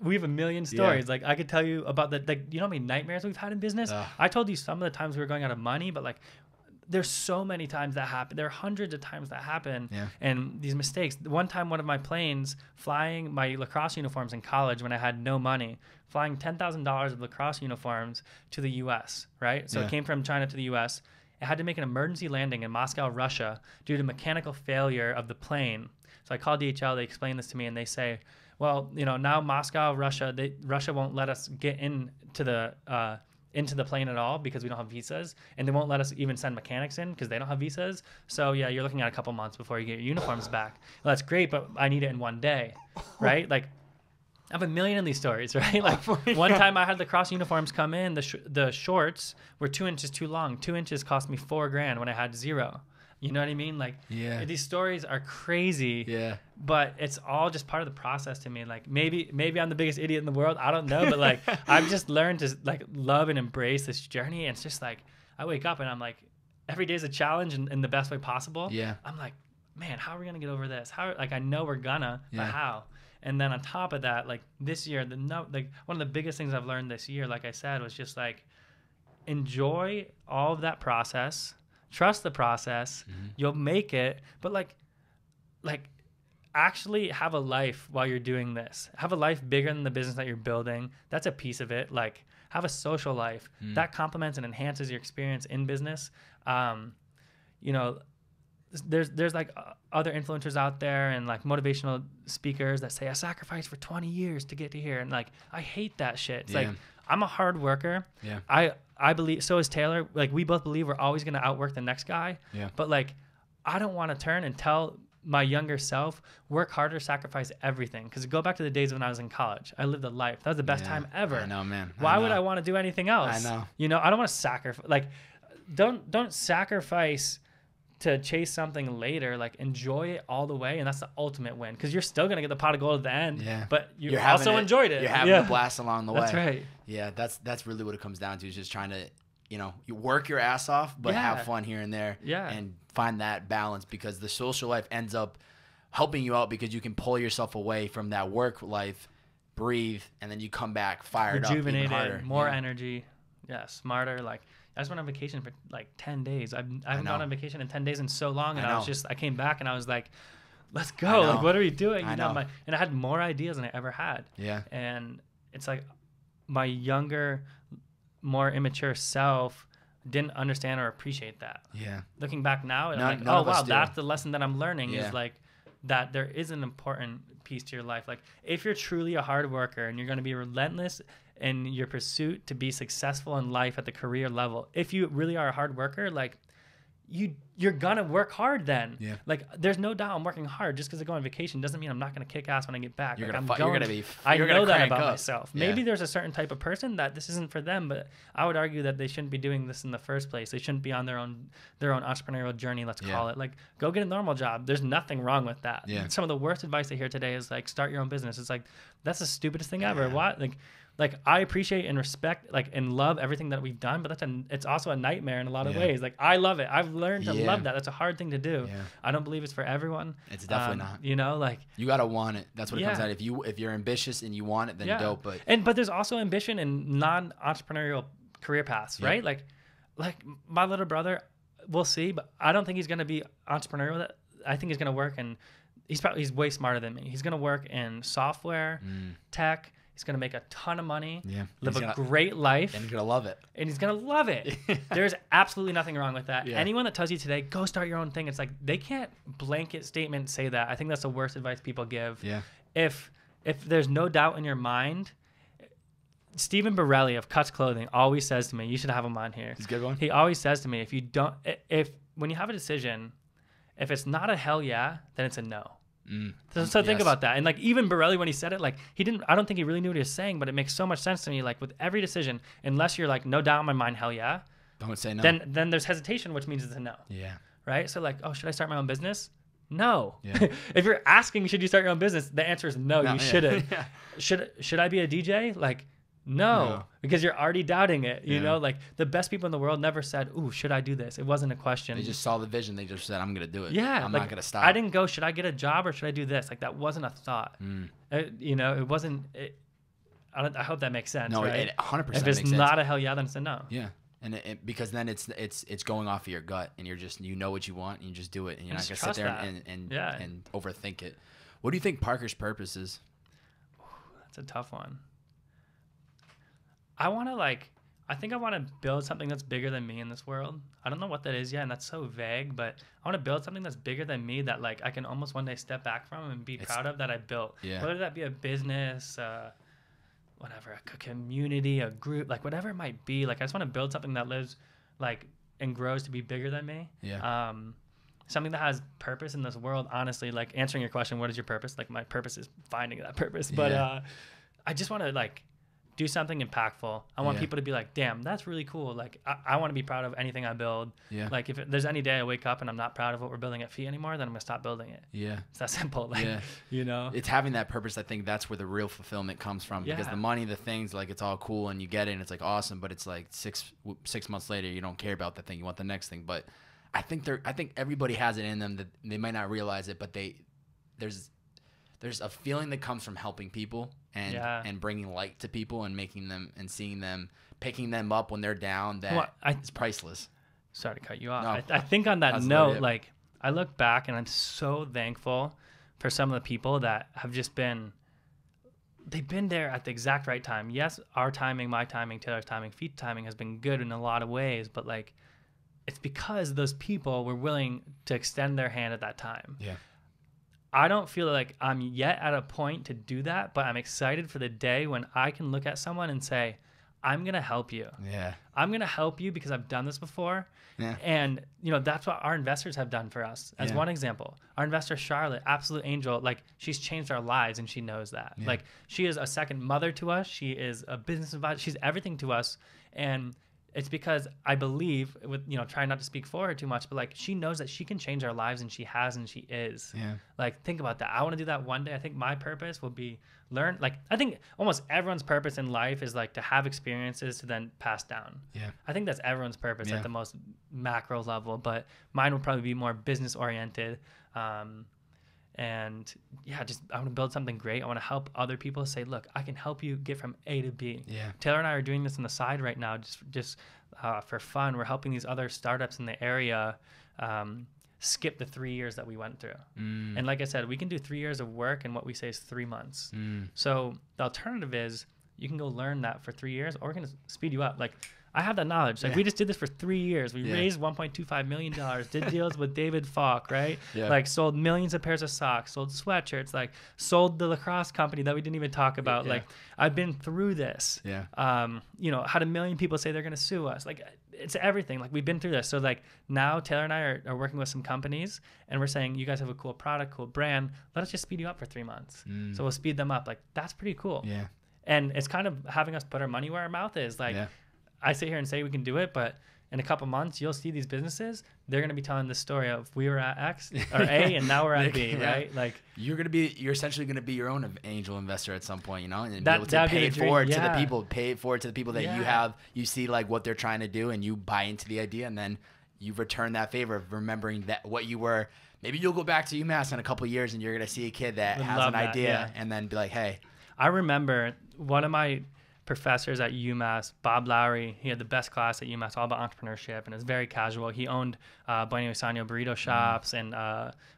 we have a million stories. Yeah. Like I could tell you about you know how many nightmares we've had in business? I told you some of the times we were going out of money, but like there's so many times that happen. There are hundreds of times that happen. Yeah. And these mistakes. One time, one of my planes flying my lacrosse uniforms in college when I had no money, flying $10,000 of lacrosse uniforms to the U.S., right? So it came from China to the U.S. It had to make an emergency landing in Moscow, Russia, due to mechanical failure of the plane. So I called DHL. They explained this to me, and they say, well, you know, now Moscow, Russia won't let us get into the into the plane at all because we don't have visas, and they won't let us even send mechanics in because they don't have visas. So yeah, you're looking at a couple months before you get your uniforms back. Well, that's great, but I need it in one day, right? Like, I have a million of these stories, right? Like one time I had lacrosse uniforms come in, the shorts were 2 inches too long. 2 inches cost me $4,000 when I had 0. You know what I mean? Like, these stories are crazy. Yeah. But it's all just part of the process to me. Like, maybe I'm the biggest idiot in the world. I don't know. But like, I've just learned to like love and embrace this journey. And it's just like, I wake up and I'm like, every day is a challenge in the best way possible. Yeah. I'm like, man, how are we gonna get over this? How, like, I know we're gonna, but how? And then on top of that, like this year, like one of the biggest things I've learned this year, like I said, was just like enjoy all of that process. Trust the process. You'll make it, but like actually have a life while you're doing this. Have a life bigger than the business that you're building. That's a piece of it. Like, have a social life that complements and enhances your experience in business. You know, there's like other influencers out there and like motivational speakers that say I sacrificed for 20 years to get to here, and like I hate that shit. It's like, I'm a hard worker. Yeah. I believe, so is Taylor. Like, we both believe we're always going to outwork the next guy. Yeah. But like, I don't want to turn and tell my younger self, work harder, sacrifice everything. Because go back to the days when I was in college. I lived a life. That was the best time ever. I know, man. Why would I want to do anything else? I know. You know, I don't want to sacrifice. Like, don't sacrifice to chase something later. Like, enjoy it all the way, and that's the ultimate win. Because you're still gonna get the pot of gold at the end. Yeah. But you're also enjoyed it. You're having a blast along the way. That's right. Yeah, that's really what it comes down to. Is just trying to, you know, you work your ass off, but have fun here and there. Yeah. And find that balance, because the social life ends up helping you out because you can pull yourself away from that work life, breathe, and then you come back fired up, even harder. More energy. Yeah, smarter. Like, I just went on vacation for like 10 days. I haven't gone on vacation in 10 days in so long. And I came back and I was like, let's go. Like, what are we doing? You know, and I had more ideas than I ever had. Yeah. And it's like my younger, more immature self didn't understand or appreciate that. Yeah. Looking back now, I'm like, oh, wow, that's the lesson that I'm learning is like that there is an important piece to your life. Like, if you're truly a hard worker and you're going to be relentless in your pursuit to be successful in life at the career level, if you really are a hard worker, like you're gonna work hard then. Yeah. Like, there's no doubt I'm working hard. Just because I go on vacation doesn't mean I'm not gonna kick ass when I get back. I know that about myself. Yeah. Maybe there's a certain type of person that this isn't for them, but I would argue that they shouldn't be doing this in the first place. They shouldn't be on their own entrepreneurial journey, let's call it. Like, go get a normal job. There's nothing wrong with that. Yeah. Some of the worst advice I hear today is like, start your own business. It's like, that's the stupidest thing ever. What? Like I appreciate and respect, like, and love everything that we've done, but it's also a nightmare in a lot of ways. Like, I love it. I've learned to love that. That's a hard thing to do. Yeah. I don't believe it's for everyone. It's definitely not. You know, like, you gotta want it. That's what it comes out. If you're ambitious and you want it, then dope. But there's also ambition in non-entrepreneurial career paths, right? Like my little brother, we'll see, but I don't think he's gonna be entrepreneurial. I think he's gonna work, and he's way smarter than me. He's gonna work in software, tech. He's going to make a ton of money, live a great life. And he's going to love it. And he's going to love it. There's absolutely nothing wrong with that. Yeah. Anyone that tells you today, go start your own thing, it's like, they can't blanket statement say that. I think that's the worst advice people give. Yeah. If there's no doubt in your mind, Stephen Borelli of Cuts Clothing always says to me, you should have him on here. He's a good one. He always says to me, when you have a decision, if it's not a hell yeah, then it's a no. So think about that. And like, even Borelli, when he said it, like, I don't think he really knew what he was saying, but it makes so much sense to me. Like, with every decision, unless you're like, no doubt in my mind, hell yeah, don't say no. Then there's hesitation, which means it's a no. Yeah. Right. So like, oh, should I start my own business? No. Yeah. If you're asking, should you start your own business? The answer is no. You shouldn't. Should I be a DJ? Like, no, because you're already doubting it. You know, like, the best people in the world never said, ooh, should I do this? It wasn't a question. They just saw the vision. They just said, I'm going to do it. Yeah. I'm not going to stop. I didn't go, should I get a job or should I do this? Like, that wasn't a thought. You know, it wasn't. I hope that makes sense. No, right? it 100% makes sense. If it's not a hell yeah, then it's a no. Yeah. And because then it's going off of your gut, and you're just, you know what you want, and you just do it, and you're not going to sit there and overthink it. What do you think Parker's purpose is? That's a tough one. I want to build something that's bigger than me in this world. I don't know what that is yet, and that's so vague, but I want to build something that's bigger than me that, like, I can almost one day step back from and be proud of that I built. Yeah. Whether that be a business, whatever, a community, a group, like whatever it might be. Like I just want to build something that lives like and grows to be bigger than me. Yeah. Something that has purpose in this world. Honestly, like answering your question, what is your purpose? Like my purpose is finding that purpose. But I just want to like do something impactful. I want people to be like, damn, that's really cool. Like I want to be proud of anything I build. Yeah. Like if there's any day I wake up and I'm not proud of what we're building at FEAT anymore, then I'm gonna stop building it. Yeah. It's that simple. Like, you know, it's having that purpose. I think that's where the real fulfillment comes from, because the money, the things, like it's all cool and you get it and it's like awesome, but it's like six months later, you don't care about that thing. You want the next thing. But I think everybody has it in them that they might not realize it, but there's a feeling that comes from helping people and bringing light to people and making them and seeing them, picking them up when they're down. It's priceless. Sorry to cut you off. No, I think on that note, like I look back and I'm so thankful for some of the people that have just they've been there at the exact right time. Yes, our timing, my timing, Taylor's timing, FEAT timing has been good in a lot of ways, but like it's because those people were willing to extend their hand at that time. Yeah. I don't feel like I'm yet at a point to do that, but I'm excited for the day when I can look at someone and say, I'm going to help you. Yeah. I'm going to help you because I've done this before. Yeah. And, you know, that's what our investors have done for us. As one example, our investor, Charlotte, absolute angel, like she's changed our lives and she knows that. Yeah. Like she is a second mother to us. She is a business advisor. She's everything to us. And it's because I believe, with, you know, trying not to speak for her too much, but like she knows that she can change our lives and she has and she is. Yeah. Like think about that. I want to do that one day. I think my purpose will be learn. Like I think almost everyone's purpose in life is like to have experiences to then pass down. Yeah. I think that's everyone's purpose at the most macro level, but mine will probably be more business oriented. And yeah, just I want to build something great. I want to help other people say, look, I can help you get from A to B. Yeah. Taylor and I are doing this on the side right now, just for fun. We're helping these other startups in the area skip the 3 years that we went through. And like I said, we can do 3 years of work in what we say is 3 months. So the alternative is you can go learn that for 3 years, or we can speed you up. Like I have that knowledge. Like we just did this for 3 years. We raised $1.25 million, did deals with David Falk, right? Yeah. Like sold millions of pairs of socks, sold sweatshirts, like sold the lacrosse company that we didn't even talk about. Yeah. Like I've been through this. Yeah. You know, had 1 million people say they're going to sue us. Like it's everything. Like we've been through this. So like now Taylor and I are working with some companies and we're saying, you guys have a cool product, cool brand. Let us just speed you up for 3 months. So we'll speed them up. Like that's pretty cool. Yeah. And it's kind of having us put our money where our mouth is. Like, I sit here and say we can do it, but in a couple months, you'll see these businesses. They're going to be telling the story of we were at X or A and now we're at B, right? Like you're essentially going to be your own angel investor at some point, you know, and be able to pay it forward to the people that you see like what they're trying to do and you buy into the idea and then you return that favor of remembering that what you were. Maybe you'll go back to UMass in a couple of years and you're going to see a kid that has an idea and then be like, hey. I remember one of my professors at UMass, Bobbbaaaay, he had the best class at UMass, all about entrepreneurship, and it was very casual. He owned Bueno Sanyo burrito shops and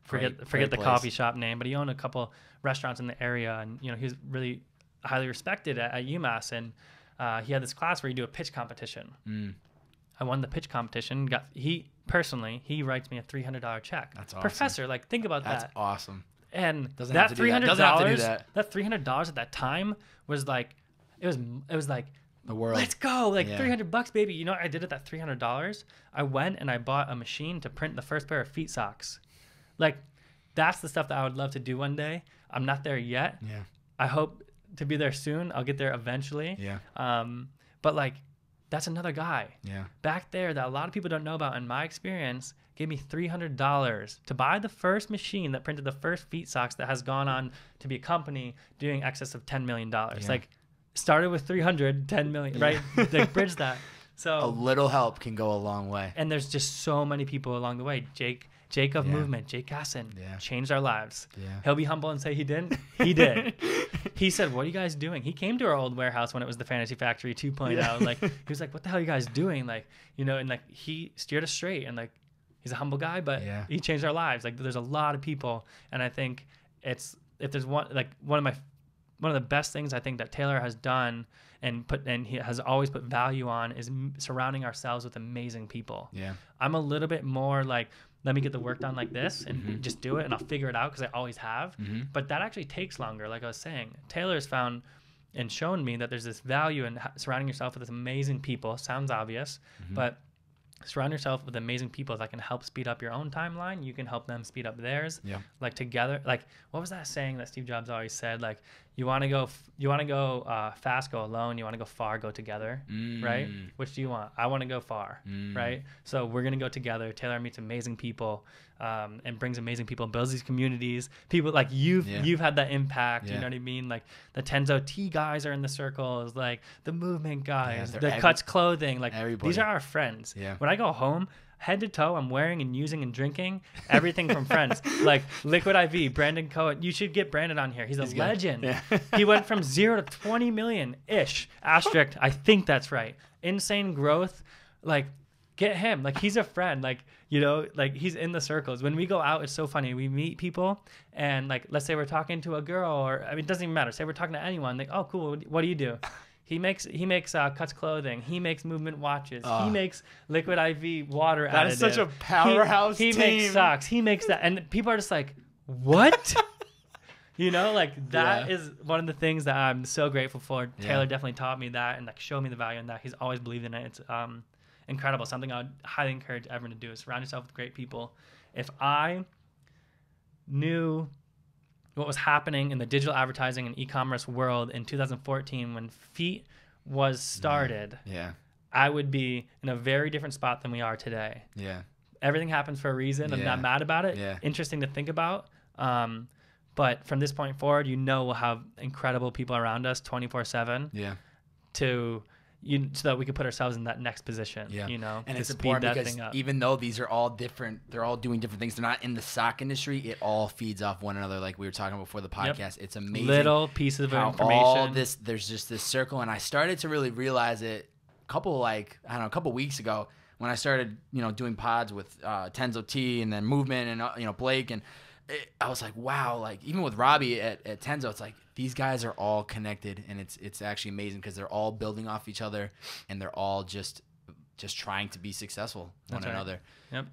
forget the coffee shop name, but he owned a couple restaurants in the area, and you know he was really highly respected at UMass, and he had this class where you do a pitch competition. I won the pitch competition. He writes me a $300 check. That's awesome. Professor, like think about that. That's awesome. And that $300, that $300 at that time was like. It was like the world. Let's go, like $300, baby. You know what I did at that $300? I went and I bought a machine to print the first pair of FEAT socks. Like that's the stuff that I would love to do one day. I'm not there yet. Yeah. I hope to be there soon. I'll get there eventually. Yeah. But like that's another guy. Yeah. Back there that a lot of people don't know about. In my experience, gave me $300 to buy the first machine that printed the first FEAT socks that has gone on to be a company doing excess of $10 million. Yeah. Like. Started with 10 million, right? Like bridge that. So a little help can go a long way. And there's just so many people along the way. Jake of Movement, Jake Casson, changed our lives. Yeah. He'll be humble and say he didn't. He did. He said, "What are you guys doing?" He came to our old warehouse when it was the Fantasy Factory 2.0. Yeah. Like he was like, "What the hell are you guys doing?" Like you know, and like he steered us straight. And like he's a humble guy, but he changed our lives. Like there's a lot of people, and I think if there's one of the best things I think that Taylor has done and he has always put value on is surrounding ourselves with amazing people. Yeah. I'm a little bit more like, let me get the work done like this and just do it and I'll figure it out because I always have. But that actually takes longer. Like I was saying, Taylor's found and shown me that there's this value in surrounding yourself with this amazing people. Sounds obvious, but surround yourself with amazing people that can help speed up your own timeline. You can help them speed up theirs. Yeah. Like together, like what was that saying that Steve Jobs always said? Like you want to go fast, go alone. You want to go far, go together. Right? Which do you want? I want to go far. Right? So we're going to go together. Taylor meets amazing people, and brings amazing people, builds these communities. People like you've had that impact. You know what I mean? Like the Tenzo T guys are in the circles, like the movement guys, the Cuts clothing, like everybody. These are our friends. Yeah. When I go home, head to toe, I'm wearing and using and drinking everything from friends. Like Liquid IV, Brandon Cohen. You should get Brandon on here. He's a legend. Yeah. He went from 0 to 20 million-ish. Asterisk, I think that's right. Insane growth. Like, get him. Like, he's a friend. Like, you know, like he's in the circles. When we go out, it's so funny. We meet people and like, let's say we're talking to a girl or, I mean, it doesn't even matter. Say we're talking to anyone. Like, oh, cool. What do you do? He makes Cuts clothing. He makes movement watches. He makes Liquid IV water That additive. is such a powerhouse He team. makes socks. He makes that. And people are just like, what? You know, like that is one of the things that I'm so grateful for. Taylor definitely taught me that and like showed me the value in that. He's always believed in it. It's incredible. Something I would highly encourage everyone to do is surround yourself with great people. If I knew what was happening in the digital advertising and e-commerce world in 2014 when FEAT was started, I would be in a very different spot than we are today. Yeah. Everything happens for a reason. I'm not mad about it. Interesting to think about. But from this point forward, you know, we'll have incredible people around us 24/7 so that we could put ourselves in that next position, you know, and to it's speed important that because thing up. even though these are all different, they're all doing different things. They're not in the sock industry. It all feeds off one another. Like we were talking before the podcast, it's amazing. Little pieces of how information. All this, there's just this circle, and I started to really realize it a couple weeks ago when I started, you know, doing pods with Tenzo T and then Movement and you know Blake, and I was like, wow, like even with Robbie at Tenzo, it's like these guys are all connected, and it's actually amazing because they're all building off each other, and they're all just trying to be successful one another. Yep.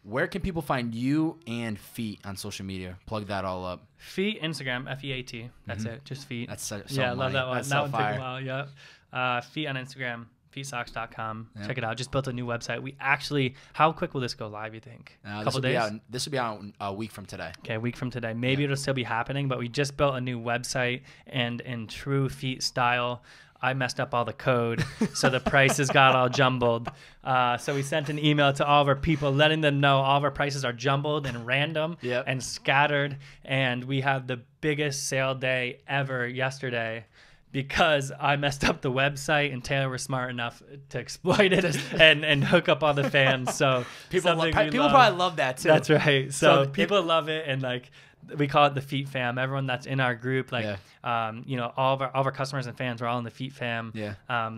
Where can people find you and FEAT on social media? Plug that all up. FEAT Instagram, FEAT. That's it. Just FEAT. That's so I love that one. That's that so one fire. took a while. Yep. FEAT on Instagram. FeatSocks.com. Check it out. Just built a new website. We actually, how quick will this go live, you think? A couple days? This will be out a week from today. Okay, a week from today. Maybe it'll still be happening, but we just built a new website, and in true FEAT style, I messed up all the code, so the prices got all jumbled. So we sent an email to all of our people letting them know all of our prices are jumbled and random and scattered, and we had the biggest sale day ever yesterday. Because I messed up the website and Taylor was smart enough to exploit it and hook up all the fans. So people probably love that too. That's right. So people love it, and like we call it the FEAT fam. Everyone that's in our group, like you know, all of our customers and fans are all in the FEAT fam.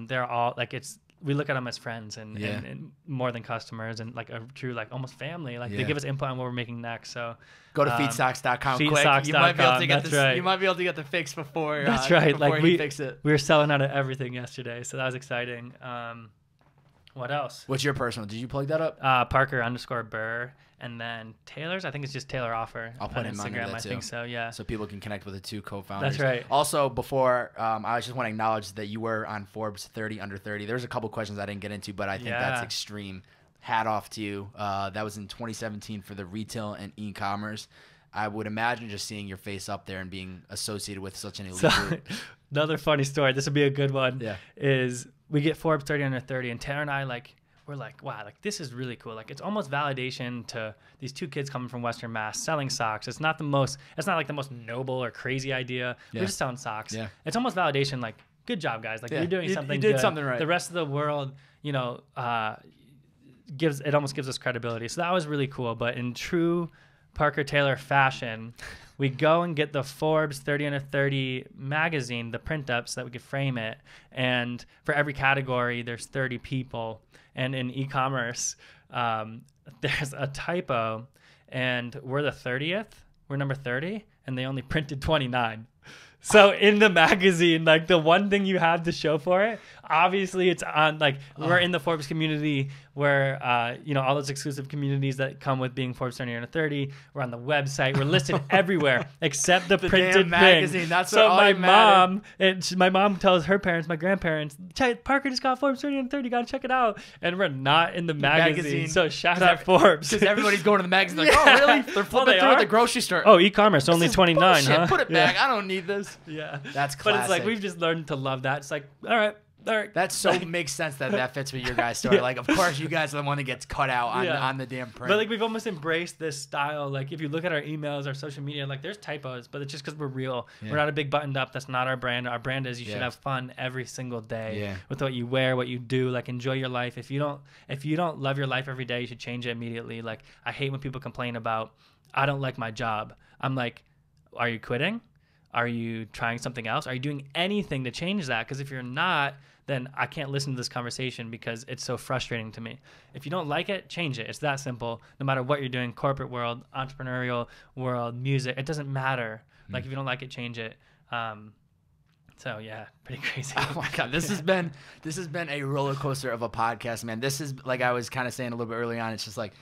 They're all like we look at them as friends and more than customers, and like a true like almost family. Like they give us input on what we're making next. So go to featsocks.com quick. You might be able to get this. You might be able to get the fix before. That's right. Before like we fix it. We were selling out of everything yesterday, so that was exciting. What else? What's your personal? Did you plug that up? Parker_Burr. And then Taylor's, I think it's just Taylor Offer. I'll put on him on Instagram. That I too. think so, yeah. So people can connect with the two co-founders. That's right. Also, before I just want to acknowledge that you were on Forbes 30 under 30. There's a couple questions I didn't get into, but I think that's extreme. Hat off to you. That was in 2017 for the Retail and Ecommerce. I would imagine just seeing your face up there and being associated with such an elite group. Another funny story. This would be a good one. Is we get Forbes 30 under 30, and Taylor and I we're like, wow, like this is really cool. Like it's almost validation to these two kids coming from Western Mass selling socks. It's not like the most noble or crazy idea. We're just selling socks. It's almost validation. Like, good job, guys. Like you're doing something. You did good. something right. The rest of the world, you know, almost gives us credibility. So that was really cool. But in true Parker Taylor fashion, we go and get the Forbes 30 under 30 magazine, the print up, so that we could frame it. And for every category, there's 30 people. And in e-commerce, there's a typo, and we're the 30th. We're number 30, and they only printed 29. So in the magazine, like the one thing you have to show for it, obviously it's on like we're in the Forbes community where all those exclusive communities that come with being Forbes 30 under 30. We're on the website. We're listed everywhere except the printed damn magazine. thing. That's so all my that matters. my mom tells her parents, my grandparents, Parker just got Forbes 30 under 30. Got to check it out. And we're not in the magazine. So shout out Forbes. Because everybody's going to the magazine like, oh, really? They're flipping through at the grocery store. Oh, e-commerce, only This is 29, bullshit. huh? Put it back. I don't need this. Yeah. That's But classic. it's like we've just learned to love that. It's like, all right. That so makes sense that fits with your guys' story. Like, of course, you guys are the one that gets cut out on the damn print. But like we've almost embraced this style. Like if you look at our emails, our social media, like there's typos, but it's just because we're real. Yeah. We're not a big buttoned up. That's not our brand. Our brand is you should have fun every single day with what you wear, what you do. Like enjoy your life. If you don't love your life every day, you should change it immediately. Like I hate when people complain about I don't like my job. I'm like, are you quitting? Are you trying something else? Are you doing anything to change that? Because if you're not, then I can't listen to this conversation because it's so frustrating to me. If you don't like it, change it. It's that simple. No matter what you're doing, corporate world, entrepreneurial world, music, it doesn't matter. Like if you don't like it, change it. So yeah, pretty crazy. Oh my God, this has been a roller coaster of a podcast, man. This is like I was kind of saying a little bit early on. It's just like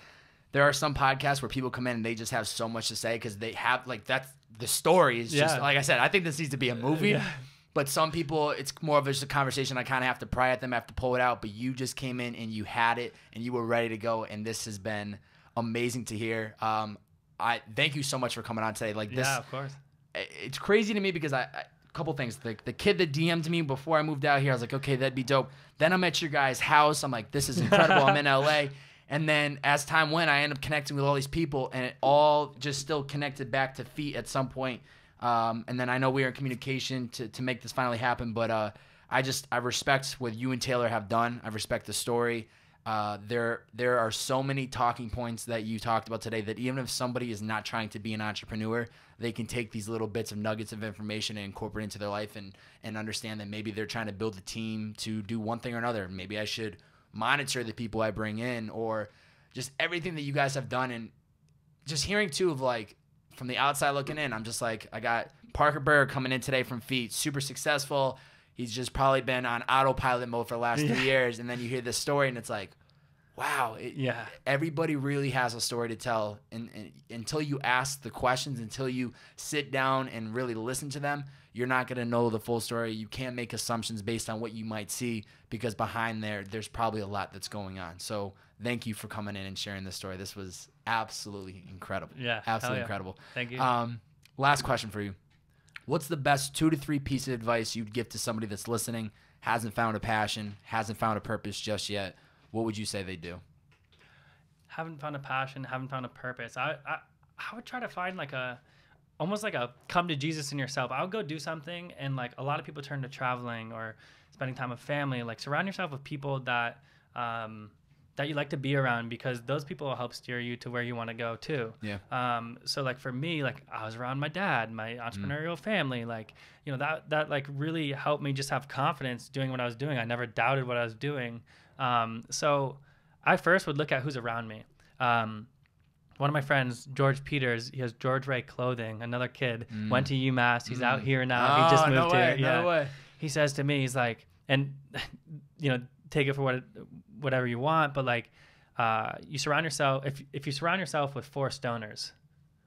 there are some podcasts where people come in and they just have so much to say because they have like that's the story is just like I said. I think this needs to be a movie. Yeah. But some people, it's more of just a conversation. I kind of have to pry at them, I have to pull it out. But you just came in and you had it and you were ready to go. And this has been amazing to hear. I thank you so much for coming on today. Like this, yeah, of course. It's crazy to me because a couple things. The kid that DM'd me before I moved out here, I was like, okay, that'd be dope. Then I'm at your guys' house. I'm like, this is incredible. I'm in LA. And then as time went, I ended up connecting with all these people, and it all just still connected back to FEAT at some point. And then I know we are in communication to make this finally happen, but I respect what you and Taylor have done. I respect the story. There are so many talking points that you talked about today that even if somebody is not trying to be an entrepreneur, they can take these little bits of nuggets of information and incorporate into their life and understand that maybe they're trying to build a team to do one thing or another. Maybe I should monitor the people I bring in, or just everything that you guys have done. And just hearing too of like from the outside looking in, I'm just like, I got Parker Burr coming in today from FEAT, super successful. He's just probably been on autopilot mode for the last 3 years. And then you hear this story and it's like, wow. Everybody really has a story to tell. And until you ask the questions, until you sit down and really listen to them, you're not going to know the full story. You can't make assumptions based on what you might see because behind there's probably a lot that's going on. So thank you for coming in and sharing this story. This was absolutely incredible. Yeah. Absolutely incredible. Thank you. Last question for you. What's the best 2 to 3 pieces of advice you'd give to somebody that's listening, hasn't found a passion, hasn't found a purpose just yet? What would you say they do? Haven't found a passion, haven't found a purpose. I would try to find almost like a come to Jesus in yourself. I would go do something, and like a lot of people turn to traveling or spending time with family. Like surround yourself with people that you like to be around, because those people will help steer you to where you want to go too. Yeah. So like for me, like I was around my dad, my entrepreneurial family, like, you know, that like really helped me just have confidence doing what I was doing. I never doubted what I was doing. So I first would look at who's around me. One of my friends, George Peters, he has George Ray Clothing, another kid, went to UMass. He's out here now. He just moved here. No way. He says to me, he's like, and you know, take it for whatever you want, but like, you surround yourself, if you surround yourself with 4 stoners,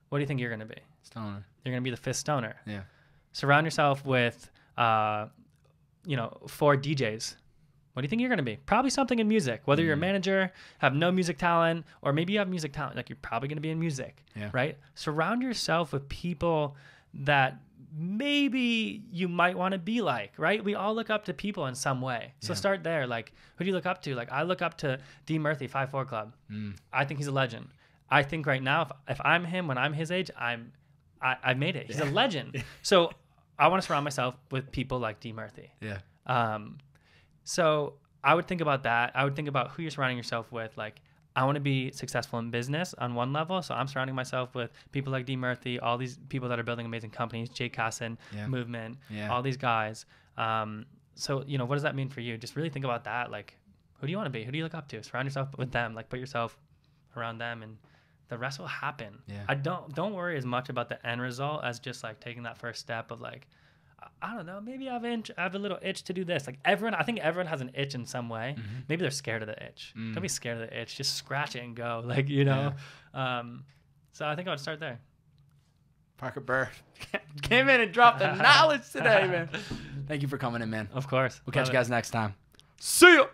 what do you think you're going to be? Stoner. You're going to be the 5th stoner. Yeah. Surround yourself with, 4 DJs. What do you think you're going to be? Probably something in music. Whether you're a manager, have no music talent, or maybe you have music talent, like you're probably going to be in music, right? Surround yourself with people that maybe you might want to be like, right? We all look up to people in some way. So start there. Like, who do you look up to? Like, I look up to D. Murphy, 5'4" Club. I think he's a legend. I think right now, if I'm him when I'm his age, I made it. He's a legend. So I want to surround myself with people like D. Murphy. Yeah. So I would think about that. I would think about who you're surrounding yourself with. Like, I want to be successful in business on one level. So I'm surrounding myself with people like D. Murphy, all these people that are building amazing companies, Jay Casson, Movement, all these guys. So, you know, what does that mean for you? Just really think about that. Like, who do you want to be? Who do you look up to? Surround yourself with them. Like, put yourself around them, and the rest will happen. Yeah. I don't worry as much about the end result as just like taking that first step of like, I don't know, maybe I have a little itch to do this. Like I think everyone has an itch in some way. Maybe they're scared of the itch. Don't be scared of the itch. Just scratch it and go. Like, you know. So I think I would start there. Parker Burr came in and dropped the knowledge today, man. Thank you for coming in, man. Of course. We'll catch you guys next time. See ya.